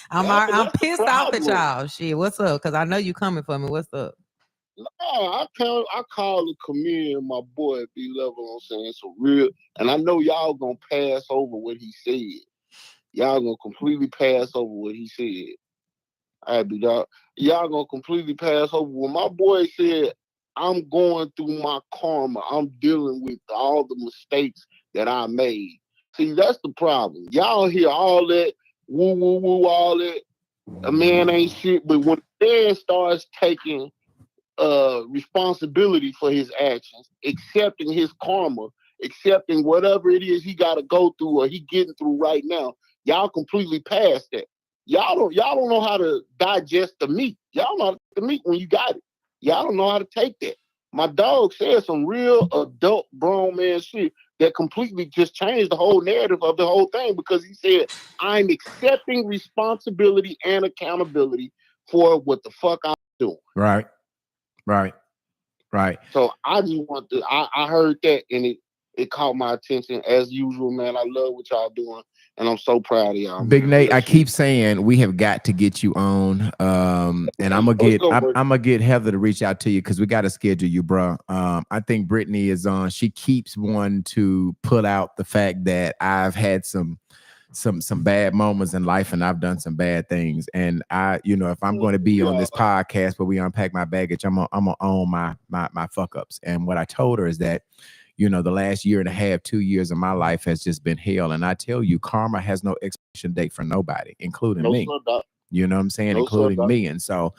I'm pissed off at y'all. Shit, what's up? Because I know you coming for me. What's up? I call the comedian my boy B-Level, I'm saying, so real. And I know y'all gonna pass over what he said. Y'all gonna completely pass over what he said. Y'all gonna completely pass over when my boy said, I'm going through my karma. I'm dealing with all the mistakes that I made. See, that's the problem. Y'all hear all that woo, woo, woo, all that. A man ain't shit. But when a man starts taking responsibility for his actions, accepting his karma, accepting whatever it is he got to go through or he getting through right now, y'all completely past that. Y'all don't know how to digest the meat. Y'all know how to take the meat when you got it. Y'all don't know how to take that. My dog said some real adult grown man shit that completely just changed the whole narrative of the whole thing, because he said, I'm accepting responsibility and accountability for what the fuck I'm doing. Right. So I just want to, I heard that and it caught my attention as usual, man. I love what y'all doing. And I'm so proud of y'all. Big man. Nate, I keep saying we have got to get you on. And I'm gonna get Heather to reach out to you because we got to schedule you, bro. I think Brittany is on. She keeps wanting to put out the fact that I've had some bad moments in life and I've done some bad things. And if I'm going to be on this podcast where we unpack my baggage, I'm gonna own my fuck ups. And what I told her is that, the last year and a half, 2 years of my life has just been hell. And I tell you, karma has no expiration date for nobody, including me. You know what I'm saying? Including me. And so,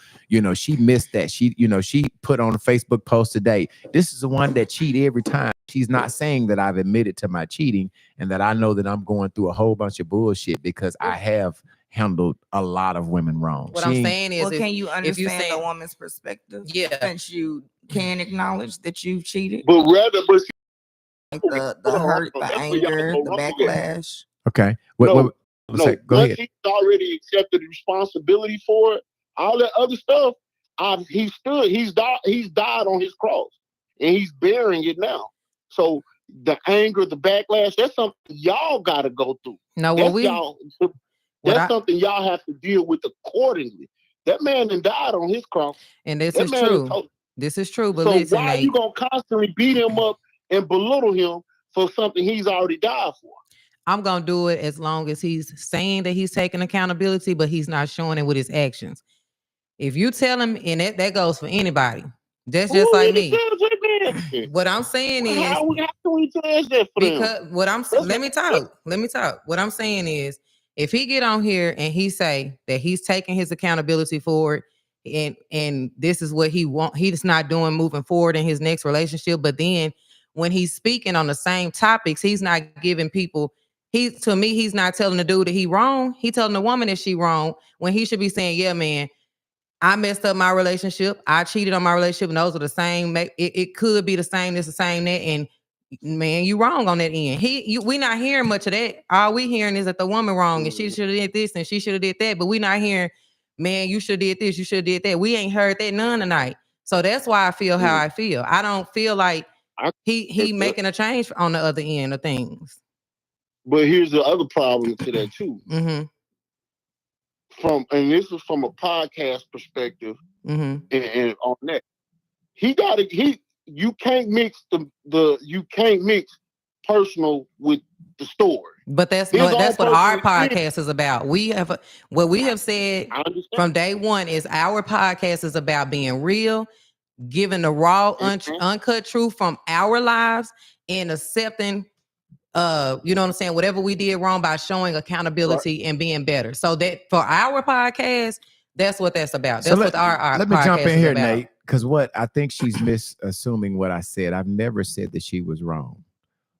she missed that. She put on a Facebook post today. This is the one that cheat every time. She's not saying that I've admitted to my cheating and that I know that I'm going through a whole bunch of bullshit because I have handled a lot of women wrong. What I'm saying is, can you understand the woman's perspective? Yeah. Since you can acknowledge that you've cheated. But the hurt, the anger, the backlash. Okay. Go ahead. Once he's already accepted responsibility for it, all that other stuff, he's died on his cross and he's bearing it now. So the anger, the backlash, that's something y'all gotta go through. That's something y'all have to deal with accordingly. That man done died on his cross. And this is true. This is true. But so listen, why are you gonna constantly beat him up and belittle him for something he's already died for? I'm going to do it as long as he's saying that he's taking accountability, but he's not showing it with his actions. If you tell him, and that goes for anybody, that's just like me. What I'm saying is, how can we judge that for because them? What I'm saying, let me talk. What I'm saying is, if he get on here and he say that he's taking his accountability for it, and this is what he want, he's not doing moving forward in his next relationship, but then when he's speaking on the same topics, he's not giving people. To me, he's not telling the dude that he wrong. He telling the woman that she wrong when he should be saying, yeah, man, I messed up my relationship. I cheated on my relationship, and those are the same. It could be the same, this, the same, that, and man, you wrong on that end. We not hearing much of that. All we hearing is that the woman wrong, and she should have did this, and she should have did that, but we not hearing, man, you should have did this, you should have did that. We ain't heard that none tonight. So that's why I feel how I feel. I don't feel like he making a change on the other end of things. But here's the other problem to that too. Mm-hmm. And this is from a podcast perspective, mm-hmm. and on that, you can't mix you can't mix personal with the story. But that's what our podcast is about. We have said from day one is our podcast is about being real, giving the raw, uncut truth from our lives, and accepting. You know what I'm saying? Whatever we did wrong by showing accountability and being better. So that for our podcast, that's what that's about. That's what our let me jump in here, Nate, because what I think she's misassuming what I said. I've never said that she was wrong.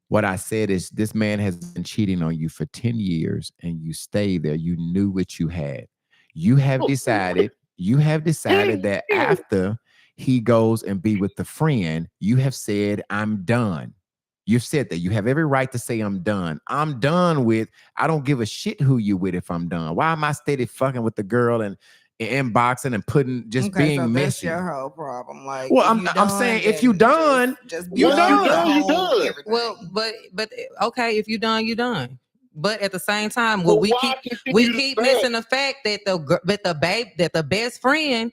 What I said is this man has been cheating on you for 10 years and you stayed there. You knew what you had. You have decided that after he goes and be with the friend, you have said, I'm done. You've said that. You have every right to say, I'm done. I'm done with, I don't give a shit who you with if I'm done. Why am I steady fucking with the girl and inboxing and putting, just being so messy? That's your whole problem. Like, Well, if I'm saying if you done, just you done. You done. Well, but okay, if you done, you done. But at the same time, But we why keep continue to say missing it? the fact that the best friend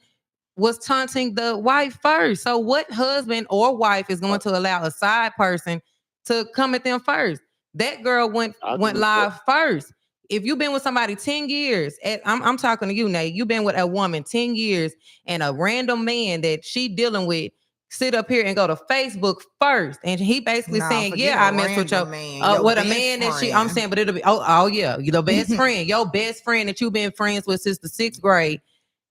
was taunting the wife first. So what husband or wife is going to allow a side person to come at them first? That girl went live first. If you've been with somebody 10 years, I'm talking to you, Nate. You've been with a woman 10 years and a random man that she dealing with sit up here and go to Facebook first. And he basically saying, yeah, I mess with your with a man that I'm saying, but it'll be, oh yeah, the best friend, your best friend that you've been friends with since the 6th grade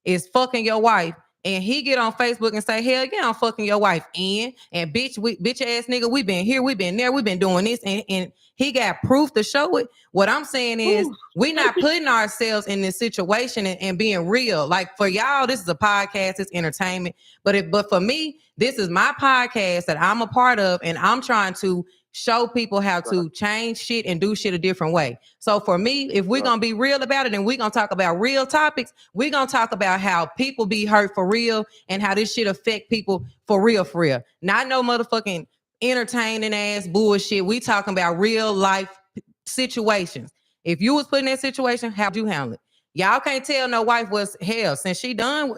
is fucking your wife. And he get on Facebook and say, hell yeah, I'm fucking your wife. And bitch ass nigga, we been here, we been there, we been doing this. And he got proof to show it. What I'm saying is we not putting ourselves in this situation and being real. Like for y'all, this is a podcast, it's entertainment. But for me, this is my podcast that I'm a part of, and I'm trying to show people how to change shit and do shit a different way. So for me, if we're going to be real about it and we're going to talk about real topics, we're going to talk about how people be hurt for real and how this shit affect people for real. Not no motherfucking entertaining ass bullshit. We talking about real life situations. If you was put in that situation, how'd you handle it? Y'all can't tell no wife was hell. Since she done,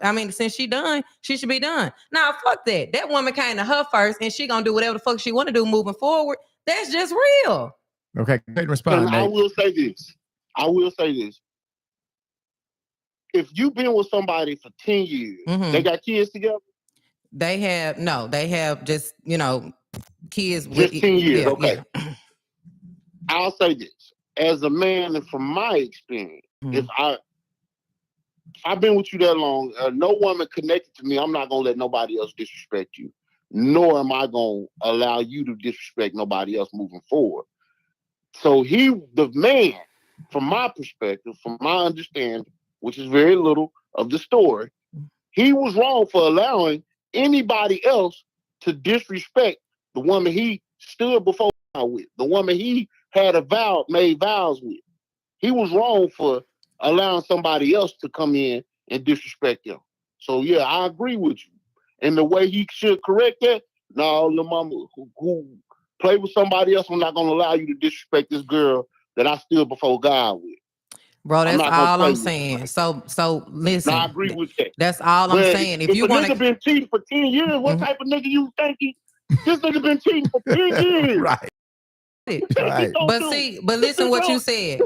she should be done. Nah, fuck that. That woman came to her first and she gonna do whatever the fuck she want to do moving forward. That's just real. Okay, great response. And I will say this. If you've been with somebody for 10 years, they got kids together? They have just, kids with 10 years. Yeah, okay. Yeah. I'll say this. As a man, and from my experience, if I've been with you that long, no woman connected to me, I'm not going to let nobody else disrespect you. Nor am I going to allow you to disrespect nobody else moving forward. So the man, from my perspective, from my understanding, which is very little of the story, he was wrong for allowing anybody else to disrespect the woman he stood before with, the woman he had made vows with. He was wrong for allowing somebody else to come in and disrespect him. So yeah, I agree with you. And the way he should correct that, no, the mama who play with somebody else, I'm not gonna allow you to disrespect this girl that I stood before God with. Bro, that's all I'm saying. So listen. No, I agree with that. That's all I'm saying. If you want nigga been cheating for 10 years, what type of nigga you think this nigga been cheating for 10 years? Right. Right. But listen what you said.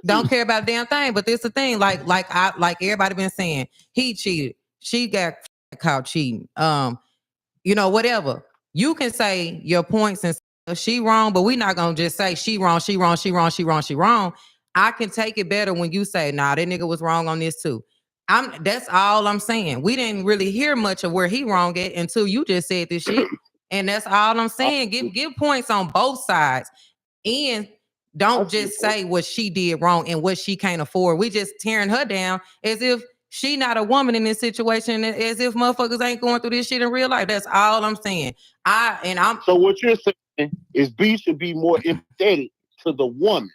Don't care about a damn thing. But this the thing, like everybody been saying, he cheated. She got caught cheating. Whatever. You can say your points and she wrong, but we not gonna just say she wrong. I can take it better when you say, nah, that nigga was wrong on this too. That's all I'm saying. We didn't really hear much of where he wrong at until you just said this shit. And that's all I'm saying. Give points on both sides. And don't just say what she did wrong and what she can't afford. We just tearing her down as if she not a woman in this situation, as if motherfuckers ain't going through this shit in real life. That's all I'm saying. So what you're saying is B should be more empathetic to the woman.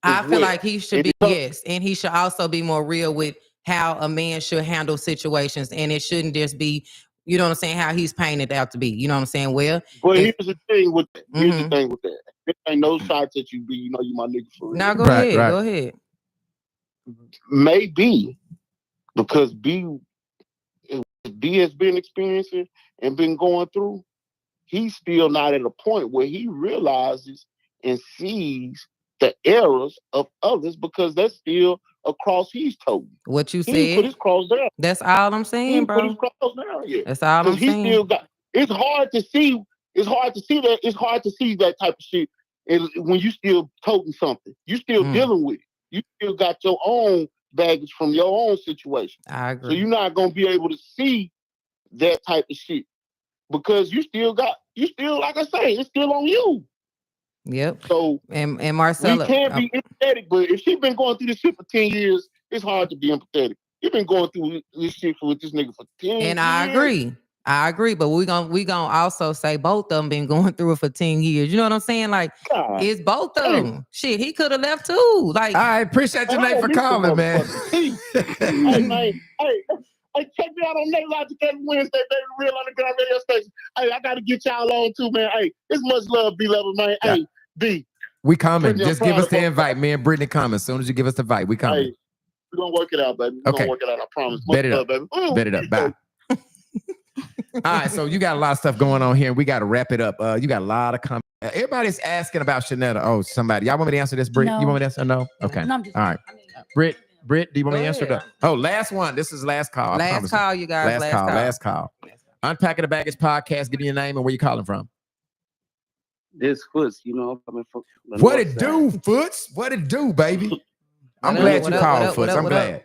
I feel like he should be, yes. And he should also be more real with how a man should handle situations. And it shouldn't just be, you know what I'm saying, how he's painted out to be. You know what I'm saying? Well, but here's the thing with that. There ain't no shots at you, B. You know you my nigga for real. Now go ahead. Maybe because B has been experiencing and been going through, he's still not at a point where he realizes and sees the errors of others because that's still a cross he's toting. What you said. He put his cross down. That's all I'm saying, bro. Put his cross down yet. That's all I'm saying. He still got. It's hard to see. It's hard to see that. It's hard to see that type of shit. And when you still toting something, you still dealing with it. You still got your own baggage from your own situation. I agree. So you're not gonna be able to see that type of shit because you still, like I say, it's still on you. Yep. So and we Marcella, can't be empathetic, but if she's been going through this shit for 10 years, it's hard to be empathetic. You've been going through this shit with this nigga for 10 years. and I agree, but we gonna also say both of them been going through it for 10 years. You know what I'm saying? Like, God. it's both of them. Shit, he could have left too. Like, I appreciate you, Nate, for calling, man. Hey, man. Hey, check me out on Nate Logic every Wednesday, baby. Real Underground Radio Station. Hey, I gotta get y'all on too, man. Hey, it's much love, B-Level, man. Yeah. Hey, B. We coming. Brittany, Just give us the invite. Me and Brittany coming. As soon as you give us the invite, we coming. Hey, we're gonna work it out, baby. We're gonna work it out, I promise. Bet it Much up. love, baby. Bet it up. Bye. All right, so you got a lot of stuff going on here, and we got to wrap it up. You got a lot of comments. Everybody's asking about Shanetta. Oh, somebody. Y'all want me to answer this, Britt? No. You want me to answer? No? Okay. No, All right. Britt, do you want me to answer that? Oh, last one. This is last call. last call, you guys. Last call. Unpacking the Baggage Podcast. Give me your name and where you calling from. This Foots, you know, I'm coming from. What it do, Foots? What it do, baby? I'm glad you called, Foots. I'm glad.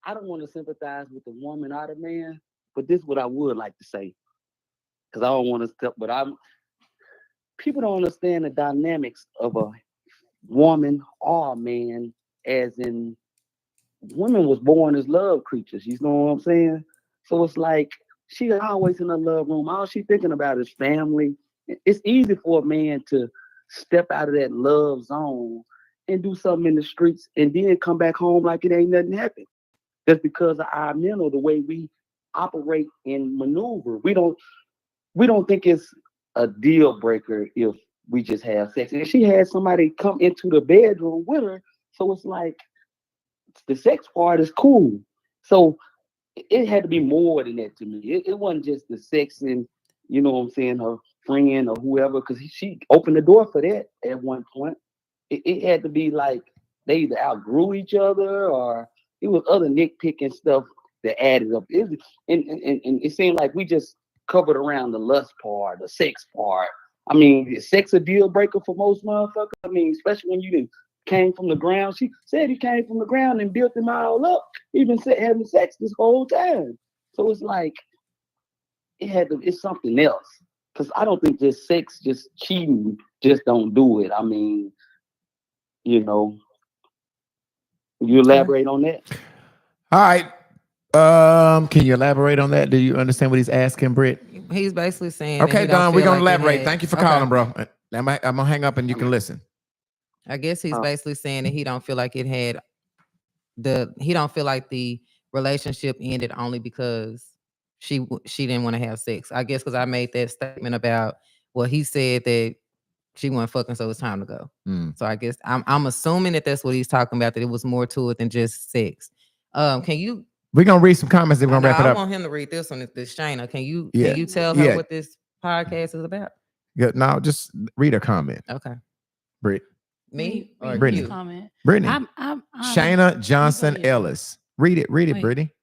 I don't want to sympathize with the woman or the man, but this is what I would like to say, because I don't want to step. But people don't understand the dynamics of a woman or a man, as in women was born as love creatures. You know what I'm saying? So it's like she's always in a love room. All she thinking about is family. It's easy for a man to step out of that love zone and do something in the streets and then come back home like it ain't nothing happened. That's because of our mental, the way we operate and maneuver. We don't think it's a deal breaker if we just have sex. And she had somebody come into the bedroom with her, so it's like the sex part is cool. So it had to be more than that to me. It wasn't just the sex and, you know what I'm saying, her friend or whoever, because she opened the door for that at one point. It had to be like they either outgrew each other or it was other nitpicking stuff that added up. And it seemed like we just covered around the lust part, the sex part. I mean, is sex a deal breaker for most motherfuckers? I mean, especially when you came from the ground. She said he came from the ground and built them all up. He been having sex this whole time. So it's like it's something else. Because I don't think just sex, just cheating, just don't do it. I mean, you know. You elaborate on that? All right. Can you elaborate on that? Do you understand what he's asking, Britt? He's basically saying. Okay, Don, we're gonna elaborate. Thank you for calling, bro. I'm gonna hang up and you can listen. I guess he's basically saying that he don't feel like he don't feel like the relationship ended only because she didn't want to have sex. I guess because I made that statement about he said that she wasn't fucking, so it's time to go. So I guess I'm assuming that that's what he's talking about, that it was more to it than just sex. Can you? We're gonna read some comments. Then we're gonna wrap it up. I want him to read this one. This Shayna. Can you tell her what this podcast is about? Yeah, no, just read a comment. Okay. Britt. Me or Brittany? you? Comment. Brittany. Shayna Johnson Ellis. Read it, Brittany.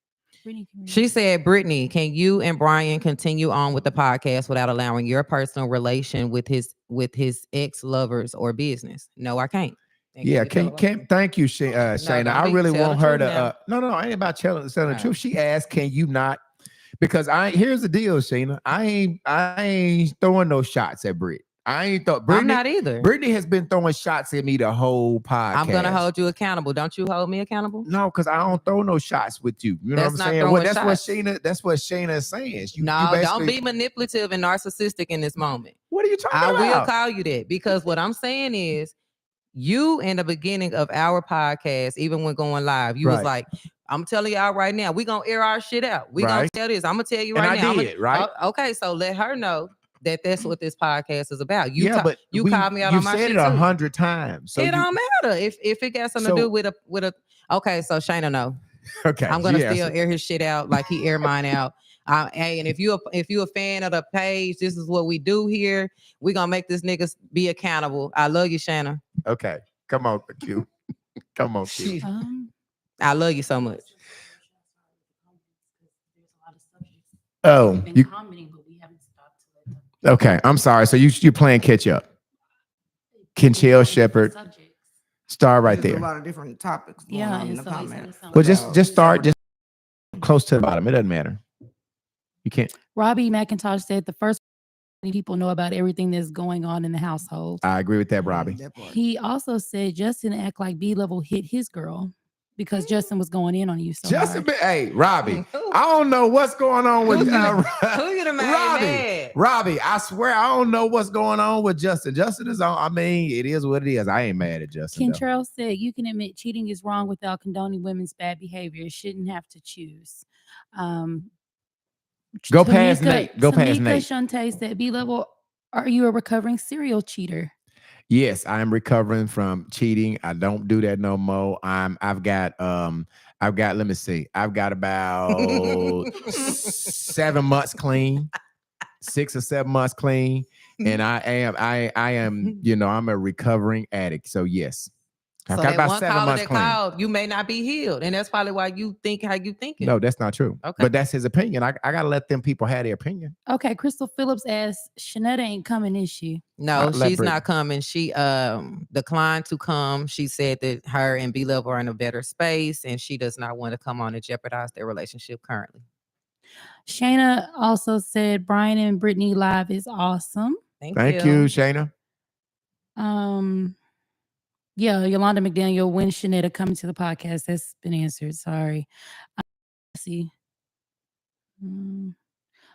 She said, Brittany, can you and Brian continue on with the podcast without allowing your personal relation with his ex-lovers or business? No, I can't. Yeah, can't thank you, Shayna. I really want her to no, I ain't about telling the truth. She asked, can you not? Because here's the deal, Shayna. I ain't throwing no shots at Britt. I'm not either. Brittany has been throwing shots at me the whole podcast. I'm gonna hold you accountable. Don't you hold me accountable? No, because I don't throw no shots with you. You know what I'm saying? Well, that's what Shayna is saying. Don't be manipulative and narcissistic in this moment. What are you talking about? I will call you that, because what I'm saying is, you in the beginning of our podcast, even when going live, you was like, I'm telling y'all right now, we gonna air our shit out. We gonna tell this. I'm gonna tell you right now. I did, right? Okay, so let her know that's what this podcast is about. But you called me out on my shit. You said it 100 times. So it don't matter if it got something to do with a. Okay, so Shayna, no. Okay, I'm gonna still air his shit out like he air mine out. Hey, and if you a fan of the page, this is what we do here. We gonna make this nigga be accountable. I love you, Shanna. Okay, come on, Q. Come on, Q. I love you so much. Oh, you. Okay, I'm sorry. So you're playing catch up. Kinchell Shepherd, star right there. There's a lot of different topics going on in the comments. Well, just start just close to the bottom. It doesn't matter. You can't. Robbie McIntosh said the first people know about everything that's going on in the household. I agree with that, Robbie. That part. He also said Justin act like B-Level hit his girl because Justin was going in on you so Justin, hard. hey, Robbie, I don't know what's going on with Who you done made mad? Robbie, I swear I don't know what's going on with Justin. Justin is on. I mean, it is what it is. I ain't mad at Justin. Kentrell said you can admit cheating is wrong without condoning women's bad behavior. Shouldn't have to choose. Go past Nate. Go past Tamika Nate. Shante said, B-Level, are you a recovering serial cheater? Yes, I am recovering from cheating. I don't do that no more. I've got let me see. I've got about 7 months clean, 6 or 7 months clean. And I am, I'm a recovering addict. So yes. I've So got that about one 7 caller months that clean. called, you may not be healed. And that's probably why you think how you think it. No, that's not true. Okay. But that's his opinion. I gotta let them people have their opinion. Okay, Crystal Phillips asked, Shanetta ain't coming, is she? No, Let she's Brittany. not coming. She declined to come. She said that her and B-Level are in a better space and she does not want to come on and jeopardize their relationship currently. Shayna also said Brian and Brittany live is awesome. Thank you, Shayna. Yeah, Yolanda McDaniel, when Shanetta coming to the podcast? That's been answered. Sorry. Let's see.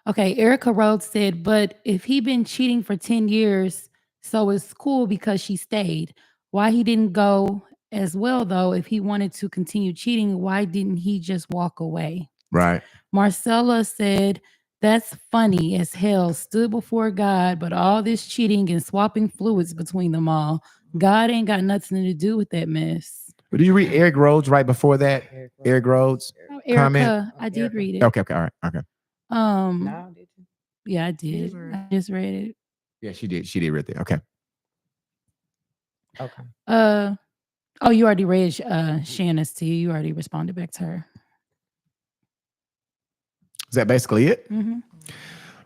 Okay, Erica Rhodes said, but if he been cheating for 10 years, so it's cool because she stayed. Why he didn't go as well, though? If he wanted to continue cheating, why didn't he just walk away? Right. Marcella said, that's funny as hell. Stood before God, but all this cheating and swapping fluids between them all. God ain't got nothing to do with that mess. But did you read Eric Rhodes right before that? Eric Rhodes. Oh, Erica, comment? I did read it. Okay. All right. Okay. No, did you? Yeah, I did. I just read it. Yeah, she did. She did right there. Okay. Okay. Oh, you already read Shanna's to you. You already responded back to her. Is that basically it? Mm-hmm.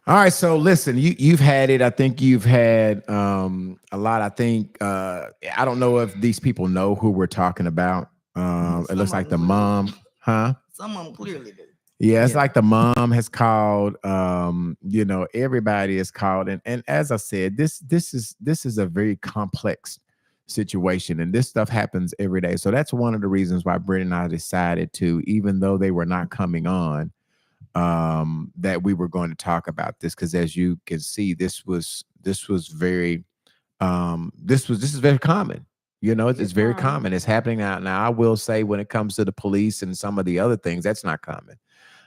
All right. So listen, you've had it. I think you've had a lot. I think I don't know if these people know who we're talking about. It looks like the mom, huh? Some of them clearly do. Yeah, it's like the mom has called. Everybody is called, and as I said, this is a very complex situation, and this stuff happens every day. So that's one of the reasons why Britt and I decided to, even though they were not coming on, that we were going to talk about this, because as you can see, this is very this is very common. It's very common. It's happening out now. I will say, when it comes to the police and some of the other things, that's not common.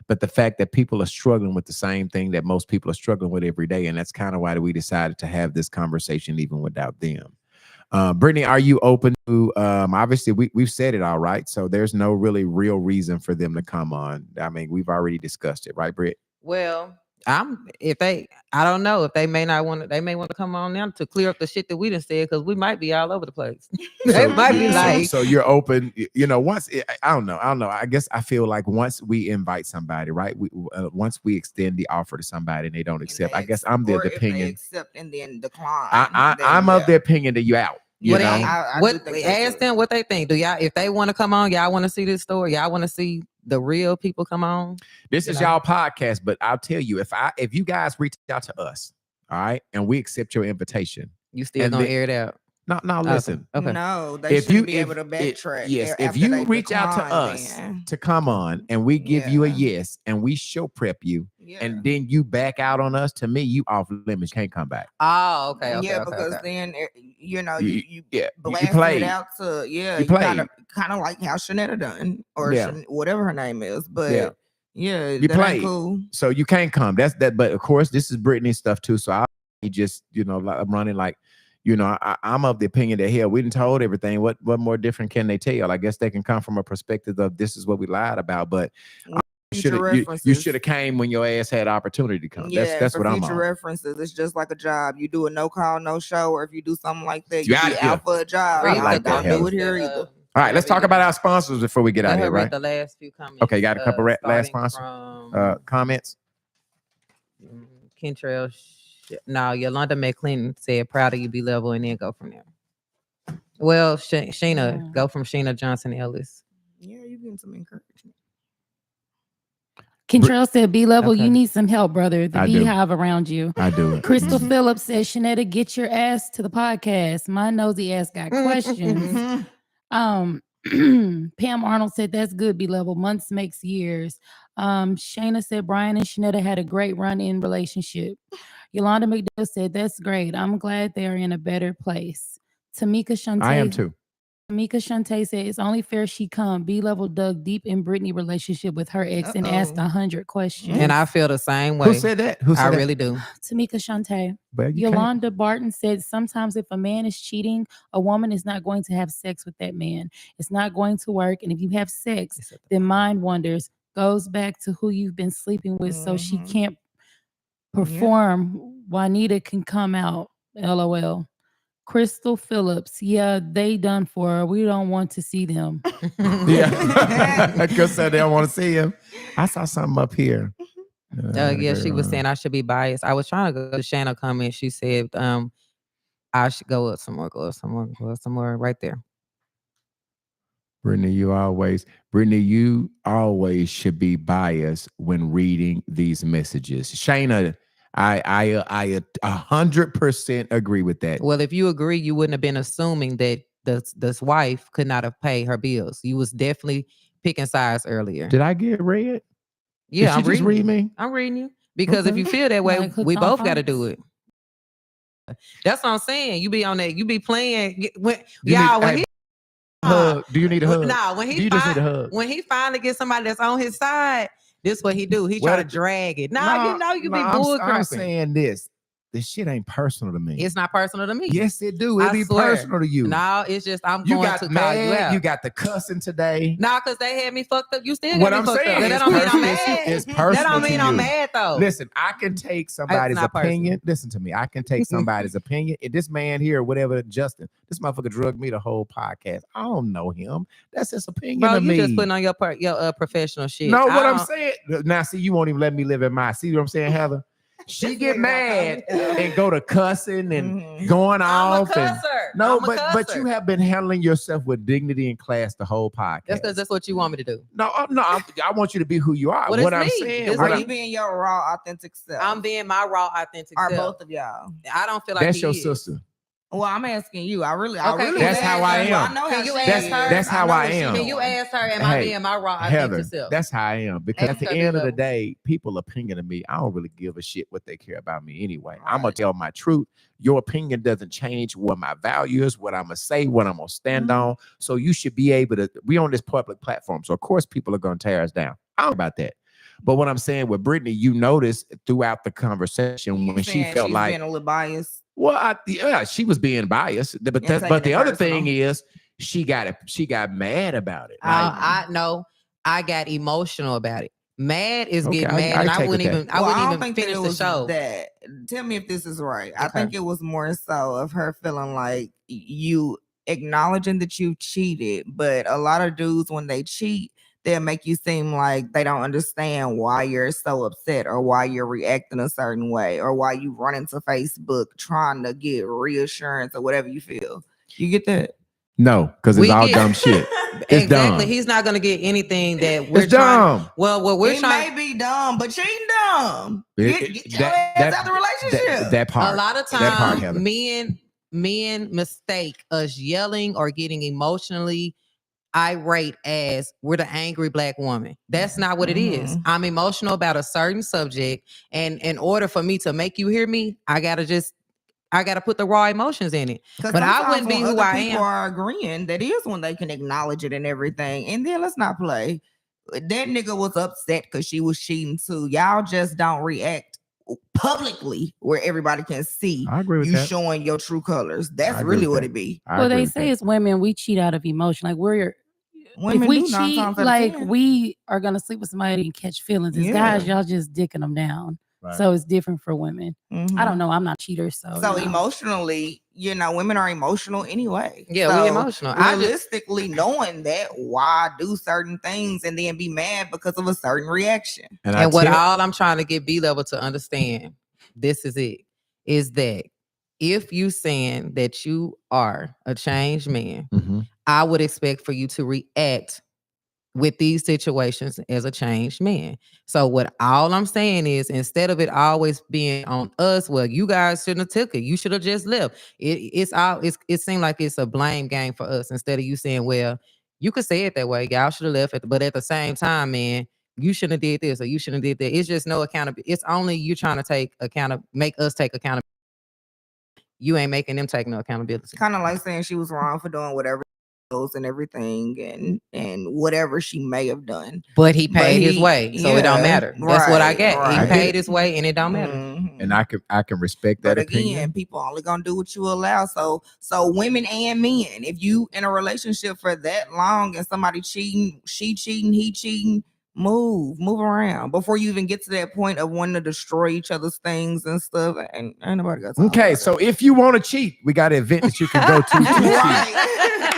But the fact that people are struggling with the same thing that most people are struggling with every day, and that's kind of why we decided to have this conversation even without them. Brittany, are you open to, obviously we've said it all right, so there's no really real reason for them to come on. I mean, we've already discussed it, right, Britt? Well, I don't know if they may want to come on now to clear up the shit that we done said, because we might be all over the place. They might be like, so you're open, once I don't know. I guess I feel like once we invite somebody, right? Once we extend the offer to somebody and they don't accept, I guess I'm the opinion. They accept and then decline. I'm of the opinion that you out. Ask them what they think. Do y'all, if they want to come on, y'all want to see this story? Y'all want to see the real people come on? This is y'all podcast, but I'll tell you, if you guys reach out to us, all right, and we accept your invitation, you still gonna air it out? No, listen. Okay. No, they should be able to backtrack. Yes, if you reach out to us to come on and we give you a yes and we show prep you, and then you back out on us, to me, you off limits, can't come back. Oh, okay. Because then you blasting it out to you kind of like how Shanetta done, or whatever her name is, but you played cool. So you can't come. That's that. But of course, this is Brittany's stuff too. So I just I'm running like. I'm of the opinion that, hell, we done told everything. What more different can they tell? I guess they can come from a perspective of this is what we lied about, but you should have came when your ass had opportunity to come. Yeah, that's what I'm on. Future references, it's just like a job. You do a no call, no show, or if you do something like that, you be out for a job. I like that. Don't do it here either. All right, let's talk about our sponsors before we get out of here, right? The last few comments. Okay, got a couple last sponsor comments. Kentrell. No, Yolanda McClinton said, proud of you, B-Level, and then go from there. Well, Sheena, go from Sheena Johnson Ellis. Yeah, you getting some encouragement. Kentrell said, B level, Okay. you need some help, brother. The I do. beehive around you. I do it. Crystal Phillips says, Shanetta, get your ass to the podcast. My nosy ass got questions. Pam Arnold said, that's good, B level. Months makes years. Shayna said, Brian and Shanetta had a great run-in relationship. Yolanda McDowell said, that's great. I'm glad they are in a better place. Tamika Shante. I am too. Tamika Shante said, it's only fair she come. B-level dug deep in Brittany relationship with her ex and asked 100 questions. And I feel the same way. Who said that? Who said I that? really do. Tamika Shante. Well, you Yolanda Barton said, sometimes if a man is cheating, a woman is not going to have sex with that man. It's not going to work. And if you have sex, then mind wanders, goes back to who you've been sleeping with, so she can't perform. Juanita can come out. LOL. Crystal Phillips, yeah, they done for her. We don't want to see them. Yeah. Because they don't want to see him. I saw something up here. Yeah, she was saying I should be biased. I was trying to go to Shanna comment. She said I should go up some more, right there. Brittany, you always should be biased when reading these messages. Shayna, I 100% agree with that. Well, if you agree, you wouldn't have been assuming that this wife could not have paid her bills. You was definitely picking sides earlier. Did I get read? Yeah, Did she just read me? I'm reading you. Because if you feel that way, we both got to do it. That's what I'm saying. You be on that. You be playing. Hug. Do you need a hug? Nah, when he just need a hug? When he finally gets somebody that's on his side, this what he do. He try to drag it. You be bull I'm saying this. This shit ain't personal to me. It's not personal to me. Yes, it do. It be personal to you. No, it's just I'm you going got to mad, call you out. You got the cussing today. Nah, because they had me fucked up. You still What got me I'm fucked saying up. is That don't mean I'm personal. mad. It's personal. That don't to mean you. I'm mad though. Listen, I can take somebody's not opinion. Listen to me. I can take somebody's opinion. And this man here, whatever, Justin, this motherfucker drugged me the whole podcast. I don't know him. That's his opinion Bro, of you me. just putting on your professional shit. No, what I'm saying. Now, see, you won't even let me live in my. See what I'm saying, Heather? She get mad and go to cussing and going off. But you have been handling yourself with dignity and class the whole podcast. That's because that's what you want me to do. No, I want you to be who you are. Well, what I'm me. saying, Are you being your raw, authentic self? I'm being my raw, authentic Are self. both of y'all? I don't feel like that's your sister. Well, I'm asking you. That's how I am. I know how you she ask is. her? That's how I am. Can you ask her, am I being my raw, Heather, authentic self? that's how I am. Because Ask at the her, end of the B-level. day, people opinion of me, I don't really give a shit what they care about me anyway. I'm going to tell my truth. Your opinion doesn't change what my value is, what I'm going to say, what I'm going to stand on. So you should be able to, we on this public platform. So of course people are going to tear us down. I don't know about that. But what I'm saying with Brittany, you notice throughout the conversation when she felt like being a little biased. Well, she was being biased, but the other thing is she got mad about it. I know. I got emotional about it. Mad is getting mad, I and I take wouldn't it even. that. I Well, wouldn't don't even think that finish it the was show. that. Tell me if this is right. I think it was more so of her feeling like you acknowledging that you cheated, but a lot of dudes when they cheat, they'll make you seem like they don't understand why you're so upset or why you're reacting a certain way or why you run into Facebook trying to get reassurance or whatever you feel. You get that? No, because it's all dumb shit. It's exactly. dumb. He's not going to get anything that we're It's trying. dumb. Well, what we're It trying. may be dumb, but you ain't dumb. Get your ass out the relationship. That part. A lot of times, men mistake us yelling or getting emotionally irate as we're the angry black woman. That's not what it is. I'm emotional about a certain subject, and in order for me to make you hear me, I gotta put the raw emotions in it. But I wouldn't be who I am. People are agreeing that is when they can acknowledge it and everything. And then let's not play. That nigga was upset because she was cheating too. Y'all just don't react publicly where everybody can see I agree with you that. showing your true colors. That's I agree really with what that. it be. Well, they say as women, we cheat out of emotion. Like Women if we do 9 cheat, times out of like 10. we are gonna sleep with somebody and catch feelings. As guys, y'all just dicking them down. Right. So it's different for women. I don't know. I'm not a cheater, so Emotionally, women are emotional anyway. Yeah, so we emotional. Realistically, knowing that, why do certain things and then be mad because of a certain reaction? And all I'm trying to get B-level to understand, this is it, is that if you saying that you are a changed man, I would expect for you to react with these situations as a changed man. So what all I'm saying is, instead of it always being on us, well, you guys shouldn't have took it. You should have just left. It seemed like it's a blame game for us, instead of you saying, well, you could say it that way. Y'all should have left it. But at the same time, man, you shouldn't have did this or you shouldn't have did that. It's just no accountability. It's only you trying to take make us take accountability. You ain't making them take no accountability. Kind of like saying she was wrong for doing whatever and everything and whatever she may have done. But he paid his way, so it don't matter. That's what I get. Right. He paid his way and it don't matter. And I can respect that opinion. Again, people only gonna do what you allow. So women and men, if you in a relationship for that long and somebody cheating, she cheating, he cheating, move around before you even get to that point of wanting to destroy each other's things and stuff. And ain't nobody got time. Okay, so if you want to cheat, we got an event that you can go to cheat.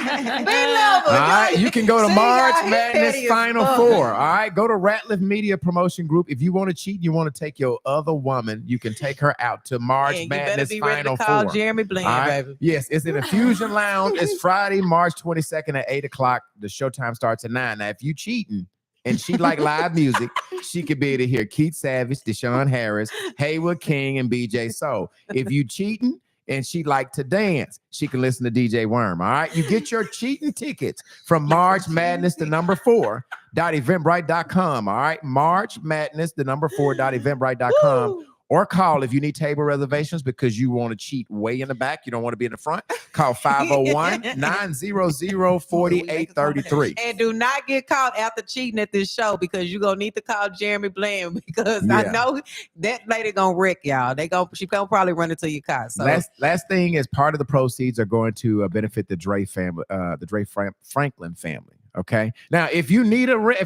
All right, you can go to March Madness Final Four. All right, go to Ratliff Media Promotion Group. If you want to cheat, you want to take your other woman, you can take her out to March Madness Final Four. Jeremy Bland, right? Baby. Yes, it's in the Fusion Lounge. It's Friday, March 22nd at 8:00. The showtime starts at 9. Now, if you cheating and she like live music, she could be able to hear Keith Savage, Deshaun Harris, Haywood King, and BJ Soul. If you cheating and she like to dance, she can listen to DJ Worm. All right, you get your cheating tickets from March Madness, the number 4.eventbrite.com. All right, March Madness, the number 4.eventbrite.com. Or call if you need table reservations because you want to cheat way in the back. You don't want to be in the front. Call 501-900-4833. And do not get caught after cheating at this show, because you're going to need to call Jeremy Bland, because I know that lady going to wreck y'all. She going to probably run into your car. So last thing is, part of the proceeds are going to benefit the Dre family, the Dre Franklin family. Okay. Now, if you're in a wreck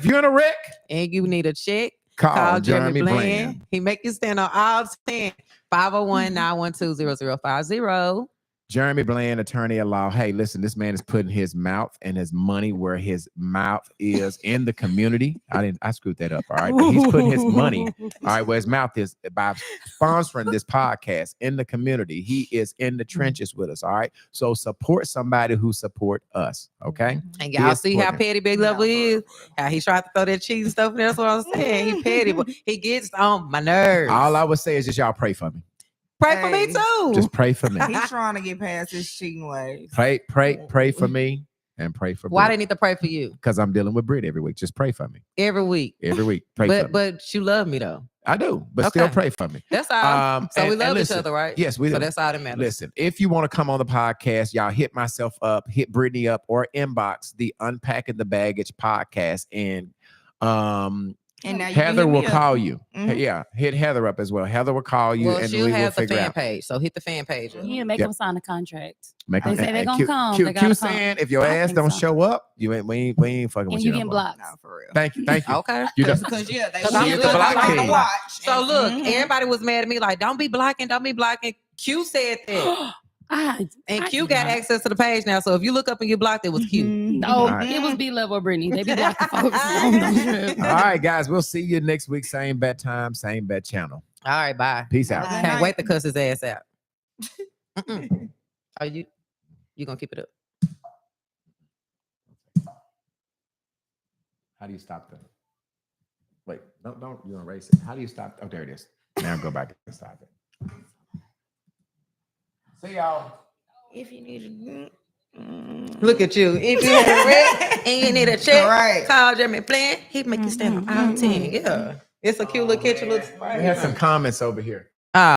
and you need a check, call Jeremy Bland. He make you stand on all 10. 501-912-0050. Jeremy Bland, attorney at law. Hey, listen, this man is putting his mouth and his money where his mouth is in the community. I screwed that up. All right. But he's putting his money, all right, where his mouth is by sponsoring this podcast in the community. He is in the trenches with us. All right. So support somebody who support us. Okay. And y'all see how petty Big Level is? How he tried to throw that cheating stuff in there. That's what I'm saying. He petty, but he gets on my nerves. All I would say is just y'all pray for me. Pray for me too. Just pray for me. He's trying to get past his cheating ways. Pray for me and pray for Why Brit. they need to pray for you? Because I'm dealing with Brit every week. Just pray for me. Every week. Pray for me. But you love me though. I do, but still pray for me. That's all. So we love each other, right? Yes, we do. So that's all that matters. Listen, if you want to come on the podcast, y'all hit myself up, hit Brittany up, or inbox the Unpacking the Baggage podcast, and Heather will call you. Mm-hmm. Yeah, hit Heather up as well. Heather will call you, and she'll we have will the figure fan out. page. So hit the fan page. Yeah, make them sign a contract. They say they're gonna come. Q saying if your ass don't show up, we ain't fucking with you. And you get blocked. No, for real. Thank you. Okay. Because she I'm is the block king. So look, everybody was mad at me like, don't be blocking. Q said that. And Q got access to the page now, so if you look up and get blocked, it was Q. No, it was B Level Brittany. They be blocking folks. All right, guys, we'll see you next week. Same bad time, same bad channel. All right, bye. Peace out. Can't wait to cuss his ass out. Are you gonna keep it up? How do you stop them? Wait, don't you erase it. How do you stop? Oh, there it is. Now go back and stop it. See y'all. If you need Look at you. If you had a wreck and you need a check, right. Call Jeremy Bland. He make you stand on all 10. Yeah. It's a cute little kitchen. We have some comments over here.